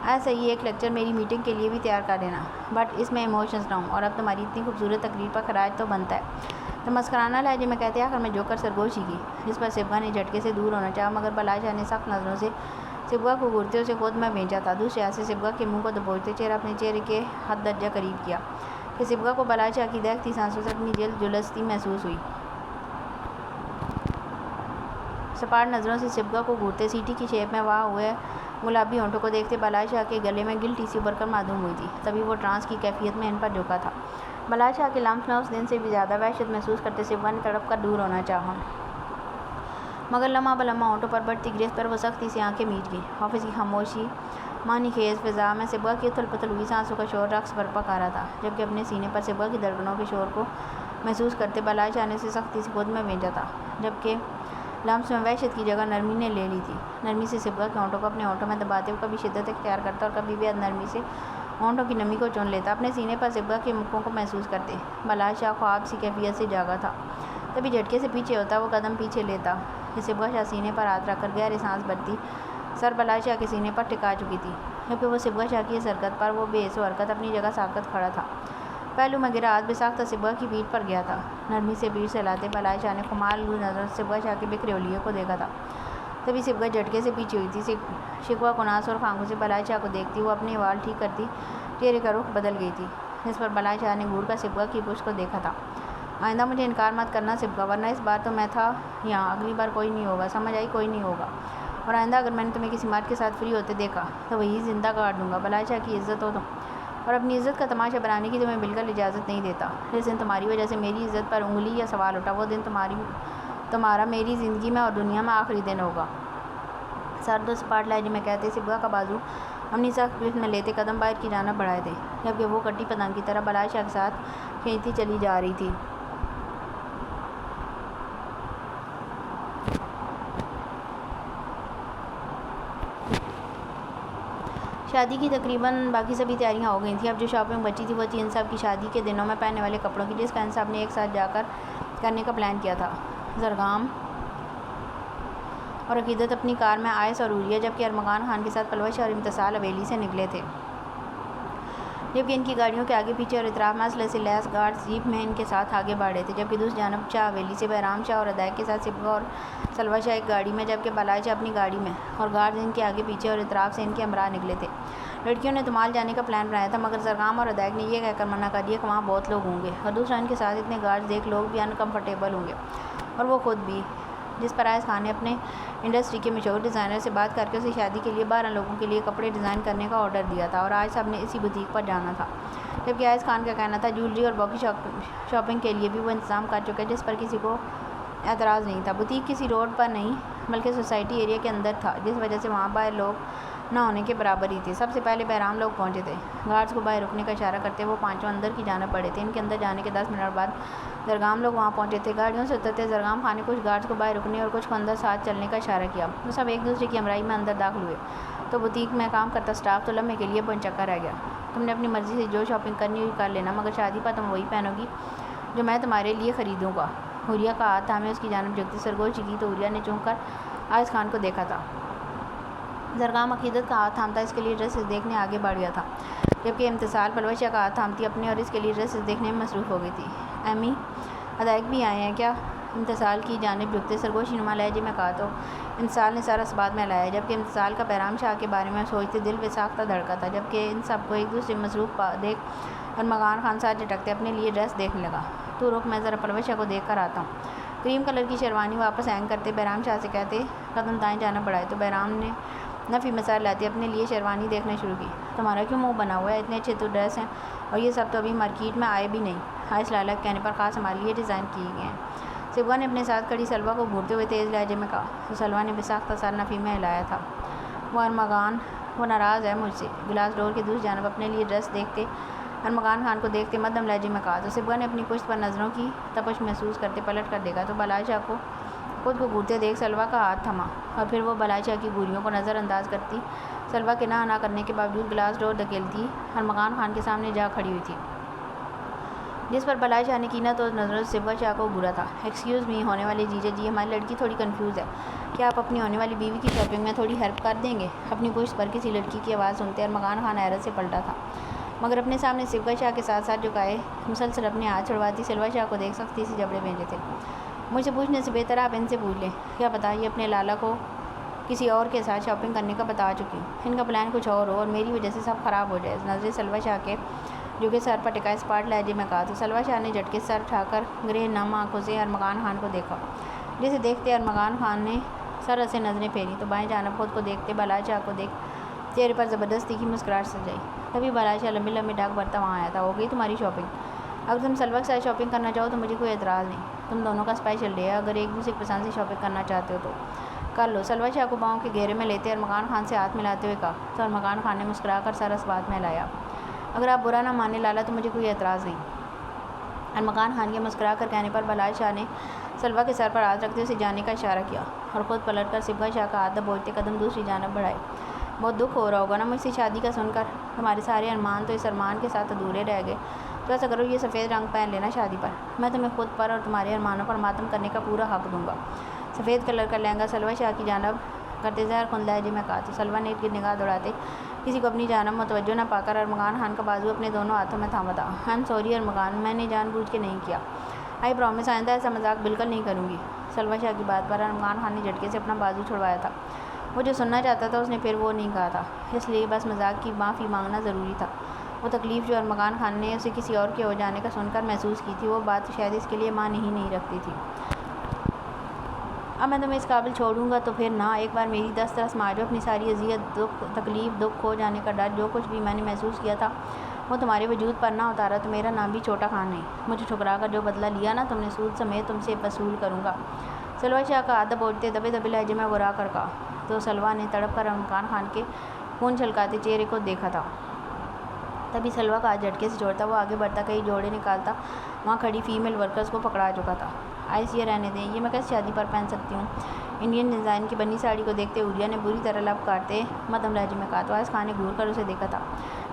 ایسا ہی ایک لیکچر میری میٹنگ کے لیے بھی تیار کر دینا، بٹ اس میں ایموشنز نہ ہوں، اور اب تمہاری اتنی خوبصورت تقریر پر خراج تو بنتا ہے۔ تو مسکرانہ لہجے میں کہتے آخر میں جوکر سرگوشی کی، جس پر صبغہ نے جھٹکے سے دور ہونا چاہا، مگر بلال شاہ نے سخت نظروں سے صبغہ کو گھورتے اسے خود میں بھیجا تھا۔ دوسرے ہاتھ سے صبغہ کے منہ کو دبوچتے چہرہ اپنے چہرے کے حد درجہ قریب کیا کہ صبغہ کو بلال شاہ کی دہکتی سانسوں سے اپنی جلد جلستی محسوس ہوئی۔ سپاٹ نظروں سے صبغہ کو گھورتے سیٹی کی شیپ میں وہاں ہوئے گلابی ہونٹوں کو دیکھتے بلال شاہ کے گلے میں گلٹی سی ابھر کر معدوم ہوئی تھی۔ تبھی وہ ٹرانس کی کیفیت میں ان پر جھکا تھا۔ بلال شاہ کے لمس میں اس دن سے بھی زیادہ وحشت محسوس کرتے صبغہ نے تڑپ کر دور ہونا چاہا، مگر لمحہ بلمحہ ہونٹوں پر بڑھتی گرفت پر وہ سختی سے آنکھیں میچ گئی۔ آفس کی خاموشی معنی خیز فضا میں صبغہ کی اتھل پتھل ہوئی سانسوں کا شور رقص برپا کھا رہا تھا، جبکہ اپنے سینے پر صبغہ کی دھڑکنوں کے شور کو محسوس کرتے بلال شاہ نے اسے سختی سے خود میں بھیجا تھا، جبکہ لمس میں وحشت کی جگہ نرمی نے لے لی تھی۔ نرمی سے صبغہ کے ہونٹوں کو اپنے ہونٹوں میں دباتے ہوئے کبھی شدت اختیار کرتا اور کبھی بے حد نرمی سے ہونٹوں کی نمی کو چون لیتا، اپنے سینے پر صبغہ کے مکوں کو محسوس کرتے۔ بلال شاہ خواب سی کیفیت سے جاگا تھا۔ تبھی جھٹکے سے پیچھے ہوتا وہ قدم پیچھے لیتا کہ صبغہ شاہ سینے پر ہاتھ رکھ کر گہری سانس بھرتی سر بلال شاہ کے سینے پر ٹکا چکی تھی، جبکہ وہ صبغہ شاہ کی اس حرکت پر وہ بے حس و حرکت اپنی جگہ ساکت کھڑا تھا۔ پہلو میں گرا ہاتھ بے ساختہ صبغہ کی پیٹھ پر گیا تھا۔ نرمی سے پیٹھ سہلاتے بلال شاہ نے خمار لوز نظروں سے صبغہ شاہ کے بکھرے ہولیے کو دیکھا تھا۔ تبھی صبغہ جھٹکے سے پیچھے ہوئی تھی، شکوہ کناس اور خاموشی سے بلال شاہ کو دیکھتی وہ اپنے وال ٹھیک کرتی چہرے کا رخ بدل گئی تھی، جس پر بلال شاہ نے گھور کر صبغہ کی پشت کو دیکھا تھا۔ آئندہ مجھے انکار مت کرنا صبغہ، ورنہ اس بار تو میں تھا یہاں، اگلی بار کوئی نہیں ہوگا، سمجھ آئی؟ کوئی نہیں ہوگا، اور آئندہ اگر میں نے تمہیں کسی مرد کے ساتھ فری ہوتے دیکھا تو وہی زندہ کاٹ دوں گا۔ بلال شاہ کی عزت ہو تم، اور اپنی عزت کا تماشا بنانے کی تمہیں بالکل اجازت نہیں دیتا۔ جس دن تمہاری وجہ سے میری عزت پر انگلی یا سوال اٹھا وہ دن تمہارا میری زندگی میں اور دنیا میں آخری دن ہوگا۔ سرد و سپاٹ لہجے میں کہتے صبغہ کا بازو اپنی سخت گرفت میں لیتے قدم باہر کی جانب بڑھائے تھے، جبکہ وہ کٹی پتنگ کی طرح بلال شاہ کے ساتھ کھینچتی چلی جا رہی تھی۔ شادی کی تقریباً باقی سبھی تیاریاں ہو گئی تھیں۔ اب جو شاپنگ بچی تھی وہ تھی ان سب کی شادی کے دنوں میں پہننے والے کپڑوں کی، جس کا انصاف نے ایک ساتھ جا کر کرنے کا پلان کیا تھا۔ زرگام اور عقیدت اپنی کار میں، آئس اور عوریہ جبکہ ارمغان خان کے ساتھ پلوش اور امتثال حویلی سے نکلے تھے، جبکہ ان کی گاڑیوں کے آگے پیچھے اور اطراف میں اسلحے سے لیس گارڈز جیپ میں ان کے ساتھ آگے بڑھ رہے تھے، جبکہ دوسری جانب شاہ حویلی سے بہرام شاہ اور ادائق کے ساتھ صبغہ اور سلوہ شاہ ایک گاڑی میں، جبکہ بلال شاہ اپنی گاڑی میں، اور گارڈز ان کے آگے پیچھے اور اطراف سے ان کے ہمراہ نکلے تھے۔ لڑکیوں نے تمال جانے کا پلان بنایا تھا، مگر زرگام اور ادائق نے یہ کہہ کر منع کر دیا کہ وہاں بہت لوگ ہوں گے، اور دوسرا ان کے ساتھ اتنے گارڈز دیکھ لوگ بھی انکمفرٹیبل ہوں گے، اور وہ خود بھی، جس پر آئس خان نے اپنے انڈسٹری کے مشہور ڈیزائنر سے بات کر کے اسے شادی کے لیے 12 لوگوں کے لیے کپڑے ڈیزائن کرنے کا آرڈر دیا تھا، اور آج سب نے اسی بوتیک پر جانا تھا، جبکہ آئس خان کا کہنا تھا جیولری اور باقی شاپنگ کے لیے بھی وہ انتظام کر چکے جس پر کسی کو اعتراض نہیں تھا۔ بوتیک کسی روڈ پر نہیں بلکہ سوسائٹی ایریا کے اندر تھا، جس وجہ سے وہاں باہر لوگ نہ ہونے کے برابر ہی تھے۔ سب سے پہلے بہرام لوگ پہنچے تھے، گارڈز کو باہر رکنے کا اشارہ کرتے وہ پانچوں اندر کی جانب بڑھے تھے۔ ان کے اندر جانے کے 10 منٹ بعد زرگام لوگ وہاں پہنچے تھے۔ گاڑیوں سے اترتے زرگام خان نے کچھ گارڈز کو باہر رکنے اور کچھ کو اندر ساتھ چلنے کا اشارہ کیا۔ وہ سب ایک دوسرے کی ہمراہی میں اندر داخل ہوئے تو بوتیک میں کام کرتا سٹاف تو لمحے کے لیے بنچکا رہ گیا۔ تم نے اپنی مرضی سے جو شاپنگ کرنی ہوئی کر لینا، مگر شادی پر تم وہی پہنو گی جو میں تمہارے لیے خریدوں گا۔ عوریہ کا ہاتھ تھامے اس کی جانب جھکتی سرگوشی کی تو عوریہ نے چونک کر آئس خان کو دیکھا تھا۔ زرگام عقیدت کا ہاتھ تھامتا اس کے لیے ڈریسز دیکھنے آگے بڑھ گیا تھا، جبکہ امتثال پلوش شاہ کا ہاتھ تھامتی اپنے اور اس کے لیے ڈریسز دیکھنے میں مصروف ہو گئی تھی۔ ایمی ادائق بھی آئے ہیں کیا؟ امتثال کی جانب جھکتے سرگوشی نما لہجے میں کہا تو امتثال نے سر اسبات میں ہلایا، جبکہ امتثال کا بہرام شاہ کے بارے میں سوچتے دل بے ساختہ دھڑکا تھا، جبکہ ان سب کو ایک دوسرے میں مصروف دیکھ ارمغان خان ساتھ جھٹکتے اپنے لیے ڈریس دیکھنے لگا۔ تو رک میں ذرا پلوش شاہ کو دیکھ کر آتا ہوں۔ کریم کلر کی شیروانی واپس ہینگ کرتے بہرام شاہ سے کہتے قدم دائیں جانب بڑھائے تو بہرام نے نفی مسائل لاتے اپنے لیے شیروانی دیکھنا شروع کی۔ تمہارا کیوں منہ بنا ہوا ہے؟ اتنے اچھے تو ڈریس ہیں اور یہ سب تو ابھی مارکیٹ میں آئے بھی نہیں۔ آئس لالا کے کہنے پر خاص ہمارے لیے ڈیزائن کیے گئے ہیں، صبغہ نے اپنے ساتھ کھڑی سلوہ کو گھورتے ہوئے تیز لہجے میں کہا تو سلوہ نے بے ساختہ سر نفی میں ہلایا تھا۔ وہ ناراض ہے مجھ سے۔ گلاس ڈور کے دوسری جانب اپنے لیے ڈریس دیکھتے ارمغان خان کو دیکھتے مدھم لہجے میں کہا تو صبغہ نے اپنی پشت پر نظروں کی تپش محسوس کرتے پلٹ کر دیکھا تو بلال شاہ کو خود کو گھورتے دیکھ سلوہ کا ہاتھ تھما، اور پھر وہ بلال شاہ کی گھوریوں کو نظر انداز کرتی سلوہ کے نہ کرنے کے باوجود گلاس ڈور دھکیلتی ارمغان خان کے سامنے جا کھڑی ہوئی تھی، جس پر بلال شاہ نے کینہ تو نظروں سے صبغہ شاہ کو گھورا تھا۔ ایکسکیوز می ہونے والے جیجا جی، ہماری لڑکی تھوڑی کنفیوز ہے۔ کیا آپ اپنی ہونے والی بیوی کی شاپنگ میں تھوڑی ہیلپ کر دیں گے؟ اپنی پشت پر کسی لڑکی کی آواز سنتے ارمغان خان حیرت سے پلٹا تھا، مگر اپنے سامنے سلوا شاہ کے ساتھ ساتھ جھکائے مسلسل اپنے ہاتھ چھڑواتی سلوا شاہ کو دیکھ سختی سے جبڑے بھیجے تھے۔ مجھ سے پوچھنے سے بہتر آپ ان سے پوچھ لیں، کیا پتہ یہ اپنے لالا کو کسی اور کے ساتھ شاپنگ کرنے کا بتا چکی ہوں۔ ان کا پلان کچھ اور ہو اور میری وجہ سے سب خراب ہو جائے۔ نظریں سلوا شاہ کے جو کہ سر پر ٹکائے اسپاٹ لہجے میں کہا تو سلوا شاہ نے جھٹکے سر اٹھا کر گرہ نم آنکھوں سے ارمغان خان کو دیکھا، جسے دیکھتے ارمغان خان نے سر سے نظریں پھیری تو بائیں جانب خود کو دیکھتے بلال شاہ کو دیکھ چہرے پر زبردستی کی مسکراہٹ سجائی۔ تبھی بلال شاہ لمبی لمبی ڈاک بھرتا وہاں آیا تھا۔ ہو گئی تمہاری شاپنگ؟ اگر تم سلوا کے ساتھ شاپنگ کرنا چاہو تو مجھے کوئی اعتراض نہیں، تم دونوں کا اسپیشل ڈے ہے، اگر ایک دوسرے کی پسند سے شاپنگ کرنا چاہتے ہو تو کر لو۔ سلوا شاہ کو باؤں کے گھیرے میں لیتے ارمغان خان سے ہاتھ ملاتے ہوئے کہا تو ارمغان خان نے مسکرا کر سر اس بات میں ہلایا، اگر آپ برا نہ مانے لالا تو مجھے کوئی اعتراض نہیں۔ ارمغان خان کے مسکرا کر کہنے پر بلال شاہ نے سلوا کے سر پر ہاتھ رکھتے اسے جانے کا اشارہ کیا اور خود پلٹ کر سلوا شاہ کا ہاتھ دبوچتے قدم دوسری جانب بڑھائے۔ بہت دکھ ہو رہا ہوگا نا مجھ سے شادی کا سن کر، تمہارے سارے ارمان تو اس ارمان کے ساتھ ادھورے رہ گئے، تو ایسا کرو یہ سفید رنگ پہن لینا شادی پر، میں تمہیں خود پر اور تمہارے ارمانوں پر ماتم کرنے کا پورا حق دوں گا۔ سفید کلر کا لہنگا سلوا شاہ کی جانب کرتے زہر خون لہجے میں کہا تو سلوا نے ارد گرد نگاہ دوڑاتے کسی کو اپنی جانب متوجہ نہ پا کر ارمغان خان کا بازو اپنے دونوں ہاتھوں میں تھاما تھا۔ آئی ایم سوری ارمغان، میں نے جان بوجھ کے نہیں کیا، آئی پرامس آئندہ ایسا مذاق بالکل نہیں کروں گی۔ سلوا شاہ کی بات پر ارمغان خان نے جھٹکے سے اپنا بازو چھڑوایا تھا، وہ جو سننا چاہتا تھا اس نے پھر وہ نہیں کہا تھا، اس لیے بس مذاق کی معافی مانگنا ضروری تھا۔ وہ تکلیف جو ارمغان خان نے اسے کسی اور کے ہو جانے کا سن کر محسوس کی تھی وہ بات شاید اس کے لیے معنی ہی نہیں رکھتی تھی۔ اب میں تمہیں اس قابل چھوڑوں گا تو پھر نہ، ایک بار میری دست رس مارو، اپنی ساری اذیت تکلیف دکھ کھو جانے کا ڈر جو کچھ بھی میں نے محسوس کیا تھا وہ تمہارے وجود پر نہ اتارا تو میرا نام بھی چھوٹا خان نہیں۔ مجھے ٹھکرا کر جو بدلہ لیا نا تم نے سود سمیت تم سے وصول کروں گا۔ سلوا شاہ کا ہاتھ دبوچتے دبے دبے لہجے میں برا کر کہا تو سلوا نے تڑپ کر ارمغان خان کے خون چھلکاتے چہرے کو دیکھا تھا۔ تبھی سلوا کا ہاتھ جھٹکے سے چھوڑتا وہ آگے بڑھتا کئی جوڑے نکالتا وہاں کھڑی فیمیل ورکرز کو پکڑا چکا تھا۔ آئس یہ رہنے دیں، یہ میں کس شادی پر پہن سکتی ہوں؟ انڈین ڈیزائن کی بنی ساڑی کو دیکھتے عوریا نے بری طرح لب کاٹتے مدھم لہجے میں کہا تو آئس خان نے گھور کر اسے دیکھا تھا،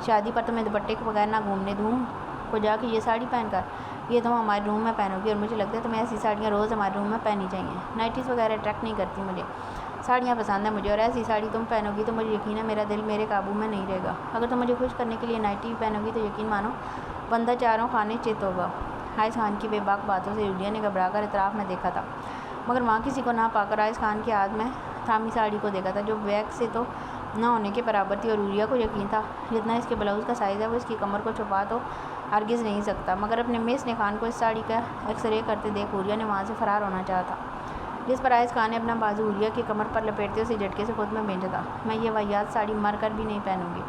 شادی پر تمہیں دوپٹے کے بغیر نہ گھومنے دوں کو جا کے یہ ساڑی پہن کر، یہ تم ہمارے روم میں پہنو گی اور مجھے لگتا ہے تمہیں ایسی ساڑیاں روز ہمارے روم میں پہننی چاہیے۔ نائٹیز وغیرہ اٹریکٹ نہیں کرتی مجھے، ساڑیاں پسند ہیں مجھے، اور ایسی ساڑی تم پہنو گی تو مجھے یقین ہے میرا دل میرے قابو میں نہیں رہے گا۔ اگر تم مجھے خوش کرنے کے لیے نائٹی پہنو گی تو یقین مانو بندہ چاروں خانے چت ہوگا۔ آئس خان کی بے باک باتوں سے عوریا نے گھبرا کر اطراف میں دیکھا تھا، مگر وہاں کسی کو نہ پا کر آئس خان کے ہاتھ میں تھامی ساڑی کو دیکھا تھا جو بیگ سے تو نہ ہونے کے برابر تھی، اور عوریا کو یقین تھا جتنا اس کے بلاؤز کا سائز ہے وہ اس کی کمر کو چھپا تو ہرگز نہیں سکتا۔ مگر اپنے مس نے خان کو اس ساڑی کا ایکس رے کرتے دیکھ عوریا نے وہاں سے فرار ہونا چاہا تھا، جس پر آئس خان نے اپنا بازو عوریا کی کمر پر لپیٹتے اسے جھٹکے سے خود میں بھیجا تھا، میں یہ واہیات ساڑی مر کر بھی نہیں پہنوں گی۔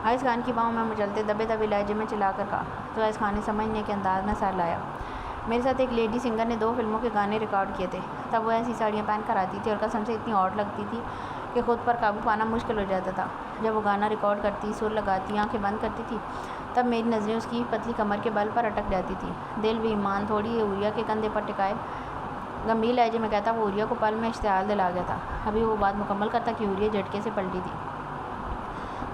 آئس خان کی باؤں میں مچلتے دبے دبے لہجے میں چلا کر کہا تو آئس خان نے سمجھنے کے انداز میں سر لایا، میرے ساتھ ایک لیڈی سنگر نے 2 فلموں کے گانے ریکارڈ کیے تھے، تب وہ ایسی ساڑیاں پہن کر آتی تھی اور قسم سے اتنی ہاٹ لگتی تھی کہ خود پر قابو پانا مشکل ہو جاتا تھا۔ جب وہ گانا ریکارڈ کرتی، سر لگاتی، آنکھیں بند کرتی تھی تب میری نظریں اس کی پتلی کمر کے بل پر اٹک جاتی تھی۔ دل بھی ایمان تھوڑی عوریا کے کندھے پر ٹکائے گمبھیر لہجے میں کہتا وہ عوریا کو پل میں اشتعال دلا گیا تھا۔ ابھی وہ بات مکمل کرتا کہ عوریا جھٹکے سے پلٹی تھی۔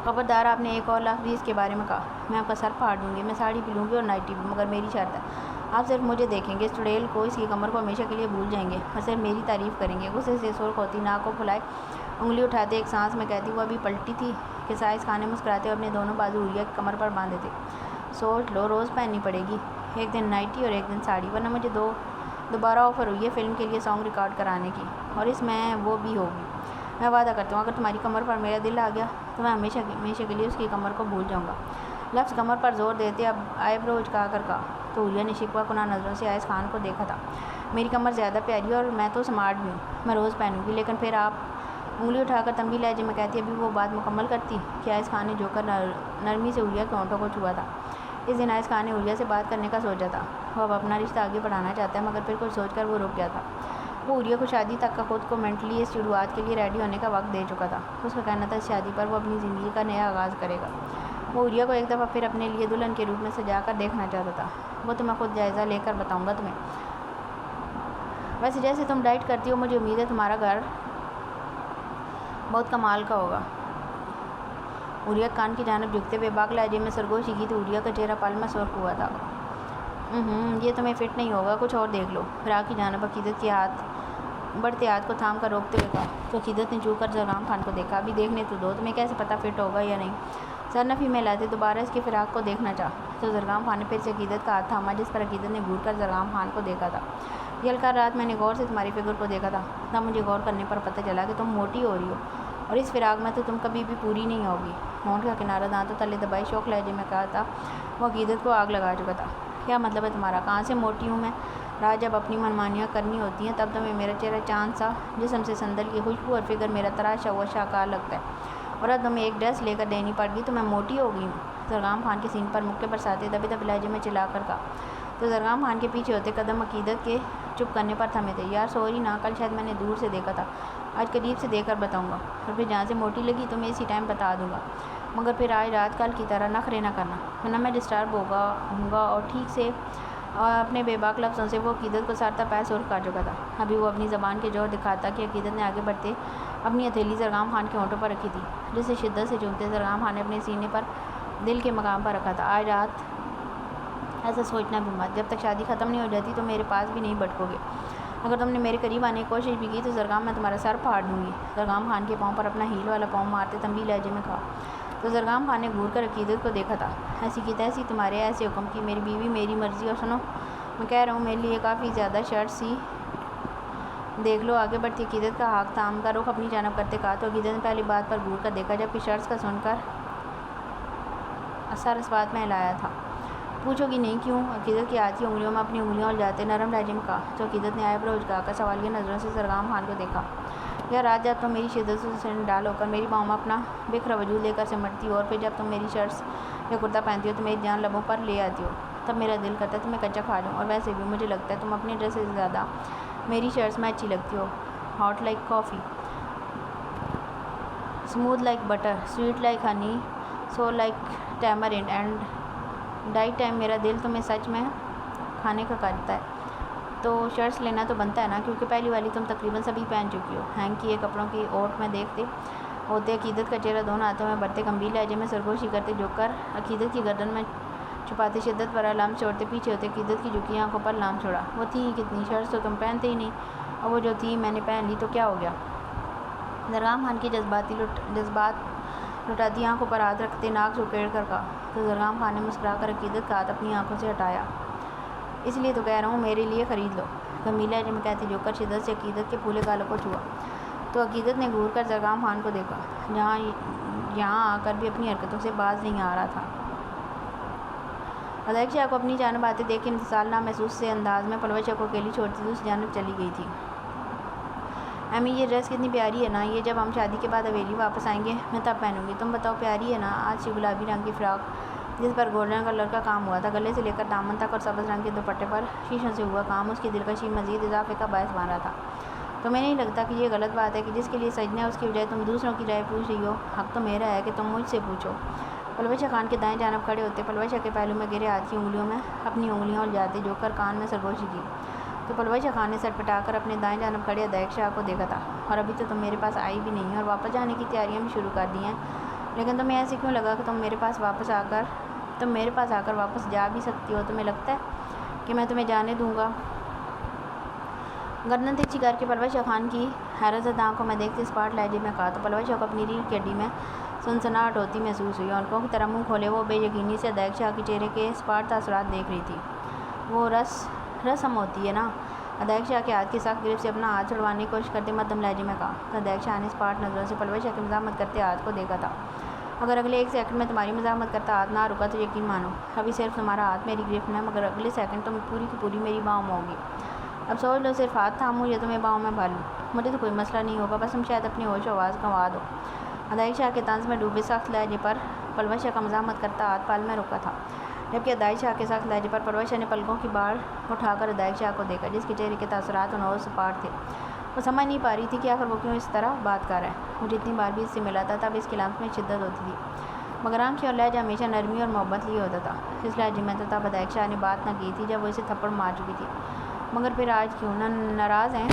خبردار، آپ نے ایک اور لفظ بھی اس کے بارے میں کہا، میں آپ کا سر پھاڑ دوں گی، میں ساڑی بھی لوں گی اور نائٹی بھی، مگر میری شرط ہے آپ صرف مجھے دیکھیں گے، اس چڑیل کو، اس کی کمر کو ہمیشہ کے لیے بھول جائیں گے اور صرف میری تعریف کریں گے۔ غصے سے سرخ ہوتی ناک کو پھلائے انگلی اٹھاتے ایک سانس میں کہتی وہ ابھی پلٹی تھی کہ آئس خان نے مسکراتے اور اپنے دونوں بازو عوریا کی کمر پر باندھے تھے۔ سوچ لو، روز پہننی پڑے گی، ایک دن نائٹی اور ایک دن ساڑی، ورنہ مجھے دوبارہ آفر ہوئی ہے فلم کے لیے سانگ ریکارڈ کرانے کی اور اس میں وہ بھی ہوگی۔ میں وعدہ کرتا ہوں اگر تمہاری کمر پر میرا دل آ گیا تو میں ہمیشہ کے لیے اس کی کمر کو بھول جاؤں گا۔ لفظ کمر پر زور دیتے اب آئی برو اچکا کر کہا تو عوریا نے شکوہ کناں نظروں سے آئس خان کو دیکھا تھا، میری کمر زیادہ پیاری ہے اور میں تو سمارٹ بھی ہوں، میں روز پہنوں گی، لیکن پھر آپ انگلی اٹھا کر تنبیہ لہجے میں کہتی ابھی وہ بات مکمل کرتی کہ آئس خان نے جو کر نرمی سے عوریا کے ہونٹوں کو چھوا تھا۔ اس دن آئس خان نے عوریا سے بات کرنے کا سوچا تھا، وہ اب اپنا رشتہ آگے بڑھانا چاہتا ہے، مگر پھر کچھ سوچ کر وہ رک گیا تھا۔ وہ عوریا کو شادی تک کا خود کو مینٹلی اس شروعات کے لیے ریڈی ہونے کا وقت دے چکا تھا۔ اس کا کہنا تھا اس شادی پر وہ اپنی زندگی کا نیا آغاز کرے گا۔ وہ عوریا کو ایک دفعہ پھر اپنے لیے دلہن کے روپ میں سجا کر دیکھنا چاہتا تھا۔ وہ تو میں خود جائزہ لے کر بتاؤں گا تمہیں۔ ویسے جیسے تم ڈائٹ کرتی ہو مجھے امید ہے تمہارا گھر بہت کمال کا ہوگا۔ عوریا کان کی جانب جھکتے بے باک لہجے میں سرگوشی کی تو عوریا کا چہرہ پل میں سرخ ہوا تھا۔ یہ تمہیں فٹ نہیں ہوگا، کچھ اور دیکھ لو۔ فراق کی جانب عقیدت کے ہاتھ بڑھتے ہاتھ کو تھام کر روکتے ہوئے کہا۔ تو عقیدت نے چو کر زرگام خان کو دیکھا۔ ابھی دیکھنے تو دو، تمہیں کیسے پتہ فٹ ہوگا یا نہیں؟ سرنفی میں لاتے دوبارہ اس کی فراق کو دیکھنا چاہا تو زرگام خان نے پھر سے عقیدت کا ہاتھ تھاما، جس پر عقیدت نے گھور کر زرگام خان کو دیکھا تھا۔ یہ کل رات میں نے غور سے تمہاری فگر کو دیکھا تھا، تب مجھے غور کرنے پر پتہ چلا کہ تم موٹی ہو رہی ہو، اور اس فراق میں تو تم کبھی بھی پوری نہیں ہوگی۔ ہونٹ کا کنارہ دانتوں تلے دبائے شوق لہجے میں کہا تھا۔ وہ عقیدت کو آگ لگا چکا تھا۔ کیا مطلب ہے تمہارا؟ کہاں سے موٹی ہوں میں؟ رات جب اپنی منمانیاں کرنی ہوتی ہیں تب تمہیں میرا چہرہ چاند سا، جسم سے سندل کی خوشبو اور فگر میرا تراشا ہوا شاہکار لگتا ہے، اور اب تمہیں ایک ڈریس لے کر دینی پڑ گئی تو میں موٹی ہو گئی ہوں؟ زرگام خان کے سینے پر مکے برساتے دبے دبے لہجے میں چلا کر کہا تو زرگام خان کے پیچھے ہوتے قدم عقیدت کے چپ کرنے پر تھمے تھے۔ یار سوری نا، کل شاید میں نے دور سے دیکھا تھا، آج قریب سے دیکھ کر بتاؤں گا، اور پھر جہاں سے موٹی لگی تمہیں اسی ٹائم بتا دوں گا، مگر پھر آج رات کل کی طرح نخرے نہ کرنا، ورنہ میں ڈسٹرب ہوں گا۔ اور ٹھیک سے اپنے بے باک لفظوں سے وہ عقیدت کو سارتا پیر سرخ کر چکا تھا۔ ابھی وہ اپنی زبان کے جوہر دکھاتا کہ عقیدت نے آگے بڑھتے اپنی ہتھیلی زرگام خان کے ہونٹوں پر رکھی تھی، جسے شدت سے چومتے زرگام خان نے اپنے سینے پر دل کے مقام پر رکھا تھا۔ آج رات ایسا سوچنا بھی مت، جب تک شادی ختم نہیں ہو جاتی تو میرے پاس بھی نہیں بھٹکو گے۔ اگر تم نے میرے قریب آنے کی کوشش بھی کی تو زرگام میں تمہارا سر پھاڑ دوں گی۔ زرگام خان کے پاؤں پر اپنا ہیل والا پاؤں مارتے تنبیہ لہجے میں کہا تو زرگام خان نے گھور کر عقیدت کو دیکھا تھا۔ ایسی کی تیسی تمہارے ایسے حکم کی میری بیوی میری مرضی، اور سنو میں کہہ رہا ہوں میرے لیے کافی زیادہ شرٹ سی دیکھ لو۔ آگے بڑھتی عقیدت کا ہاتھ تھام کر رخ اپنی جانب کرتے کہا تو عقیدت نے پہلی بات پر گھور کر دیکھا، جبکہ شرٹس کا سن کر سر اس بات میں ہلایا تھا۔ پوچھو گی نہیں کیوں؟ عقیدت کی ہاتھ کی انگلیوں میں اپنی انگلیاں الجھاتے نرم لہجے میں کہا تو عقیدت نے آئی برو جھکا کر سوالیہ نظروں سے زرگام خان کو دیکھا۔ یا رات جب تم میری شدت سے ڈال ہو کر میری باہوں میں اپنا بکھرا وجود لے کر سمٹتی ہو، اور پھر جب تم میری شرٹس یا کرتا پہنتی ہو تو میری جان لبوں پر لے آتی ہو، تب میرا دل کرتا ہے تمہیں کچا کھا جاؤں۔ اور ویسے بھی مجھے لگتا ہے تم اپنی ڈریس سے زیادہ میری شرٹس میں اچھی لگتی ہو۔ Hot like coffee, smooth like butter, sweet like honey, sour like tamarind and die time. میرا دل تمہیں سچ میں کھانے کا کرتا ہے، تو شرٹس لینا تو بنتا ہے نا، کیونکہ پہلی والی تم تقریباً سبھی پہن چکی ہو۔ ہینگ کیے کپڑوں کی اوٹ میں دیکھتے ہوتے عقیدت کا چہرہ دونوں ہاتھوں میں بڑھتے گمبھیر لہجے میں سرگوشی کرتے جھک کر عقیدت کی گردن میں چھپاتے شدت پر لام چھوڑتے پیچھے ہوتے عقیدت کی جھکی آنکھوں پر لام چھوڑا۔ وہ تھی ہی کتنی، شرٹس تو تم پہنتے ہی نہیں، اور وہ جو تھی میں نے پہن لی تو کیا ہو گیا؟ زرگام خان کی جذبات لٹاتی آنکھوں پر ہاتھ رکھتے ناک جھکیڑ کر کہا تو زرگام خان نے مسکرا کر عقیدت کا ہاتھ اپنی آنکھوں سے ہٹایا۔ اس لیے تو کہہ رہا ہوں میرے لیے خرید لو، گمبھیر لہجے میں کہتے جھک کر شدت سے عقیدت کے پھولے گالوں کو چھوا تو عقیدت نے گھور کر زرگام خان کو دیکھا، جہاں یہاں آ کر بھی اپنی حرکتوں سے باز نہیں آ رہا تھا۔ ادائک شاہ کو اپنی جانب آتے دیکھ کے انفصال نہ محسوس سے انداز میں پلوش شاہ کو اکیلی چھوڑتی دوسری جانب چلی گئی تھی۔ امی یہ ڈریس کتنی پیاری ہے نا، یہ جب ہم شادی کے بعد حویلی واپس آئیں گے میں تب پہنوں گی، تم بتاؤ پیاری ہے نا؟ آج سی گلابی رنگ کی فراق جس پر گولڈن کلر کا کام ہوا تھا، گلے سے لے کر دامن تک، اور سبز رنگ کے دوپٹے پر شیشوں سے ہوا کام اس کی دلکشی مزید اضافے کا باعث بن رہا تھا۔ تمہیں نہیں لگتا کہ یہ غلط بات ہے کہ جس کے لیے سجنا ہے اس کی بجائے تم دوسروں کی رائے پوچھ رہی ہو؟ حق تو میرا ہے کہ تم مجھ سے پوچھو۔ پلوش شاہ خان کے دائیں جانب کھڑے ہوتے پلوش شاہ کے پہلو میں گرے ہاتھ کی انگلیوں میں اپنی انگلیاں الجھاتے جھک کر کان میں سرگوشی کی تو پلوش شاہ خان نے سر پٹا کر اپنے دائیں جانب کھڑے ادائک شاہ کو دیکھا تھا۔ اور ابھی تو تم میرے پاس آئی بھی نہیں اور واپس جانے کی تیاریاں بھی شروع کر دی ہیں، لیکن تمہیں ایسے کیوں لگا کہ تم میرے پاس آ کر واپس جا بھی سکتی ہو؟ تمہیں لگتا ہے کہ میں تمہیں جانے دوں گا؟ گردن ترچھی کر کے پلوش شاہ خان کی حیرت زدہ آنکھوں میں دیکھتے اسپاٹ لہجے میں کہا تو پلوش شاہ کو اپنی ریڑھ کی ہڈی میں سنسناہٹ ہوتی محسوس ہوئی۔ آنکھوں کی طرح منہ کھولے وہ بے یقینی سے ادائک شاہ کے چہرے کے اسپاٹ تاثرات دیکھ رہی تھی۔ وہ رسم ہوتی ہے نا؟ ادائک شاہ کے ہاتھ کی سخت گرفت سے اپنا ہاتھ چھڑوانے کی کوشش کرتے مدھم لہجے میں کہا تو ادائک شاہ نے اسپاٹ نظروں سے پلوش شاہ کی مزاحمت کرتے ہاتھ کو دیکھا تھا۔ اگر اگلے ایک سیکنڈ میں تمہاری مزاحمت کرتا ہاتھ نہ رکا تو یقین مانو ابھی صرف تمہارا ہاتھ میری گرفت میں، مگر اگلے سیکنڈ تم پوری کی پوری میری باہوں میں ہوگی۔ اب سوچ لو، صرف ہاتھ تھاموں یا تمہیں باہوں میں بھالوں، مجھے تو کوئی مسئلہ نہیں ہوگا، بس تم شاید اپنی ہوش و آواز گنوا دو۔ ادائک شاہ کے طنز میں ڈوبے سخت لہجے پر پلوش شاہ کا مزاحمت کرتا ہاتھ پال میں رکا تھا، جبکہ ادائک شاہ کے سخت لہجے پر پلوش شاہ نے پلکوں کی باڑ اٹھا کر ادائک شاہ کو دیکھا، جس کے چہرے کے تاثرات و نوز سپاٹ تھے۔ وہ سمجھ نہیں پا رہی تھی کہ آخر وہ کیوں اس طرح بات کر رہا ہے۔ وہ جتنی بار بھی اس سے ملا تھا تب اس کے لمس میں شدت ہوتی تھی، مگر آنکھیں اور لہجہ ہمیشہ نرمی اور محبت لیے ہوتا تھا۔ اس لہجے میں تو تب ادائک شاہ نے بات نہ کی تھی جب وہ اسے تھپڑ مار چکی تھی، مگر پھر آج کیوں؟ ناراض ہیں؟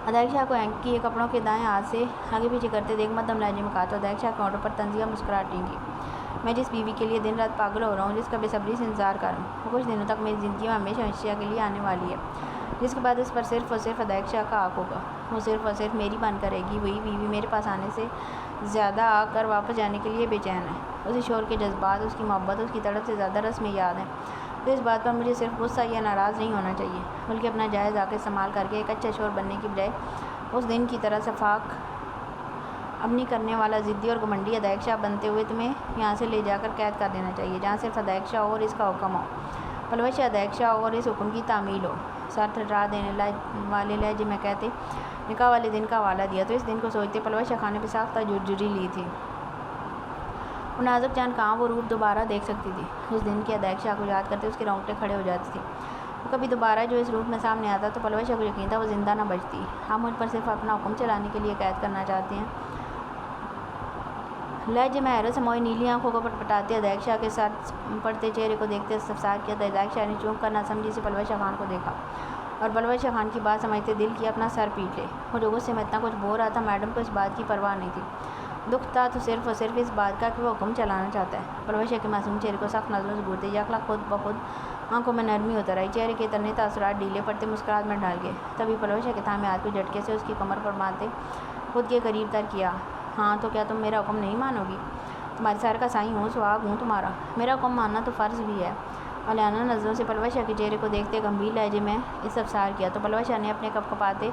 ادائک شاہ کو ہینگ کیے کپڑوں کے دائیں ہاتھ سے آگے پیچھے کرتے دیکھ مدھم لہجے میں کہا تو ادائک شاہ کے ہونٹوں پر طنزیہ مسکراہٹ ٹینگی۔ میں جس بیوی کے لیے دن رات پاگل ہو رہا ہوں، جس کا بے صبری سے انتظار کر رہا ہوں، وہ کچھ دنوں تک میری زندگی میں ہمیشہ کے لیے آنے والی ہے۔ جس کے بعد اس پر صرف اور صرف ادائق شاہ کا حق ہوگا۔ وہ صرف اور صرف میری بن کر رہے گی۔ وہی بیوی میرے پاس آنے سے زیادہ آ کر واپس جانے کے لیے بے چین ہے۔ اسی شوہر کے جذبات، اس کی محبت، اس کی تڑپ سے زیادہ رسم یاد ہیں۔ تو اس بات پر مجھے صرف غصہ یا ناراض نہیں ہونا چاہیے، بلکہ اپنا جائز حق استعمال کر کے ایک اچھا شوہر بننے کی بجائے اس دن کی طرح صفاق اپنی کرنے والا ضدی اور گھمنڈی ادائق شاہ بنتے ہوئے تمہیں یہاں سے لے جا کر قید کر دینا چاہیے، جہاں صرف ادائق شاہ ہو اور اس کا حکم ہو، پلوش ادائق شاہ ہو اور اس حکم کی تعمیل ہو۔ سر تھرا دینے والے لہجے میں کہتے، نکاح والے دن کا حوالہ دیا تو اس دن کو سوچتے پلوش خان نے بساختہ جرجری لی تھی۔ وہ نازک جان کہاں وہ روپ دوبارہ دیکھ سکتی تھی؟ اس دن کے ادائق شاہ کو یاد کرتے اس کے رونگٹے کھڑے ہو جاتی تھی۔ وہ کبھی دوبارہ جو اس روپ میں سامنے آتا تو پلوش کو یقین تھا وہ زندہ نہ بچتی۔ آپ مجھ پر صرف اپنا حکم چلانے کے لیے قید کرنا چاہتے ہیں؟ لہجے میں حیرت سے موئی نیلی آنکھوں کو پٹپٹاتے ادائق شاہ کے سر پڑتے چہرے کو دیکھتے استفسار کیا تو ادائق شاہ نے چونک کر نہ سمجھی سے پلوش خان کو دیکھا اور پلوش خان کی بات سمجھتے دل کی اپنا سر پیٹ لے۔ وہ جو غصے میں اتنا کچھ بول رہا تھا، میڈم کو اس بات کی پرواہ نہیں تھی۔ دکھ تھا تو صرف اور صرف اس بات کا کہ وہ حکم چلانا چاہتا ہے۔ پلوش کے معصوم چہرے کو سخت نظروں سے گھورتے یکلا خود بخود آنکھوں میں نرمی اتر آئی، چہرے کے اتنے تاثرات ڈھیلے پڑتے مسکراہٹ میں ڈھل گئے۔ تبھی پلوش کے تھامے ہاتھ کو جھٹکے سے اس کی کمر پر باندھتے خود کے قریب تر کیا۔ ہاں تو کیا تم میرا حکم نہیں مانو گی؟ تمہارے سر کا سائیں ہوں، سہاگ ہوں تمہارا، میرا حکم ماننا تو فرض بھی ہے۔ عالیانہ نظروں سے پلوش کے چہرے کو دیکھتے گمبھیر لہجے میں استفسار کیا تو پلوش نے اپنے کپکپاتے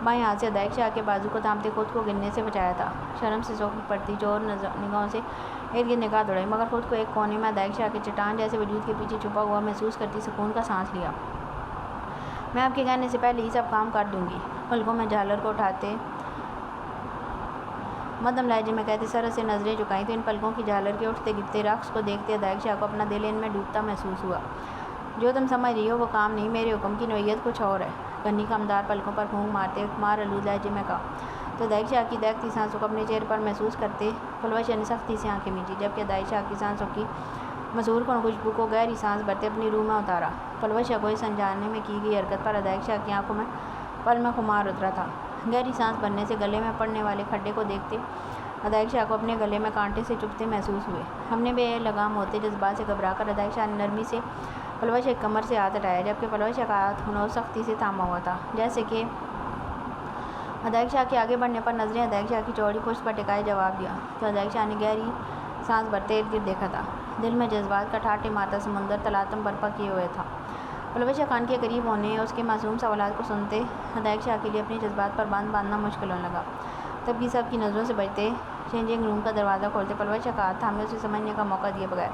بائیں ہاتھ سے ادائق شاہ کے بازو کو تھامتے خود کو گرنے سے بچایا تھا۔ شرم سے سوکھ پڑتی چور نگاہوں سے ارد گرد نگاہ دوڑائی، مگر خود کو ایک کونے میں ادائق شاہ کے چٹان جیسے وجود کے پیچھے چھپا ہوا محسوس کرتی سکون کا سانس لیا۔ میں آپ کے کہنے سے پہلے ہی سب کام کر دوں گی، پلکوں میں جھالر کو اٹھاتے مدھم لہجے میں کہتے سر سے نظریں جھکائیں تو ان پلکوں کی جھالر کے اٹھتے گرتے رقص کو دیکھتے ادائق شاہ کو اپنا دل ان میں ڈوبتا محسوس ہوا۔ جو تم سمجھ رہی ہو وہ کام نہیں، میرے حکم کی نوعیت کچھ اور ہے، گنی کمدار پلکوں پر پھونک مارتے مار آلود لہجے میں کہا تو ادائق شاہ کی دہکتی سانسوں کو اپنے چہرے پر محسوس کرتے پلوش نے سختی سے آنکھیں میچی، جبکہ ادائق شاہ کی سانسوں کی مسحور کن خوشبو کو گہری سانس بھرتے اپنی روح میں اتارا۔ پلوش کو اس انجانے میں کی گئی حرکت پر ادائق شاہ کی آنکھوں میں پل میں خمار اترا تھا۔ گہری سانس بھرنے سے گلے میں پڑنے والے کھڈے کو دیکھتے ادائق شاہ کو اپنے گلے میں کانٹے سے چبھتے محسوس ہوئے۔ اپنے بے لگام ہوتے جذبات سے گھبرا کر ادائق شاہ نے نرمی سے پلوش کی کمر سے ہاتھ ہٹایا، جبکہ پلوش کا ہاتھ ہنوز سختی سے تھاما ہوا تھا، جیسے کہ ادائق شاہ کے آگے بڑھنے پر نظریں ادائق شاہ کی چوڑی پشت پر ٹکائے جواب دیا تو ادائق شاہ نے گہری سانس بھرتے ارد گرد دیکھا تھا۔ دل میں جذبات کا ٹھاٹھے مارتا سمندر تلاطم برپا کیے ہوئے تھا۔ پلوش خان کے قریب ہونے اس کے معصوم سوالات کو سنتے ادائق شاہ کے لیے اپنے جذبات پر باندھ باندھنا مشکل ہونے لگا۔ تب سب کی نظروں سے بچتے چینجنگ روم کا دروازہ کھولتے پلوش کا ہاتھ تھامے اسے سمجھنے کا موقع دیے بغیر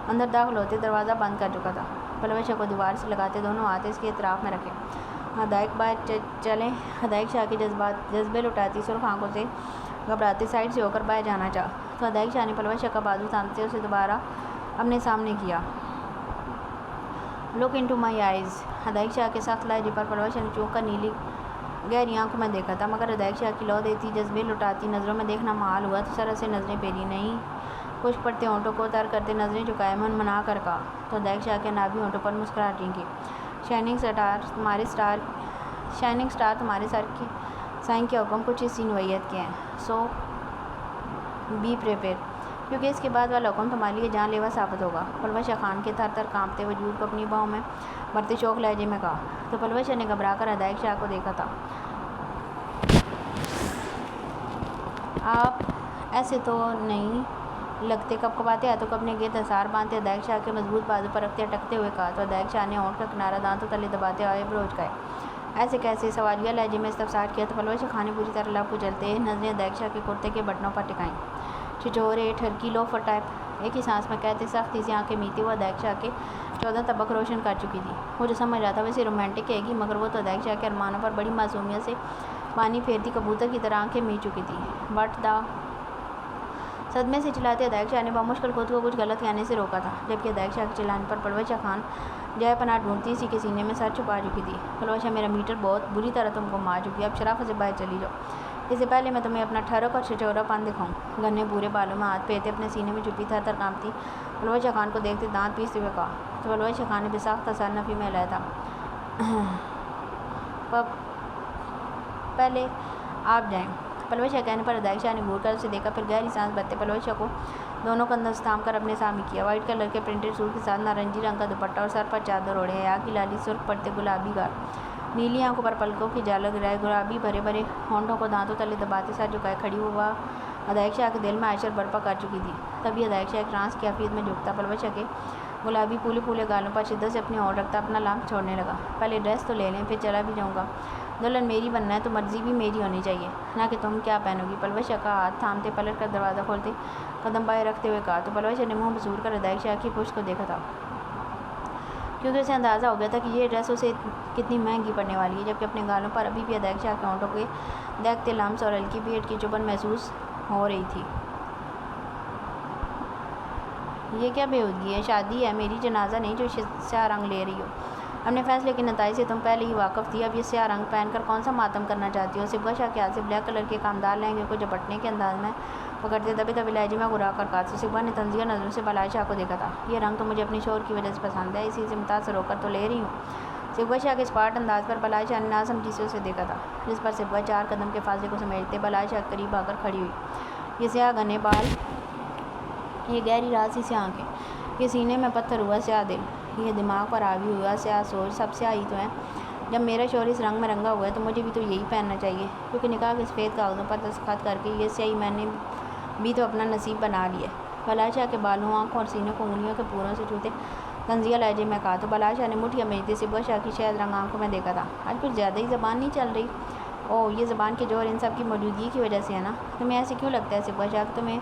اندر داخل ہوتے دروازہ بند کر چکا تھا۔ پلوش کو دیوار سے لگاتے دونوں ہاتھ اس کے اطراف میں رکھے ادائق باہر چلیں۔ ادائق شاہ کے جذبے لٹاتی سرخ آنکھوں سے گھبراتے سائڈ سے ہو کر باہر جانا چاہا تو ادائق شاہ نے پلوش کا بازو تھامتے اسے دوبارہ اپنے سامنے کیا۔ Look into my eyes. ادائق شاہ کے سخت لہجے پر پلوش نے چونک کر نیلی گہری آنکھوں میں دیکھا تھا، مگر ادائق شاہ کی لو دیتی جذبے لٹاتی نظروں میں دیکھنا محال ہوا تو سر سے نظریں پھیری نہیں، کچھ پڑتے ہونٹوں کو تر کرتے نظریں جھکائے من منا کر کہا تو ادائق شاہ کے نابی ہونٹوں پر مسکراہٹ کی شائننگ سٹار تمہارے سر کے سائن کے حکم کچھ اسی نوعیت کے ہیں، سو بی پریپیئر، کیونکہ اس کے بعد والا حکم تمہارے لیے جان لیوا ثابت ہوگا۔ پلوش خان کے تھر تھر کانپتے وجود کو اپنی باہوں میں بھرتے شوق لہجے میں کہا تو پلوش نے گھبرا کر ادائق شاہ کو دیکھا تھا۔ آپ ایسے تو نہیں لگتے، کپکپاتے ہاتھوں کو اپنے گرد حصار باندھتے ادائق شاہ کے مضبوط بازو پر رکھتے اٹکتے ہوئے کہا تو ادائق شاہ نے ہونٹ کا کنارہ دانتوں تلے دباتے آئے بروج گئے ایسے کیسے سوالیہ لہجے میں استفسار کیا تو پلوش خان نے پوری طرح لب کچلتے نظریں ادائق شاہ کے کرتے کے بٹنوں پر ٹکائیں۔ چھچورے ٹھرکی لوفر ٹائپ، ایک ہی سانس میں کہتے سختی سے آنکھیں میتے وہ ادائق شاہ کے 14 طبق روشن کر چکی تھی۔ وہ جو سمجھ رہا تھا ویسے رومانٹک کہے گی، مگر وہ تو ادائق شاہ کے ارمانوں پر بڑی معصومیت سے پانی پھیرتی کبوتر کی طرح آنکھیں مید چکی تھی۔ بٹ دا صدمے سے چلاتے ادائق شاہ نے بمشکل خود کو کچھ غلط کہنے سے روکا تھا، جبکہ ادائق شاہ کے چلانے پر پلوش خان جائے پناہ ڈھونڈتی اسی کے سینے میں سر چھپا چکی تھی۔ پلوش میرا میٹر بہت بری طرح تم کو مار چکی، اب شرافت سے باہر چلی جاؤ، اس سے پہلے میں تمہیں اپنا ٹھڑک اور چھچورا پن دکھاؤں۔ گھنے بھورے بالوں میں ہاتھ پھیرتے اپنے سینے میں چھپی تھر تھر کانپتی پلوش خان کو دیکھتے دانت پیستے ہوئے کہا تو پلوش خان نے بساختہ سر نفی میں ہلایا تھا۔ پہلے آپ جائیں۔ پلوش کہنے پر ادائق شاہ نے گھور کر اسے دیکھا، پھر گہری سانس بھرتے پلوش کو دونوں کندھوں سے تھام کر اپنے سامنے کیا۔ وائٹ کلر کے پرنٹڈ سوٹ کے ساتھ نارنجی رنگ کا دوپٹہ اور سر پر چادر اوڑھے، حیا کی لالی سرخ پڑتے گلابی گال نیلی آنکھوں پر پلکوں کی جھلک گرائے، گلابی بھرے بھرے ہونٹوں کو دانتوں تلے دباتے ساتھ جھکائے کھڑی ہوا ادائق شاہ کے دل میں عشر برپا کر چکی تھی۔ تبھی ادائق شاہ ایک ٹرانس کی کیفیت میں جھکتا، پلوش شاہ کے گلابی پھولے پھولے گالوں پر شدت سے اپنی ہونٹ رکھتا اپنا لمس چھوڑنے لگا۔ پہلے ڈریس تو لے لیں، پھر چلا بھی جاؤں گا۔ دلہن میری بننا ہے تو مرضی بھی میری ہونی چاہیے، نہ کہ تم کیا پہنو گی۔ پلوش شاہ کا ہاتھ تھامتے پلٹ کر دروازہ کھولتے قدم بائیں رکھتے ہوئے کہا تو پلوش شاہ نے منہ بسور کر ادائق شاہ کی پشت کو دیکھا تھا، کیونکہ اسے اندازہ ہو گیا تھا کہ یہ ڈریس اسے کتنی مہنگی پڑنے والی ہے، جبکہ اپنے گالوں پر ابھی بھی ادائق شاہ کے ہونٹوں کے دیکھتے لمس اور ہلکی بھیڑ کی چبھن محسوس ہو رہی تھی۔ یہ کیا بےہودگی ہے؟ شادی ہے میری، جنازہ نہیں جو سیاہ رنگ لے رہی ہو۔ اپنے فیصلے کے نتائج سے تم پہلے ہی واقف تھی، اب یہ سیاہ رنگ پہن کر کون سا ماتم کرنا چاہتی ہو؟ صبغت شاہ کے ہاتھ سے بلیک کلر کے کامدار لہنگے کو جھپٹنے کے انداز میں پکڑتے دبے دبے لہجے میں گھرا کر کہا تو صبغت نے تنزیہ نظروں سے بلال شاہ کو دیکھا تھا۔ یہ رنگ تو مجھے اپنی شوہر کی وجہ سے پسند ہے، اسی سے متاثر ہو کر تو لے رہی ہوں۔ صبغت شاہ کے اسپاٹ انداز پر بلال شاہ نے ناسمجھی سے اسے دیکھا تھا، جس پر صبغت 4 قدم کے فاصلے کو سمیٹتے بلال شاہ کے قریب آ کر کھڑی ہوئی۔ یہ سیاہ گھنے بال، یہ گہری راسی سیاہ آنکھیں، یہ سینے میں پتھر ہوا سیاہ دل، یہ دماغ پر حاوی ہوا سیاہ سوچ، سب سیاہ ہی تو ہیں۔ جب میرا شوہر اس رنگ میں رنگا ہوا ہے تو مجھے بھی تو یہی پہننا چاہیے، کیونکہ نکاح کے سفید کاغذوں پر دستخط کر کے یہ سیاہی میں نے بھی تو اپنا نصیب بنا لیا ہے۔ بلال شاہ کے بالوں، آنکھوں اور سینے کو انگلیوں کے پوروں سے چھوتے طنزیہ لہجے میں کہا تو بلال شاہ نے مٹھیاں بھیجتے صبغت شاہ کی شہد رنگ آنکھوں میں دیکھا تھا۔ آج کچھ زیادہ ہی زبان نہیں چل رہی؟ اوہ، یہ زبان کے جوہر ان سب کی موجودگی کی وجہ سے ہے نا؟ تمہیں ایسے کیوں لگتا ہے صبغت شاہ کہ تمہیں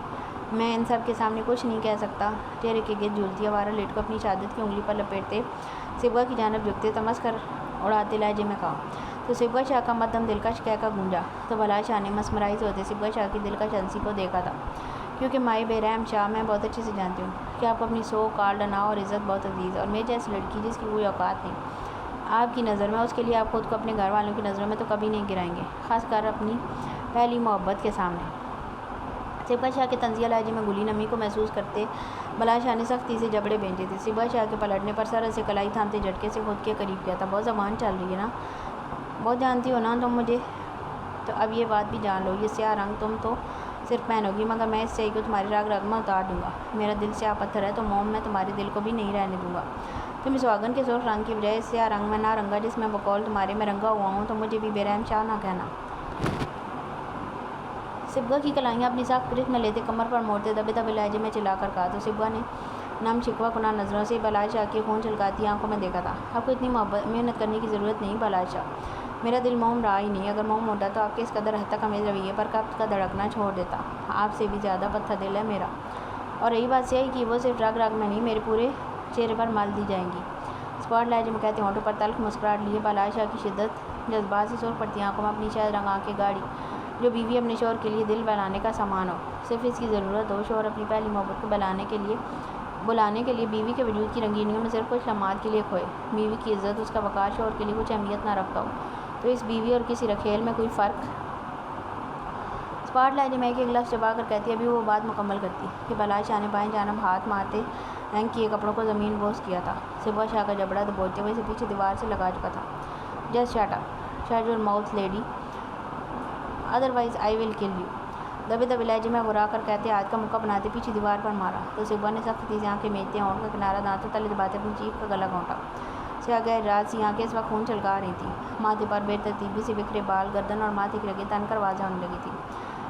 میں ان سب کے سامنے کچھ نہیں کہہ سکتا؟ چہرے کے گرد جھولتی آوارہ لٹ کو اپنی شہادت کی انگلی پر لپیٹتے صبغت کی جانب جھکتے تمسخر اڑاتے لہجے میں کہا تو صبغت شاہ کا مدھم دلکش کہہ گونجا تو بلال شاہ نے مسمرائز ہوتے صبغت شاہ کی دلکش ہنسی کو دیکھا تھا، کیونکہ مائع بے رحم شاہ میں بہت اچھے سے جانتی ہوں کہ آپ کو اپنی سو کالڈ انا اور عزت بہت عزیز ہے، اور میری جیسی لڑکی جس کی کوئی اوقات نہیں آپ کی نظر میں، اس کے لیے آپ خود کو اپنے گھر والوں کی نظروں میں تو کبھی نہیں گرائیں گے، خاص کر اپنی پہلی محبت کے سامنے۔ صبغت شاہ کے طنزیہ لہجے میں گلی نمی کو محسوس کرتے بلال شاہ نے سختی سے جبڑے بھینجے تھے۔ صبغت شاہ کے پلٹنے پر سر سے کلائی تھامتے جھٹکے سے خود کے قریب کیا تھا۔ بہت زبان چل رہی ہے نا؟ بہت جانتی ہو نا تم مجھے، تو اب یہ بات بھی جان لو، یہ سیاہ رنگ تم تو صرف پہنو گی، مگر میں اس سیاہی کو تمہاری رگ رگ میں اتار دوں گا۔ میرا دل سیاہ پتھر ہے تو موم میں تمہارے دل کو بھی نہیں رہنے دوں گا۔ تم اس سہاگن کے سرخ رنگ کی بجائے اس سیاہ رنگ میں نہ رنگا جس میں بقول تمہارے میں رنگا ہوا ہوں، تو مجھے بھی بے رحم شاہ نہ کہنا۔ صبغت کی کلائیاں اپنی سخت گرفت میں لیتے کمر پر موڑتے دبے دبے لہجے میں چلا کر کہا تو صبغت نے نم شکوہ کناں نظروں سے بلال شاہ کی خون چھلکاتی آنکھوں میں دیکھا تھا۔ آپ کو اتنی محنت کرنے کی ضرورت نہیں بلال شاہ، میرا دل موم رہا ہی نہیں، اگر موم ہوتا تو آپ کے اس قدر حد تک ہمیں رویے پر کب کا دھڑکنا چھوڑ دیتا۔ آپ سے بھی زیادہ پتھر دل ہے میرا، اور رہی بات سیاہی کی، وہ صرف رگ رگ میں نہیں میرے پورے چہرے پر مل دی جائیں گی۔ اسپاٹ لہجے میں کہتے ہونٹوں پر تلخ مسکراہٹ لیے بلال شاہ کی شدت جذبات سے سرخ پڑتی آنکھوں میں اپنی شہد رنگ آنکھیں گاڑی، جو بیوی اپنے شوہر کے لیے دل بہلانے کا سامان ہو، صرف اس کی ضرورت ہو، شوہر اپنی پہلی محبت کو بلانے کے لیے بیوی کے وجود کی رنگینیوں میں صرف کچھ لمحات کے لیے کھوئے، بیوی کی عزت، اس کا وقار شوہر کے لیے کچھ اہمیت نہ رکھتا ہو، تو اس بیوی اور کسی رکھیل میں کوئی فرق؟ اسپاٹ لہجے میں ایک لفظ چبا کر کہتی ابھی وہ بات مکمل کرتی کہ بلال شاہ نے بائیں جانب ہاتھ مارتے ہینگ کیے کپڑوں کو زمین بوس کیا تھا۔ صبغت شاہ کا جبڑا دبوچتے ہوئے اسے پیچھے دیوار سے لگا چکا تھا۔ Just shut up, shut your mouth lady, otherwise I will kill you, دبے دبے لہجے میں غرا کر کہتے ہاتھ کا مکہ بناتے پیچھے دیوار پر مارا تو صبغت نے سختی سے آنکھیں میچتے ہونٹ کا کنارہ دانتوں تلے دباتے اپنی جیپ کا گلا گھونٹا۔ سیاہ گہری رات سی آنکھیں اس وقت خون چھلکا رہی تھیں، ماتھے پر بے ترتیبی سے بکھرے بال گردن اور ماتھے کی رگیں تن کر واضح ہونے لگی تھیں۔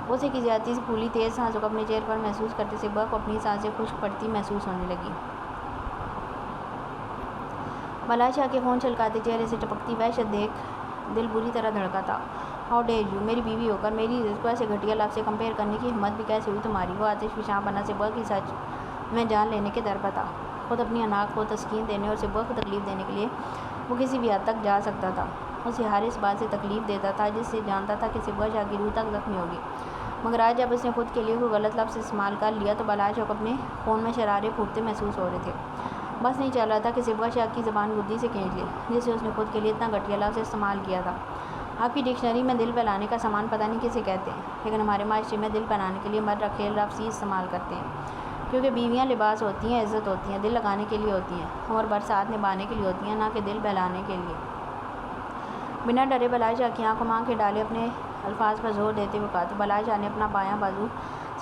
غصے کی زیادتی سے پھولی تیز سانسوں کو اپنے چہرے پر محسوس کرتے صبغت کو اپنی سانسیں خشک پڑتی محسوس ہونے لگی۔ بلال شاہ کے خون چھلکاتے چہرے سے ٹپکتی وحشت دیکھ دل بری طرح دھڑکا تھا۔ ہاؤ ڈیئر یو، میری بیوی ہو کر میری عزت کو ایسے گھٹیا لفظ سے کمپیئر کرنے کی ہمت بھی کیسے ہوئی تمہاری؟ وہ آتش فشاں بنا صبغت کی سچ میں جان لینے کے در پر تھا۔ خود اپنی انا کو تسکین دینے اور صبغت کو تکلیف دینے کے لیے وہ کسی بھی حد تک جا سکتا تھا، اسے ہر اس بات سے تکلیف دیتا تھا جس سے جانتا تھا کہ صبغت شاہ کی روح تک زخمی ہوگی، مگر آج جب اس نے خود کے لیے کوئی غلط لفظ استعمال کر لیا تو بلال شاہ کو اپنے خون میں شرارے پھوٹتے محسوس ہو رہے تھے۔ بس نہیں چل رہا تھا کہ صبغت شاہ کی زبان گدی سے کھینچ لے جسے اس نے خود کے لیے اتنا گھٹیا لفظ استعمال کیا تھا۔ آپ کی ڈکشنری میں دل بہلانے کا سامان پتہ نہیں کسے کہتے ہیں، لیکن ہمارے معاشرے میں دل بہلانے کے لیے مرد رکھیل لفظ ہی استعمال کرتے ہیں، کیونکہ بیویاں لباس ہوتی ہیں، عزت ہوتی ہیں، دل لگانے کے لیے ہوتی ہیں اور برسات نبھانے کے لیے ہوتی ہیں، نہ کہ دل بہلانے کے لیے۔ بنا ڈرے بلال شاہ کی آنکھوں میں آنکھیں ڈالے اپنے الفاظ پر زور دیتے ہوئے کہا تو بلال شاہ نے اپنا بایاں بازو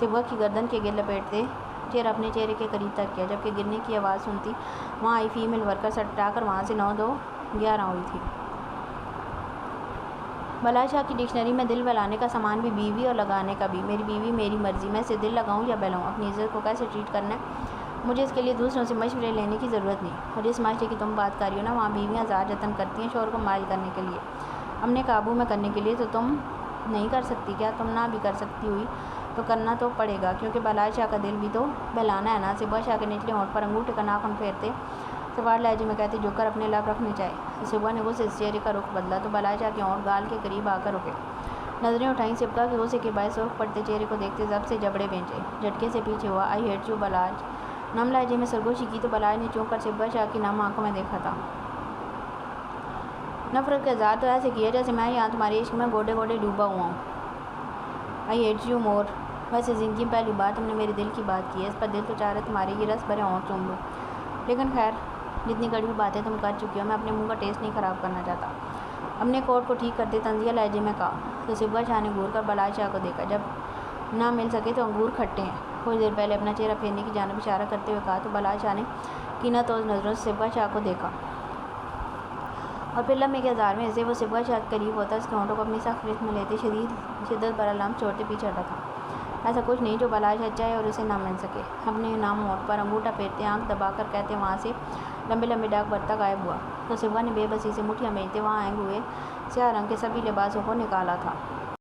صبغت کی گردن کے گرد لپیٹتے چہرہ اپنے چہرے کے قریب تک کیا، جبکہ گرنے کی آواز سنتی وہاں آئی فیمیل ورکر سر ٹا کر وہاں سے 9-2-11 ہوئی تھی۔ بلال شاہ کی ڈکشنری میں دل بہلانے کا سامان بھی بیوی اور لگانے کا بھی. میری بیوی میری مرضی، میں اسے دل لگاؤں یا بہلاؤں. اپنی عزت کو کیسے ٹریٹ کرنا ہے مجھے اس کے لیے دوسروں سے مشورے لینے کی ضرورت نہیں. اور جس معاشرے کی تم بات کر رہی ہو نا، وہاں بیویاں زیادہ جتن کرتی ہیں شوہر کو مائل کرنے کے لیے، اپنے قابو میں کرنے کے لیے. تو تم نہیں کر سکتی کیا؟ تم نہ بھی کر سکتی ہوئی تو کرنا تو پڑے گا، کیونکہ بلال شاہ کا دل بھی تو بہلانا ہے نا. صبح شاہ کے نچلے ہونٹ پر انگوٹھے کا ناخن پھیرتے سوار لہجے میں کہتے جو کر اپنے لاپ رکھنے چاہے. صبح نے غصے سے چہرے کا رخ بدلا تو بلال شاہ کے ہونٹ گال کے قریب آ کر رکے. نظریں اٹھائیں صبح کے غصے کے باعث سرخ پڑتے چہرے کو دیکھتے ضبط سے جبڑے بھینچے. جھٹکے سے پیچھے ہوا. آئی ہیٹ یو بلال. نم لہجے میں سرگوشی کی تو بلال نے چونک کر صبح شاہ کی نم آنکھوں میں دیکھا تھا. نفرت کا اظہار تو ایسے کیا جیسے میں یہاں تمہارے عشق میں گوڈے گوڈے ڈوبا ہوا ہوں. I hate you more. ویسے زندگی میں پہلی بار تم نے میرے دل کی بات کی ہے، اس پر دل تو چاہ رہا تمہارے یہ رس بھرے ہونٹ چوم لوں، لیکن خیر جتنی کڑوی باتیں تم کر چکی ہو میں اپنے منہ کا ٹیسٹ نہیں خراب کرنا چاہتا. اپنے کوٹ کو ٹھیک کرتے طنزیہ لہجے میں کہا تو صبح شاہ نے گھور کر بلال شاہ کو دیکھا. جب نہ مل سکے تو انگور کھٹے ہیں. کچھ دیر پہلے اپنا چہرہ پھیرنے کی جانب اشارہ کرتے ہوئے کہا تو بلال شاہ نے کینہ توز نظروں سے صبح شاہ کو دیکھا اور پھر لمحے کے اظہار میں جیسے وہ صبح شاہ کے قریب ہوتا اس کے ہونٹوں کو اپنی سخت گرفت میں لیتے شدت بھرا لمس چھوڑتے پیچھے ہٹا تھا. ایسا کچھ نہیں جو بلال شاہ چاہے اور اسے نہ مل سکے. اپنے نام ہونٹ پر انگوٹھا پھیرتے آنکھ دبا کر کہتے وہاں سے لمبے لمبے ڈاک برتا غائب ہوا تو صبح نے بے بسی سے مٹھیاں بھیجتے وہاں ہینگ ہوئے سیاہ رنگ کے سبھی لباسوں کو نکالا تھا.